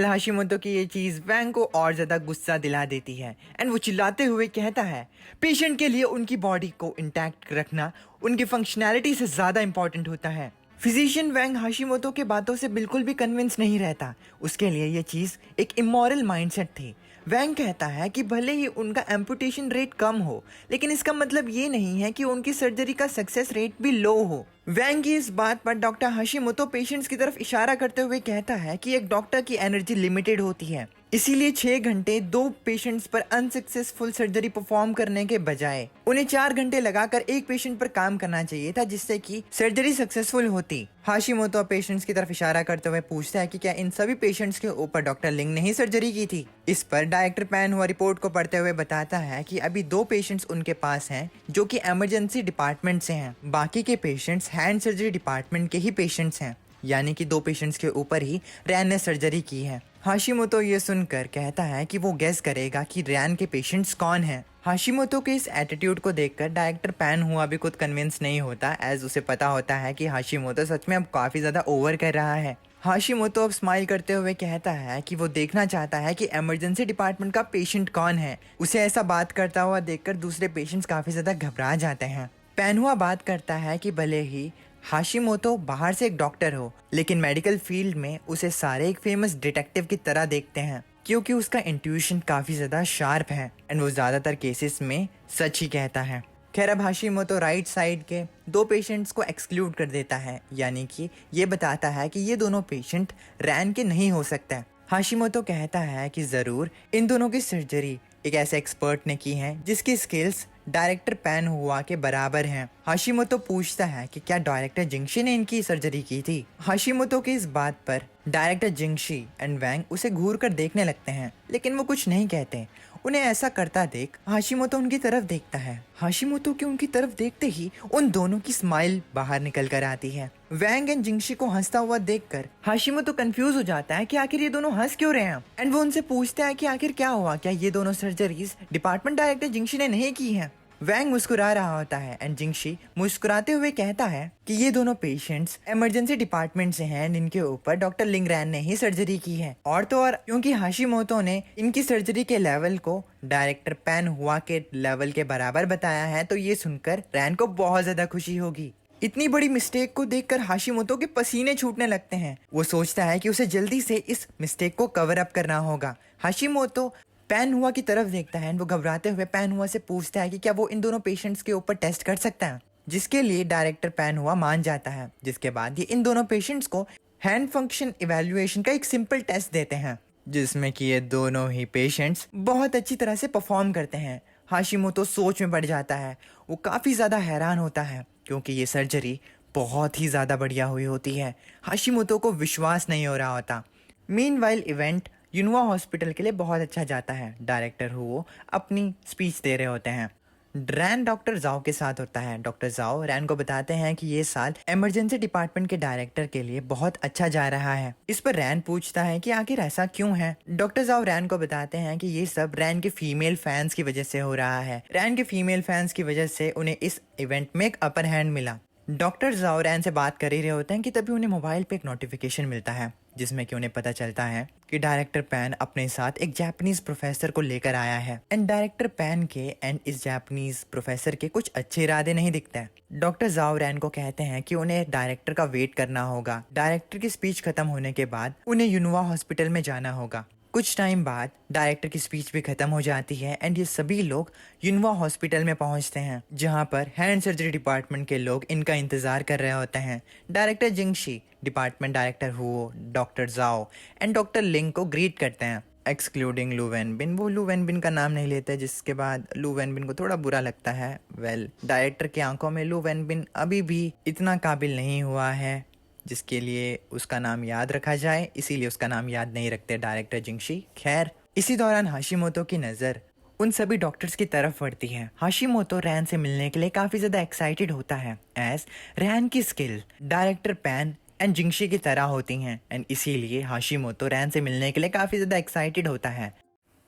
हाशिमोतो की ये चीज़ वैंग को और ज़्यादा गुस्सा दिला देती है एंड वो चिल्लाते हुए कहता है, पेशेंट के लिए उनकी बॉडी को इंटैक्ट रखना उनकी फंक्शनैलिटी से ज़्यादा इंपॉर्टेंट होता है। फिजिशियन वैंग हाशिमोतो के बातों से बिल्कुल भी कन्विंस नहीं रहता। उसके लिए ये चीज़ एक इमोरल माइंडसेट थी। वैंग कहता है कि भले ही उनका एम्पुटेशन रेट कम हो, लेकिन इसका मतलब ये नहीं है कि उनकी सर्जरी का सक्सेस रेट भी लो हो। वैंग की इस बात पर डॉक्टर हाशिमोतो पेशेंट्स की तरफ इशारा करते हुए कहता है कि एक डॉक्टर की एनर्जी लिमिटेड होती है, इसीलिए 6 घंटे 2 पेशेंट्स पर अनसक्सेसफुल सर्जरी परफॉर्म करने के बजाय उन्हें 4 घंटे लगाकर एक पेशेंट पर काम करना चाहिए था, जिससे कि सर्जरी सक्सेसफुल होती। हाशिमोतो पेशेंट्स की तरफ इशारा करते हुए पूछता है कि क्या इन सभी पेशेंट्स के ऊपर डॉक्टर लिंग ने ही सर्जरी की थी। इस पर डायरेक्टर पैन हुआ रिपोर्ट को पढ़ते हुए बताता है कि अभी 2 पेशेंट्स उनके पास हैं जो कि इमरजेंसी डिपार्टमेंट से हैं। बाकी के पेशेंट्स हैंड सर्जरी डिपार्टमेंट के ही पेशेंट्स हैं, यानी कि 2 पेशेंट्स के ऊपर ही रैन ने सर्जरी की है। हाशिमोतो ये सुनकर कहता है कि वो गेस करेगा कि रैन के पेशेंट्स कौन हैं। हाशिमोतो के इस एटीट्यूड को देखकर डायरेक्टर पैन हुआ भी खुद कन्विंस नहीं होता, एज उसे पता होता है कि हाशिमोतो सच में अब काफ़ी ज़्यादा ओवर कर रहा है। हाशिमोतो अब स्माइल करते हुए कहता है कि वो देखना चाहता है कि इमरजेंसी डिपार्टमेंट का पेशेंट कौन है। उसे ऐसा बात करता हुआ देखकर दूसरे पेशेंट्स काफ़ी ज़्यादा घबरा जाते हैं। पैन हुआ बात करता है कि भले ही हाशिमोतो बाहर से एक डॉक्टर हो, लेकिन मेडिकल फील्ड में उसे सारे एक फेमस डिटेक्टिव की तरह देखते हैं, क्योंकि उसका इंट्यूशन काफ़ी ज़्यादा शार्प है एंड वो ज़्यादातर केसेस में सच ही कहता है। खैर, अब हाशिमोतो राइट साइड के 2 पेशेंट्स को एक्सक्लूड कर देता है, यानी कि ये बताता है कि ये दोनों पेशेंट रैन के नहीं हो सकते। हाशिमोतो कहता है कि ज़रूर इन दोनों की सर्जरी एक ऐसे एक्सपर्ट ने की है जिसकी स्किल्स डायरेक्टर पैन हुआ के बराबर हैं। हाशिमोतो पूछता है कि क्या डायरेक्टर जिंगशी ने इनकी सर्जरी की थी। हाशिमोतो की इस बात पर डायरेक्टर जिंगशी एंड वैंग उसे घूर कर देखने लगते हैं, लेकिन वो कुछ नहीं कहते। उन्हें ऐसा करता देख हाशिमोतो उनकी तरफ देखता है। हाशिमोतो के उनकी तरफ देखते ही उन दोनों की स्माइल बाहर निकल कर आती है। वैंग एंड जिंगशी को हंसता हुआ देखकर हाशिमोतो कंफ्यूज हो जाता है कि आखिर ये दोनों हंस क्यों रहे हैं, एंड वो उनसे पूछता है कि आखिर क्या हुआ, क्या ये दोनों सर्जरीज डिपार्टमेंट डायरेक्टर जिंगशी ने नहीं की है। वैंग मुस्कुरा रहा होता है एंड जिंगशी मुस्कुराते हुए कहता है कि ये दोनों पेशेंट्स इमरजेंसी डिपार्टमेंट से हैं, जिनके ऊपर डॉक्टर लिंग रैन ने ही सर्जरी की है। और तो और क्योंकि हाशिमोतो ने इनकी सर्जरी के लेवल को डायरेक्टर पैन हुआ के लेवल के बराबर बताया है, तो ये सुनकर रैन को बहुत ज्यादा खुशी होगी। इतनी बड़ी मिस्टेक को देखकर हाशिमोतो के पसीने छूटने लगते हैं। वो सोचता है कि उसे जल्दी से इस मिस्टेक को कवर अप करना होगा। हाशिमोतो पैन हुआ की तरफ देखता है, वो घबराते हुए पैन हुआ से पूछता है कि क्या वो इन दोनों पेशेंट्स के ऊपर टेस्ट कर सकता है, जिसके लिए डायरेक्टर पैन हुआ मान जाता है। जिसके बाद ये इन दोनों पेशेंट्स को हैंड फंक्शन इवैल्यूएशन का एक सिंपल टेस्ट देते हैं, जिसमें कि ये दोनों ही पेशेंट्स बहुत अच्छी तरह से परफॉर्म करते हैं। हाशिमोतो सोच में पड़ जाता है। वो काफी ज्यादा हैरान होता है क्योंकि ये सर्जरी बहुत ही ज्यादा बढ़िया हुई होती है। हाशिमोतो को विश्वास नहीं हो रहा होता। मीनवाइल इवेंट यूनुआ हॉस्पिटल के लिए बहुत अच्छा जाता है। डायरेक्टर हुओ अपनी स्पीच दे रहे होते हैं। रैन डॉक्टर जाओ के साथ होता है। डॉक्टर जाओ रैन को बताते हैं कि ये साल इमरजेंसी डिपार्टमेंट के डायरेक्टर के लिए बहुत अच्छा जा रहा है। इस पर रैन पूछता है कि आखिर ऐसा क्यों है। डॉक्टर जाओ रैन को बताते हैं कि ये सब रैन के फीमेल फैंस की वजह से हो रहा है। रैन के फीमेल फैंस की वजह से उन्हें इस इवेंट में एक अपर हैंड मिला। डॉक्टर जाओ रैन से बात कर ही रहे होते हैं कि तभी उन्हें मोबाइल पे एक नोटिफिकेशन मिलता है, जिसमें कि उन्हें पता चलता है कि डायरेक्टर पैन अपने साथ एक जापानीज प्रोफेसर को लेकर आया है। एंड डायरेक्टर पैन के एंड इस जापानीज प्रोफेसर के कुछ अच्छे इरादे नहीं दिखते हैं। डॉक्टर जाओ रैन को कहते हैं कि उन्हें डायरेक्टर का वेट करना होगा। डायरेक्टर की स्पीच खत्म होने के बाद उन्हें यूनुआ हॉस्पिटल में जाना होगा। कुछ टाइम बाद डायरेक्टर की स्पीच भी खत्म हो जाती है एंड ये सभी लोग यूनुआ हॉस्पिटल में पहुंचते हैं, जहां पर हैंड सर्जरी डिपार्टमेंट के लोग इनका इंतजार कर रहे होते हैं। डायरेक्टर जिंगशी, डिपार्टमेंट डायरेक्टर हुओ, डॉक्टर जाओ एंड डॉक्टर लिंग को ग्रीट करते हैं, एक्सक्लूडिंग लू वेनबिन। वो लू वेनबिन का नाम नहीं लेते, जिसके बाद लू वेनबिन को थोड़ा बुरा लगता है। डायरेक्टर की आंखों में लू वेनबिन अभी भी इतना काबिल नहीं हुआ है जिसके लिए उसका नाम याद रखा जाए, इसीलिए उसका नाम याद नहीं रखते डायरेक्टर जिंगशी। खैर, इसी दौरान हाशिमोतो की नज़र उन सभी डॉक्टर्स की तरफ बढ़ती है। हाशिमोतो रैन से मिलने के लिए काफ़ी ज़्यादा एक्साइटेड होता है, एज रैन की स्किल डायरेक्टर पैन एंड जिंगशी की तरह होती हैं, एंड इसीलिए हाशिमोतो रैन से मिलने के लिए काफ़ी ज़्यादा एक्साइटेड होता है।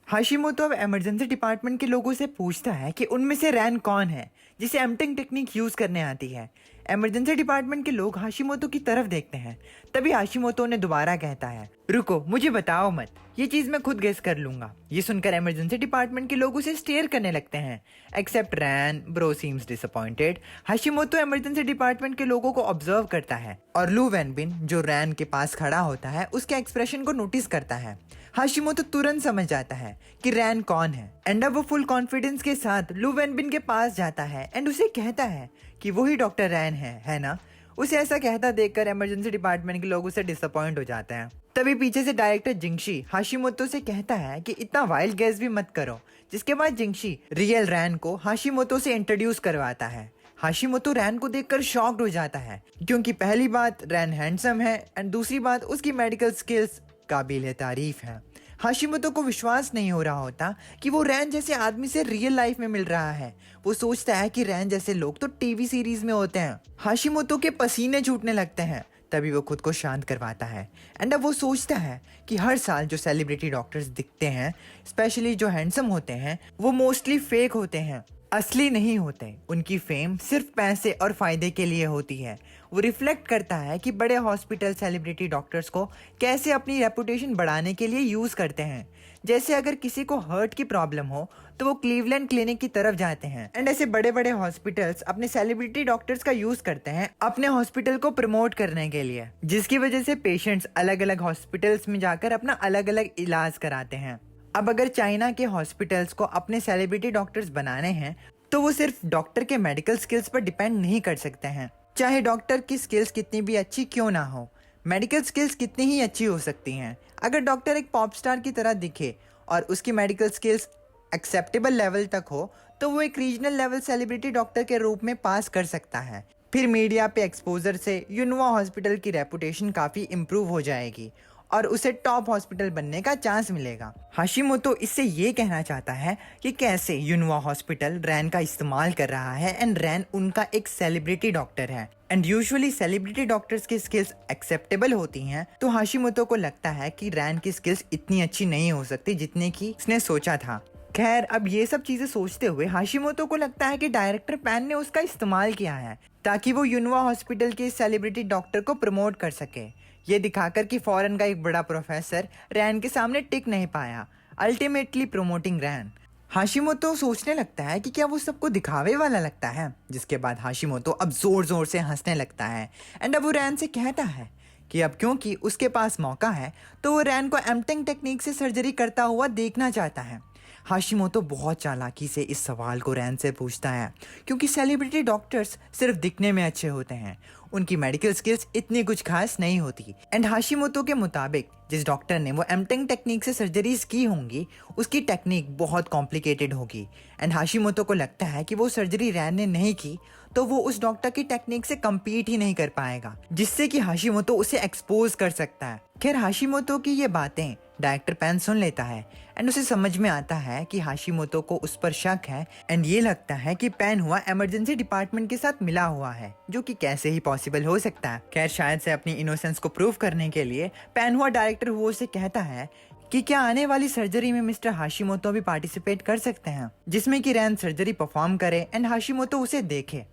हाशिमोतो अब इमरजेंसी डिपार्टमेंट के लोगों से पूछता है कि उनमें से रैन कौन है जिसे एमटिंग टेक्निक यूज करने आती है। इमरजेंसी डिपार्टमेंट के लोग हाशिमोतो की तरफ देखते हैं। तभी हाशिमोतो ने दोबारा कहता है, रुको, मुझे बताओ मत, ये चीज मैं खुद गेस कर लूंगा। ये सुनकर इमरजेंसी डिपार्टमेंट के लोग उसे स्टेयर करने लगते हैं, except Ran. Bro seems disappointed. Hashimoto emergency department के लोगों को ऑब्जर्व करता है और लू वेनबिन, जो रैन के पास खड़ा होता है, उसके एक्सप्रेशन को नोटिस करता है। हाशिमोतो तुरंत समझ जाता है कि रैन कौन है एंड अब वो फुल कॉन्फिडेंस के साथ लू वेनबिन के पास जाता है एंड उसे कहता है कि वही डॉक्टर रैन है ना। उसे ऐसा कहता देखकर इमरजेंसी डिपार्टमेंट के लोग उसे डिसअपॉइंट हो जाते हैं। तभी पीछे से डायरेक्टर जिंगशी हाशिमोतो से कहता है कि इतना वाइल्ड गेस भी मत करो, जिसके बाद जिंगशी रियल रैन को हाशिमोतो से इंट्रोड्यूस करवाता है। हाशिमोतो रैन को देखकर शॉक्ड हो जाता है, क्योंकि पहली बात रैन हैंडसम है एंड दूसरी बात उसकी मेडिकल स्किल्स काबिल तारीफ है। हाशिमोतो को विश्वास नहीं हो रहा होता कि वो रैन जैसे आदमी से रियल लाइफ में मिल रहा है। वो सोचता है कि रैन जैसे लोग तो टीवी सीरीज में होते हैं। हाशिमोतो के पसीने छूटने लगते हैं। तभी वो खुद को शांत करवाता है एंड अब वो सोचता है कि हर साल जो सेलिब्रिटी डॉक्टर्स दिखते हैं, स्पेशली जो हैंडसम होते हैं, वो मोस्टली फेक होते हैं, असली नहीं होते। उनकी फेम सिर्फ पैसे और फायदे के लिए होती है। वो रिफ्लेक्ट करता है कि बड़े हॉस्पिटल सेलिब्रिटी डॉक्टर्स को कैसे अपनी रेपुटेशन बढ़ाने के लिए यूज करते हैं। जैसे अगर किसी को हार्ट की प्रॉब्लम हो तो वो क्लीवलैंड क्लिनिक की तरफ जाते हैं एंड ऐसे बड़े बड़े हॉस्पिटल्स अपने सेलिब्रिटी डॉक्टर्स का यूज करते हैं अपने हॉस्पिटल को प्रमोट करने के लिए, जिसकी वजह से पेशेंट्स अलग अलग हॉस्पिटल्स में जाकर अपना अलग अलग इलाज कराते हैं। अब अगर चाइना के हॉस्पिटल्स को अपने सेलिब्रिटी डॉक्टर्स बनाने हैं तो वो सिर्फ डॉक्टर के मेडिकल स्किल्स पर डिपेंड नहीं कर सकते हैं। चाहे डॉक्टर की स्किल्स कितनी भी अच्छी क्यों ना हो, मेडिकल स्किल्स कितनी ही अच्छी हो सकती हैं। अगर डॉक्टर एक पॉप स्टार की तरह दिखे और उसकी मेडिकल स्किल्स एक्सेप्टेबल लेवल तक हो तो वो एक रीजनल लेवल सेलिब्रिटी डॉक्टर के रूप में पास कर सकता है। फिर मीडिया पे एक्सपोजर से युनवा हॉस्पिटल की रेपुटेशन काफ़ी इम्प्रूव हो जाएगी और उसे टॉप हॉस्पिटल बनने का चांस मिलेगा। हाशिमोतो इससे ये कहना चाहता है कि कैसे युनवा हॉस्पिटल रैन का इस्तेमाल कर रहा है एंड रैन उनका एक सेलिब्रिटी डॉक्टर है एंड यूजुअली सेलिब्रिटी डॉक्टर्स की स्किल्स एक्सेप्टेबल होती हैं। तो हाशिमोतो को लगता है कि रैन की स्किल्स इतनी अच्छी नहीं हो सकती जितने की उसने सोचा था। खैर, अब ये सब चीजें सोचते हुए हाशिमोतो को लगता है कि डायरेक्टर पैन ने उसका इस्तेमाल किया है ताकि वो युनवा हॉस्पिटल के सेलिब्रिटी डॉक्टर को प्रमोट कर सके, ये दिखाकर कि फॉरेन का एक बड़ा प्रोफेसर रैन के सामने टिक नहीं पाया, अल्टीमेटली प्रमोटिंग रैन। हाशिमोतो सोचने लगता है कि क्या वो सबको दिखावे वाला लगता है, जिसके बाद हाशिमोतो अब जोर जोर से हंसने लगता है एंड अब वो रैन से कहता है कि अब क्योंकि उसके पास मौका है तो वो रैन को एम्पटिंग टेक्निक से सर्जरी करता हुआ देखना चाहता है। हाशिमोतो बहुत चालाकी से इस सवाल को रैन से पूछता है क्योंकि सेलिब्रिटी डॉक्टर्स सिर्फ दिखने में अच्छे होते हैं, उनकी मेडिकल स्किल्स इतनी कुछ खास नहीं होती। एंड हाशिमोतो के मुताबिक जिस डॉक्टर ने वो एम्पटिंग टेक्निक से सर्जरीज की होंगी उसकी टेक्निक बहुत कॉम्प्लिकेटेड होगी एंड हाशिमोतो को लगता है कि वो सर्जरी रैन ने नहीं की तो वो उस डॉक्टर की टेक्निक से कम्पीट ही नहीं कर पाएगा, जिससे कि हाशिमोतो उसे एक्सपोज कर सकता है। खैर, हाशिमोतो की ये बातें डायरेक्टर पैन सुन लेता है एंड उसे समझ में आता है कि हाशिमोतो को उस पर शक है एंड ये लगता है कि पैन हुआ इमरजेंसी डिपार्टमेंट के साथ मिला हुआ है, जो कि कैसे ही पॉसिबल हो सकता है। खैर, शायद से अपनी इनोसेंस को प्रूव करने के लिए पैन हुआ डायरेक्टर वो से कहता है कि क्या आने वाली सर्जरी में मिस्टर हाशिमोतो भी पार्टिसिपेट कर सकते हैं, जिसमें कि रैन सर्जरी परफॉर्म करे एंड हाशिमोतो उसे देखे।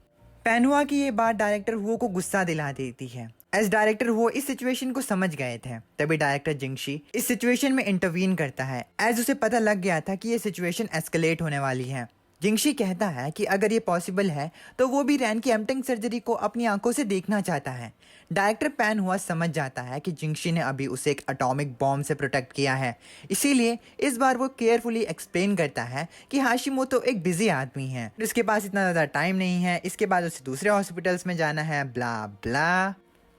पैनहुआ की ये बात डायरेक्टर हुओ को गुस्सा दिला देती है। एज डायरेक्टर हुओ इस सिचुएशन को समझ गए थे, तभी डायरेक्टर जिंगशी इस सिचुएशन में इंटरवीन करता है एज उसे पता लग गया था कि ये सिचुएशन एस्केलेट होने वाली है। जिंगशी कहता है कि अगर ये पॉसिबल है तो वो भी रैन की एम्पटिंग सर्जरी को अपनी आंखों से देखना चाहता है। डायरेक्टर पैन हुआ समझ जाता है कि जिंगशी ने अभी उसे एक एटॉमिक बॉम्ब से प्रोटेक्ट किया है, इसीलिए इस बार वो केयरफुली एक्सप्लेन करता है कि हाशिमोतो एक बिजी आदमी है, इसके पास इतना ज़्यादा टाइम नहीं है, इसके बाद उसे दूसरे हॉस्पिटल्स में जाना है, ब्ला ब्ला,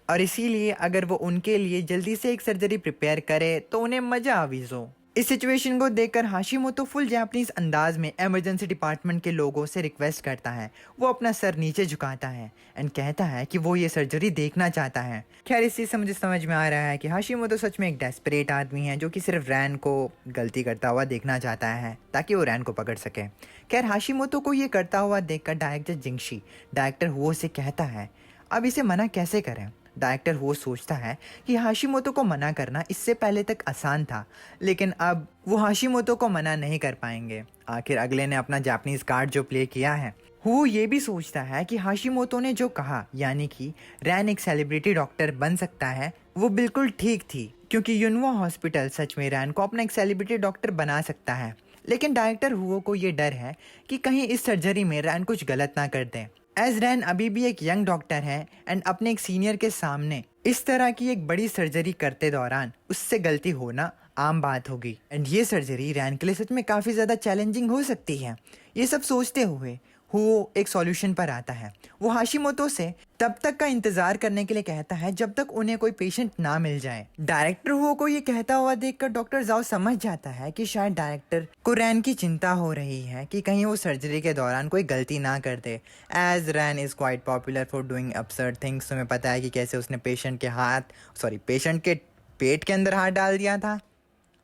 और इसीलिए अगर वो उनके लिए जल्दी से एक सर्जरी प्रिपेयर करे तो उन्हें मजा आवीज़ हो। इस सिचुएशन को देखकर हाशिमोतो फुल जापानीज अंदाज में इमरजेंसी डिपार्टमेंट के लोगों से रिक्वेस्ट करता है। वो अपना सर नीचे झुकाता है एंड कहता है कि वो ये सर्जरी देखना चाहता है। खैर, इस चीज़ से मुझे समझ में आ रहा है कि हाशिमोतो सच में एक डेस्परेट आदमी है जो कि सिर्फ रैन को गलती करता हुआ देखना चाहता है ताकि वो रैन को पकड़ सके। खैर, हाशिमोतो को ये करता हुआ देखकर डायरेक्टर जिंगशी डायरेक्टर हुओ से कहता है अब इसे मना कैसे करें। डायरेक्टर वो सोचता है कि हाशिमोतो को मना करना इससे पहले तक आसान था, लेकिन अब वो हाशिमोतो को मना नहीं कर पाएंगे। आखिर अगले ने अपना जापानीज कार्ड जो प्ले किया है। वो ये भी सोचता है कि हाशिमोतो ने जो कहा, यानी कि रैन एक सेलिब्रिटी डॉक्टर बन सकता है, वो बिल्कुल ठीक थी, क्योंकि युनवा हॉस्पिटल सच में रैन को अपना एक सेलिब्रिटी डॉक्टर बना सकता है। लेकिन डायरेक्टर हुओ को ये डर है कि कहीं इस सर्जरी में रैन कुछ गलत ना कर दे। एज रैन अभी भी एक यंग डॉक्टर है एंड अपने एक सीनियर के सामने इस तरह की एक बड़ी सर्जरी करते दौरान उससे गलती होना आम बात होगी एंड ये सर्जरी रैन के लिए सच में काफ़ी ज़्यादा चैलेंजिंग हो सकती है। ये सब सोचते हुए हुओ एक सॉल्यूशन पर आता है। वो हाशिमोतो से तब तक का इंतजार करने के लिए कहता है जब तक उन्हें कोई पेशेंट ना मिल जाए। डायरेक्टर हुओ को ये कहता हुआ देखकर डॉक्टर जाओ समझ जाता है कि शायद डायरेक्टर को रैन की चिंता हो रही है कि कहीं वो सर्जरी के दौरान कोई गलती ना कर दे। As Ran is quite popular for doing absurd things. तुम्हें पता है कि कैसे उसने पेशेंट के पेट के अंदर हाथ डाल दिया था।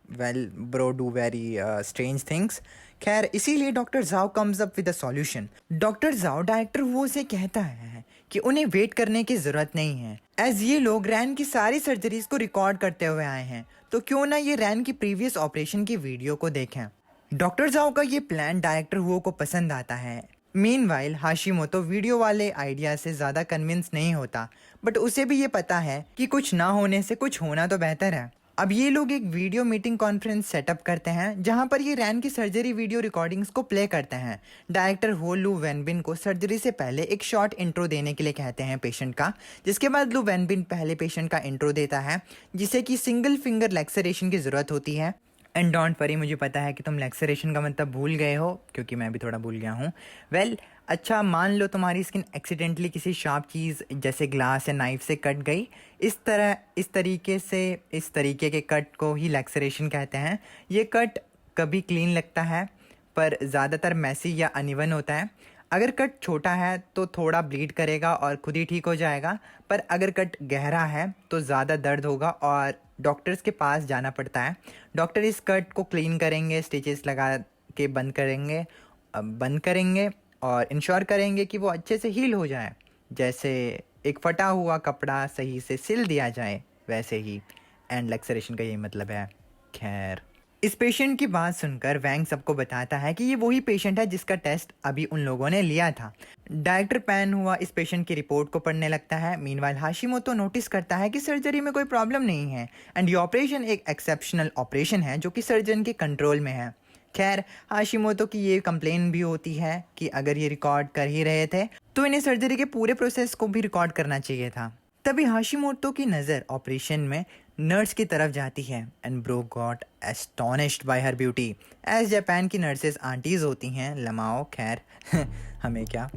Well bro do very strange things. खैर, इसीलिए डॉक्टर जाओ comes up with a solution. Doctor जाओ डायरेक्टर वो से कहता है कि उन्हें वेट करने की जरूरत नहीं है, एज ये लोग रैन की सारी सर्जरीज को रिकॉर्ड करते हुए आए हैं, तो क्यों ना ये रैन की प्रीवियस ऑपरेशन की वीडियो को देखें। डॉक्टर जाओ का ये प्लान डायरेक्टर हुओ को पसंद आता है। मीनवाइल हाशिमोतो वीडियो वाले आइडिया से ज़्यादा कन्विंस नहीं होता, बट उसे भी ये पता है कि कुछ ना होने से कुछ होना तो बेहतर है। अब ये लोग एक वीडियो मीटिंग कॉन्फ्रेंस सेटअप करते हैं जहां पर ये रैन की सर्जरी वीडियो रिकॉर्डिंग्स को प्ले करते हैं। डायरेक्टर हो लू वेनबिन को सर्जरी से पहले एक शॉर्ट इंट्रो देने के लिए कहते हैं पेशेंट का, जिसके बाद लू वेनबिन पहले पेशेंट का इंट्रो देता है जिसे कि सिंगल फिंगर लैक्सरेशन की ज़रूरत होती है। एंड डोंट वरी, मुझे पता है कि तुम लैक्सरेशन का मतलब भूल गए हो, क्योंकि मैं भी थोड़ा भूल गया हूँ। वेल, अच्छा मान लो तुम्हारी स्किन एक्सीडेंटली किसी शार्प चीज़ जैसे ग्लास या नाइफ से कट गई। इस तरीके के कट को ही लैक्सरेशन कहते हैं। ये कट कभी क्लीन लगता है पर ज़्यादातर मैसी या अनइवन होता है। अगर कट छोटा है तो थोड़ा ब्लीड करेगा और खुद ही ठीक हो जाएगा, पर अगर कट गहरा है तो ज़्यादा दर्द होगा और डॉक्टर्स के पास जाना पड़ता है। डॉक्टर इस कट को क्लीन करेंगे, स्टिचेस लगा के बंद करेंगे और इंश्योर करेंगे कि वो अच्छे से हील हो जाए। जैसे एक फटा हुआ कपड़ा सही से सिल दिया जाए वैसे ही। एंड लैक्सेरेशन का यही मतलब है। खैर, इस पेशेंट की बात सुनकर वैंग सबको बताता है कि ये वही पेशेंट है जिसका टेस्ट अभी उन लोगों ने लिया था। डायरेक्टर पैन हुआ इस पेशेंट की रिपोर्ट को पढ़ने लगता है। मीनवाइल हाशिमोतो नोटिस करता है कि सर्जरी में कोई प्रॉब्लम नहीं है एंड ये ऑपरेशन एक एक्सेप्शनल ऑपरेशन है जो कि सर्जन के कंट्रोल में है। खैर, हाशिमोतो की ये कंप्लेन भी होती है कि अगर ये रिकॉर्ड कर ही रहे थे तो इन्हें सर्जरी के पूरे प्रोसेस को भी रिकॉर्ड करना चाहिए था। तभी हाशिमोतो की नज़र ऑपरेशन में नर्स की तरफ जाती है and bro got astonished by her beauty. As Japan की नर्सेस आंटीज होती हैं, लमाओ। खैर हमें क्या,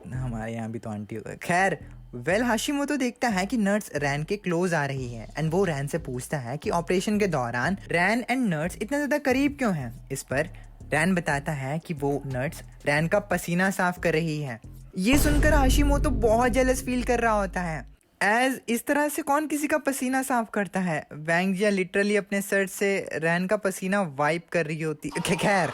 हमारे यहाँ भी तो आंटी होता है। खैर, वेल हाशिमोतो देखता है कि नर्स रैन के क्लोज आ रही है एंड वो रैन से पूछता है कि ऑपरेशन के दौरान रैन एंड नर्स इतना ज़्यादा करीब क्यों हैं। इस पर रैन बताता है कि वो नर्स रैन का पसीना साफ कर रही है। ये सुनकर हाशिमोतो बहुत जेलस फील कर रहा होता है। एज इस तरह से कौन किसी का पसीना साफ करता है। वैंग लिटरली अपने शर्ट से रैन का पसीना वाइप कर रही होती। खैर,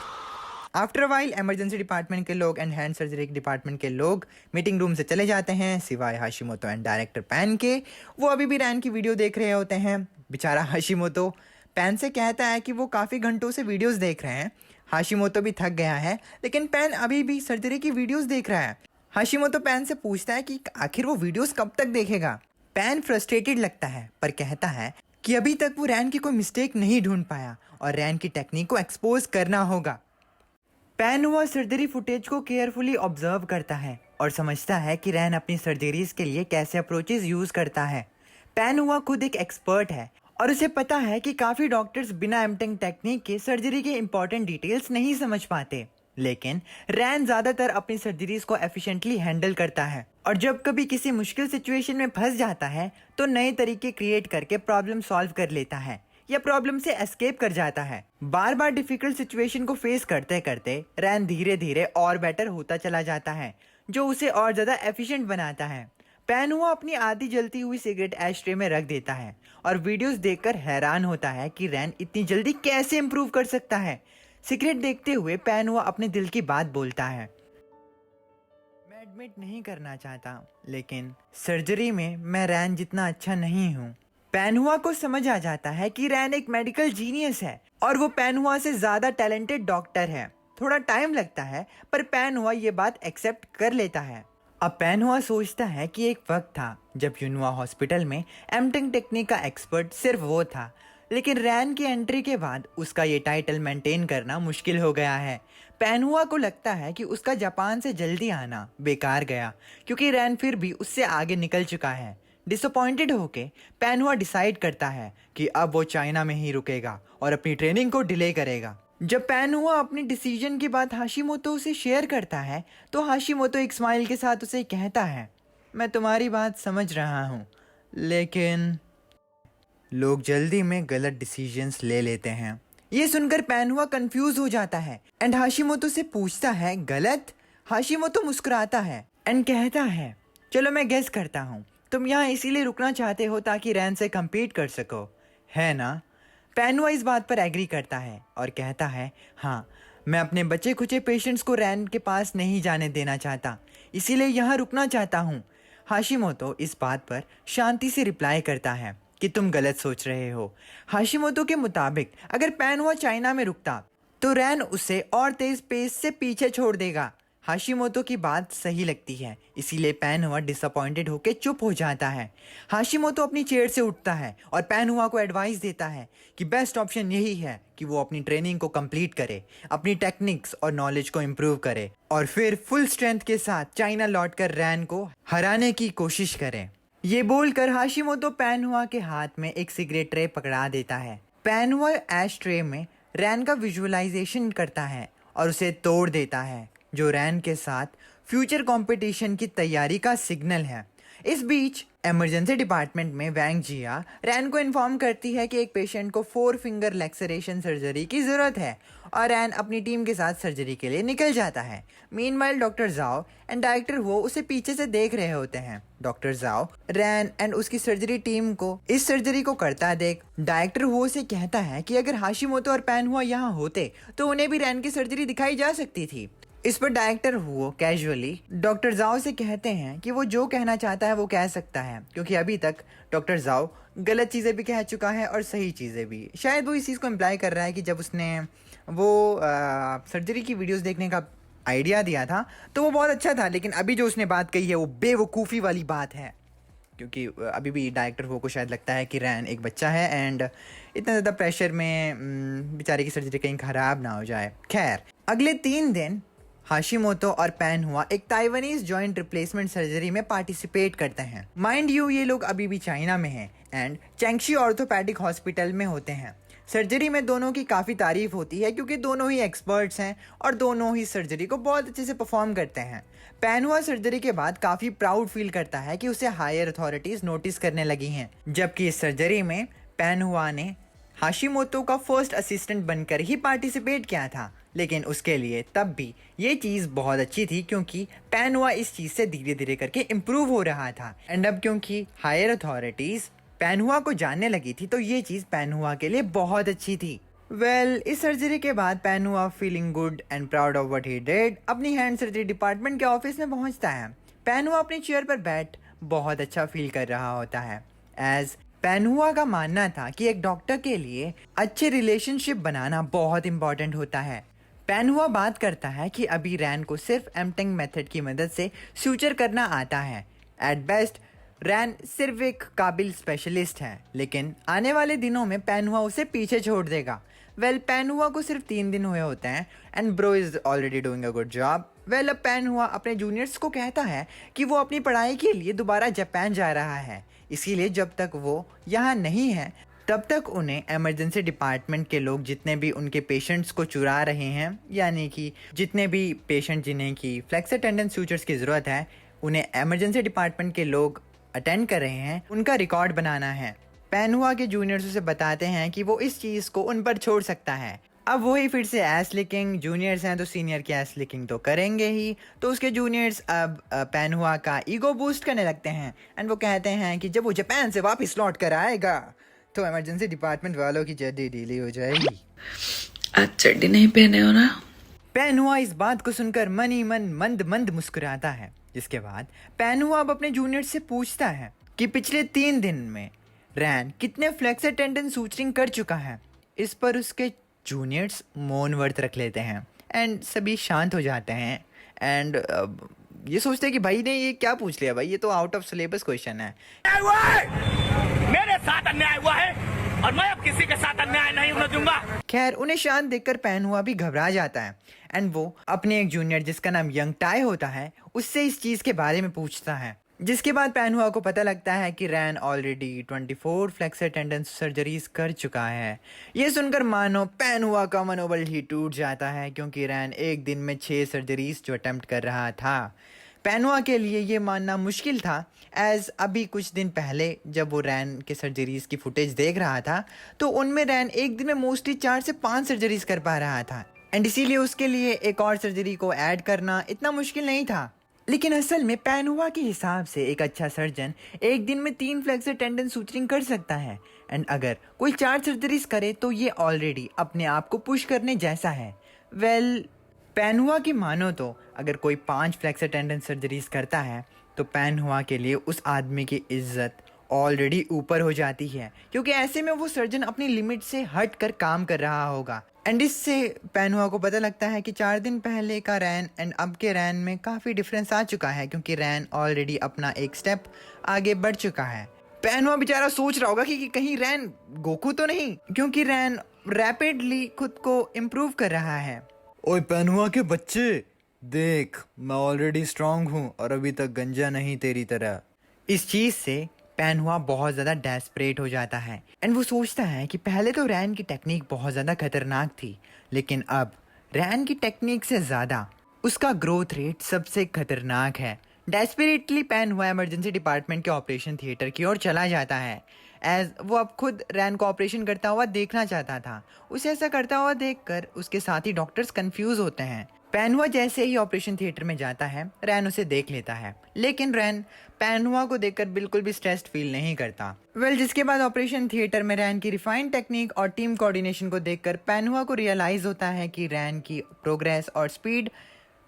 आफ्टर वाइल इमरजेंसी डिपार्टमेंट के लोग एंड हैंड सर्जरी डिपार्टमेंट के लोग मीटिंग रूम से चले जाते हैं, सिवाय हाशिमोतो एंड डायरेक्टर पैन के। वो अभी भी रैन की वीडियो देख रहे होते हैं। बेचारा हाशिमोतो पैन से कहता है कि वो काफ़ी घंटों से वीडियोस देख रहे हैं। हाशिमोतो भी थक गया है, लेकिन पैन अभी भी सर्जरी की वीडियोस देख रहा है। हाशिमोतो पैन से पूछता है कि आखिर वो वीडियोस कब तक देखेगा। पैन फ्रस्ट्रेटेड लगता है पर कहता है कि अभी तक वो रैन की कोई मिस्टेक नहीं ढूंढ पाया और रैन की टेक्निक को एक्सपोज करना होगा। पैन हुआ सर्जरी फुटेज को केयरफुली ऑब्जर्व करता है और समझता है कि रैन अपनी सर्जरीज के लिए कैसे अप्रोचेस यूज करता है। पैन हुआ खुद एक एक्सपर्ट है और उसे पता है कि काफ़ी डॉक्टर्स बिना एमटेंग टेक्निक के सर्जरी के इंपॉर्टेंट डिटेल्स नहीं समझ पाते, लेकिन रैन ज़्यादातर अपनी सर्जरीज को एफिशिएंटली हैंडल करता है और जब कभी किसी मुश्किल सिचुएशन में फंस जाता है तो नए तरीके क्रिएट करके प्रॉब्लम सॉल्व कर लेता है या प्रॉब्लम से एस्केप कर जाता है। बार बार डिफिकल्ट सिचुएशन को फेस करते करते रैन धीरे धीरे और बेटर होता चला जाता है, जो उसे और ज़्यादा एफिशिएंट बनाता है। पैन हुआ अपनी आधी जलती हुई सिगरेट एश ट्रे में रख देता है और वीडियोस देखकर हैरान होता है कि रैन इतनी जल्दी कैसे इम्प्रूव कर सकता है। सिगरेट देखते हुए पैन हुआ अपने दिल की बात बोलता है, मैं एडमिट नहीं करना चाहता, लेकिन सर्जरी में मैं रैन जितना अच्छा नहीं हूँ। पैन हुआ को समझ आ जाता है कि रैन एक मेडिकल जीनियस है और वो पैन हुआ से ज़्यादा टैलेंटेड डॉक्टर है। थोड़ा टाइम लगता है पर पैन हुआ ये बात एक्सेप्ट कर लेता है। अब पैन हुआ सोचता है कि एक वक्त था जब यूनुआ हॉस्पिटल में एमटेंग टेक्निक का एक्सपर्ट सिर्फ वो था, लेकिन रैन की एंट्री के बाद उसका ये टाइटल मेंटेन करना मुश्किल हो गया है। पैन हुआ को लगता है कि उसका जापान से जल्दी आना बेकार गया क्योंकि रैन फिर भी उससे आगे निकल चुका है। डिसअपॉइंटेड होके पैन हुआ डिसाइड करता है कि अब वो चाइना में ही रुकेगा और अपनी ट्रेनिंग को डिले करेगा। जब पैन हुआ अपनी डिसीजन की बात हाशिमोतो से शेयर करता है तो हाशिमोतो एक स्माइल के साथ उसे कहता है, मैं तुम्हारी बात समझ रहा हूँ, लेकिन लोग जल्दी में गलत डिसीजंस ले लेते हैं। ये सुनकर पैन हुआ कंफ्यूज हो जाता है एंड हाशिमोतो से पूछता है, गलत? हाशिमोतो मुस्कुराता है एंड कहता है, चलो मैं गेस करता हूँ, तुम यहाँ इसीलिए रुकना चाहते हो ताकि रैन से कम्पीट कर सको, है ना? पैन हुआ इस बात पर एग्री करता है और कहता है, हाँ, मैं अपने बचे खुचे पेशेंट्स को रैन के पास नहीं जाने देना चाहता, इसीलिए यहाँ रुकना चाहता हूँ। हाशिमोतो इस बात पर शांति से रिप्लाई करता है कि तुम गलत सोच रहे हो। हाशिमोतो के मुताबिक अगर पैन हुआ चाइना में रुकता तो रैन उसे और तेज पेस से पीछे छोड़ देगा। हाशिमोतो की बात सही लगती है, इसीलिए पैन हुआ डिसअपॉइंटेड होकर चुप हो जाता है। हाशिमोतो अपनी चेयर से उठता है और पैन हुआ को एडवाइस देता है कि बेस्ट ऑप्शन यही है कि वो अपनी ट्रेनिंग को कंप्लीट करे, अपनी टेक्निक्स और नॉलेज को इम्प्रूव करे और फिर फुल स्ट्रेंथ के साथ चाइना लौटकर रैन को हराने की कोशिश करे। ये बोलकर हाशिमोतो पैन हुआ के हाथ में एक सिगरेट ट्रे पकड़ा देता है। पैन हुआ एश ट्रे में रैन का विजुअलाइजेशन करता है और उसे तोड़ देता है, जो रैन के साथ फ्यूचर कंपटीशन की तैयारी का सिग्नल है। इस बीच इमरजेंसी डिपार्टमेंट में वैंग जिया रैन को इन्फॉर्म करती है कि एक पेशेंट को 4 फिंगर लैक्सरेशन सर्जरी की जरूरत है और रैन अपनी टीम के साथ सर्जरी के लिए निकल जाता है। मीनवाइल डॉक्टर जाओ एंड डायरेक्टर वो उसे पीछे से देख रहे होते हैं। डॉक्टर जाओ रैन एंड उसकी सर्जरी टीम को इस सर्जरी को करता देख डायरेक्टर वो से कहता है कि अगर हाशिमोतो और पैन हुआ यहाँ होते तो उन्हें भी रैन की सर्जरी दिखाई जा सकती थी। इस पर डायरेक्टर हुओ कैजुअली डॉक्टर जाओ से कहते हैं कि वो जो कहना चाहता है वो कह सकता है, क्योंकि अभी तक डॉक्टर जाओ गलत चीज़ें भी कह चुका है और सही चीज़ें भी। शायद वो इस चीज़ को इम्प्लाई कर रहा है कि जब उसने वो सर्जरी की वीडियोस देखने का आइडिया दिया था तो वो बहुत अच्छा था, लेकिन अभी जो उसने बात कही है वो बेवकूफ़ी वाली बात है, क्योंकि अभी भी डायरेक्टर हो को शायद लगता है कि रैन एक बच्चा है एंड इतना ज़्यादा प्रेशर में बेचारे की सर्जरी कहीं ख़राब ना हो जाए। खैर, अगले 3 दिन हाशिमोतो और पैन हुआ एक ताइवानीज जॉइंट रिप्लेसमेंट सर्जरी में पार्टिसिपेट करते हैं। माइंड यू ये लोग अभी भी चाइना में हैं एंड चैंगशी ऑर्थोपैडिक हॉस्पिटल में होते हैं। सर्जरी में दोनों की काफ़ी तारीफ होती है क्योंकि दोनों ही एक्सपर्ट्स हैं और दोनों ही सर्जरी को बहुत अच्छे से परफॉर्म करते हैं। पैन हुआ सर्जरी के बाद काफ़ी प्राउड फील करता है कि उसे हायर अथॉरिटीज़ नोटिस करने लगी हैं, जबकि इस सर्जरी में पैन हुआ ने हाशिमोतो का फर्स्ट असिस्टेंट बनकर ही पार्टिसिपेट किया था, लेकिन उसके लिए तब भी ये चीज़ बहुत अच्छी थी क्योंकि पैन हुआ इस चीज़ से धीरे धीरे करके इम्प्रूव हो रहा था। एंड अब क्योंकि हायर अथॉरिटीज़ पैन हुआ को जानने लगी थी तो ये चीज़ पैन हुआ के लिए बहुत अच्छी थी। इस सर्जरी के बाद पैन हुआ feeling good and proud of what he did अपनी हैंड सर्जरी डिपार्टमेंट के ऑफिस में पहुंचता है। पैन हुआ अपनी चेयर पर बैठ बहुत अच्छा फील कर रहा होता है, एज पैन हुआ का मानना था कि एक डॉक्टर के लिए अच्छे रिलेशनशिप बनाना बहुत इंपॉर्टेंट होता है। पैन हुआ बात करता है कि अभी रैन को सिर्फ एमटेंग मेथड की मदद से सूचर करना आता है। एट बेस्ट रैन सिर्फ एक काबिल स्पेशलिस्ट है, लेकिन आने वाले दिनों में पैन हुआ उसे पीछे छोड़ देगा। पैन हुआ को सिर्फ 3 दिन हुए होते हैं and bro is already doing a good job. अब पैन हुआ अपने जूनियर्स को कहता है कि वो अपनी पढ़ाई के लिए दोबारा जापान जा रहा है, इसीलिए जब तक वो यहाँ नहीं है तब तक उन्हें इमरजेंसी डिपार्टमेंट के लोग जितने भी उनके पेशेंट्स को चुरा रहे हैं, यानी कि जितने भी पेशेंट जिन्हें की फ्लेक्सर टेंडन सूचर्स की ज़रूरत है, उन्हें इमरजेंसी डिपार्टमेंट के लोग अटेंड कर रहे हैं, उनका रिकॉर्ड बनाना है। पैन हुआ के जूनियर्स उसे बताते हैं कि वो इस चीज़ को उन पर छोड़ सकता है। अब वही फिर से एस लिकिंग, जूनियर्स हैं तो सीनियर की एस लिकिंग तो करेंगे ही, तो उसके जूनियर्स अब पैन हुआ का ईगो बूस्ट करने लगते हैं एंड वो कहते हैं कि जब वो जापान से वापस लौट कर आएगा तो इमरजेंसी डिपार्टमेंट वालों की चड्डी ढीली हो जाएगी। आज चड्डी नहीं पहने हो ना? पैन हुआ इस बात को सुनकर मन ही मन मंद मंद मुस्कुराता है। जिसके बाद पैन हुआ अब अपने जूनियर्स से पूछता है कि पिछले 3 दिन में रैन कितने फ्लेक्सर टेंडन सूचरिंग कर चुका है। इस पर उसके जूनियर्स मौन व्रत रख लेते हैं एंड सभी शांत हो जाते हैं एंड ये सोचते हैं कि भाई ने ये क्या पूछ लिया, भाई ये तो आउट ऑफ सिलेबस क्वेश्चन है। मेरे साथ अन्याय हुआ है और मैं अब किसी के साथ अन्याय नहीं होने दूंगा। खैर, उन्हें शांत देखकर पैन हुआ भी घबरा जाता है एंड वो अपने एक जूनियर जिसका नाम यंग टाई होता है उससे इस चीज़ के बारे में पूछता है। जिसके बाद पैन हुआ को पता लगता है कि रैन ऑलरेडी 24 फ्लेक्सर टेंडन सर्जरीज कर चुका है। ये सुनकर मानो पैन हुआ का मनोबल ही टूट जाता है, क्योंकि रैन एक दिन में 6 सर्जरीज जो अटेम्प्ट कर रहा था। पैन हुआ के लिए ये मानना मुश्किल था, एज अभी कुछ दिन पहले जब वो रैन के सर्जरीज की फुटेज देख रहा था तो उनमें रैन एक दिन में मोस्टली 4 से 5 सर्जरीज कर पा रहा था एंड इसीलिए उसके लिए एक और सर्जरी को ऐड करना इतना मुश्किल नहीं था। लेकिन असल में पैन हुआ के हिसाब से एक अच्छा सर्जन एक दिन में 3 फ्लेक्सर टेंडन सूचरिंग कर सकता है एंड अगर कोई 4 सर्जरीज करे तो ये ऑलरेडी अपने आप को पुश करने जैसा है। पैन हुआ की मानो तो अगर कोई 5 फ्लेक्सर टेंडन सर्जरीज करता है तो पैन हुआ के लिए उस आदमी की इज्जत ऑलरेडी ऊपर हो जाती है, क्योंकि ऐसे में वो सर्जन अपनी लिमिट से हट कर काम कर रहा होगा। एंड इससे पैन हुआ को पता लगता है कि 4 दिन पहले का रैन एंड अब के रैन में काफ़ी डिफरेंस आ चुका है, क्योंकि रैन ऑलरेडी अपना एक स्टेप आगे बढ़ चुका है। पैन हुआ बेचारा सोच रहा होगा कि कहीं रैन गोकू तो नहीं, क्योंकि रैन रैपिडली खुद को इम्प्रूव कर रहा है। ओए पैन हुआ के बच्चे, देख मैं ऑलरेडी स्ट्रांग हूँ और अभी तक गंजा नहीं तेरी तरह। इस चीज़ से पैन हुआ बहुत ज़्यादा डेस्परेट हो जाता है एंड वो सोचता है कि पहले तो रैन की टेक्निक बहुत ज़्यादा खतरनाक थी, लेकिन अब रैन की टेक्निक से ज़्यादा उसका ग्रोथ रेट सबसे खतरनाक है। डेस्परेटली पैन हुआ इमरजेंसी डिपार्टमेंट के ऑपरेशन थिएटर की ओर चला जाता है, एज वो अब खुद रैन को ऑपरेशन करता हुआ देखना चाहता था। उसे ऐसा करता हुआ देखकर उसके साथी डॉक्टर्स कंफ्यूज होते हैं। पैनहुआ जैसे ही ऑपरेशन थिएटर में जाता है, रैन उसे देख लेता है, लेकिन रैन पैनहुआ को देखकर बिल्कुल भी स्ट्रेस्ड फील नहीं करता। जिसके बाद ऑपरेशन थिएटर में रैन की रिफाइंड टेक्निक और टीम कोऑर्डिनेशन को देखकर पैनहुआ को रियलाइज होता है कि रैन की प्रोग्रेस और स्पीड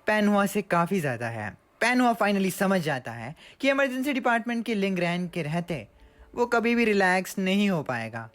पैनहुआ से काफ़ी ज़्यादा है। पैनहुआ फाइनली समझ जाता है कि इमरजेंसी डिपार्टमेंट की लिंक रैन के रहते वो कभी भी रिलैक्स नहीं हो पाएगा।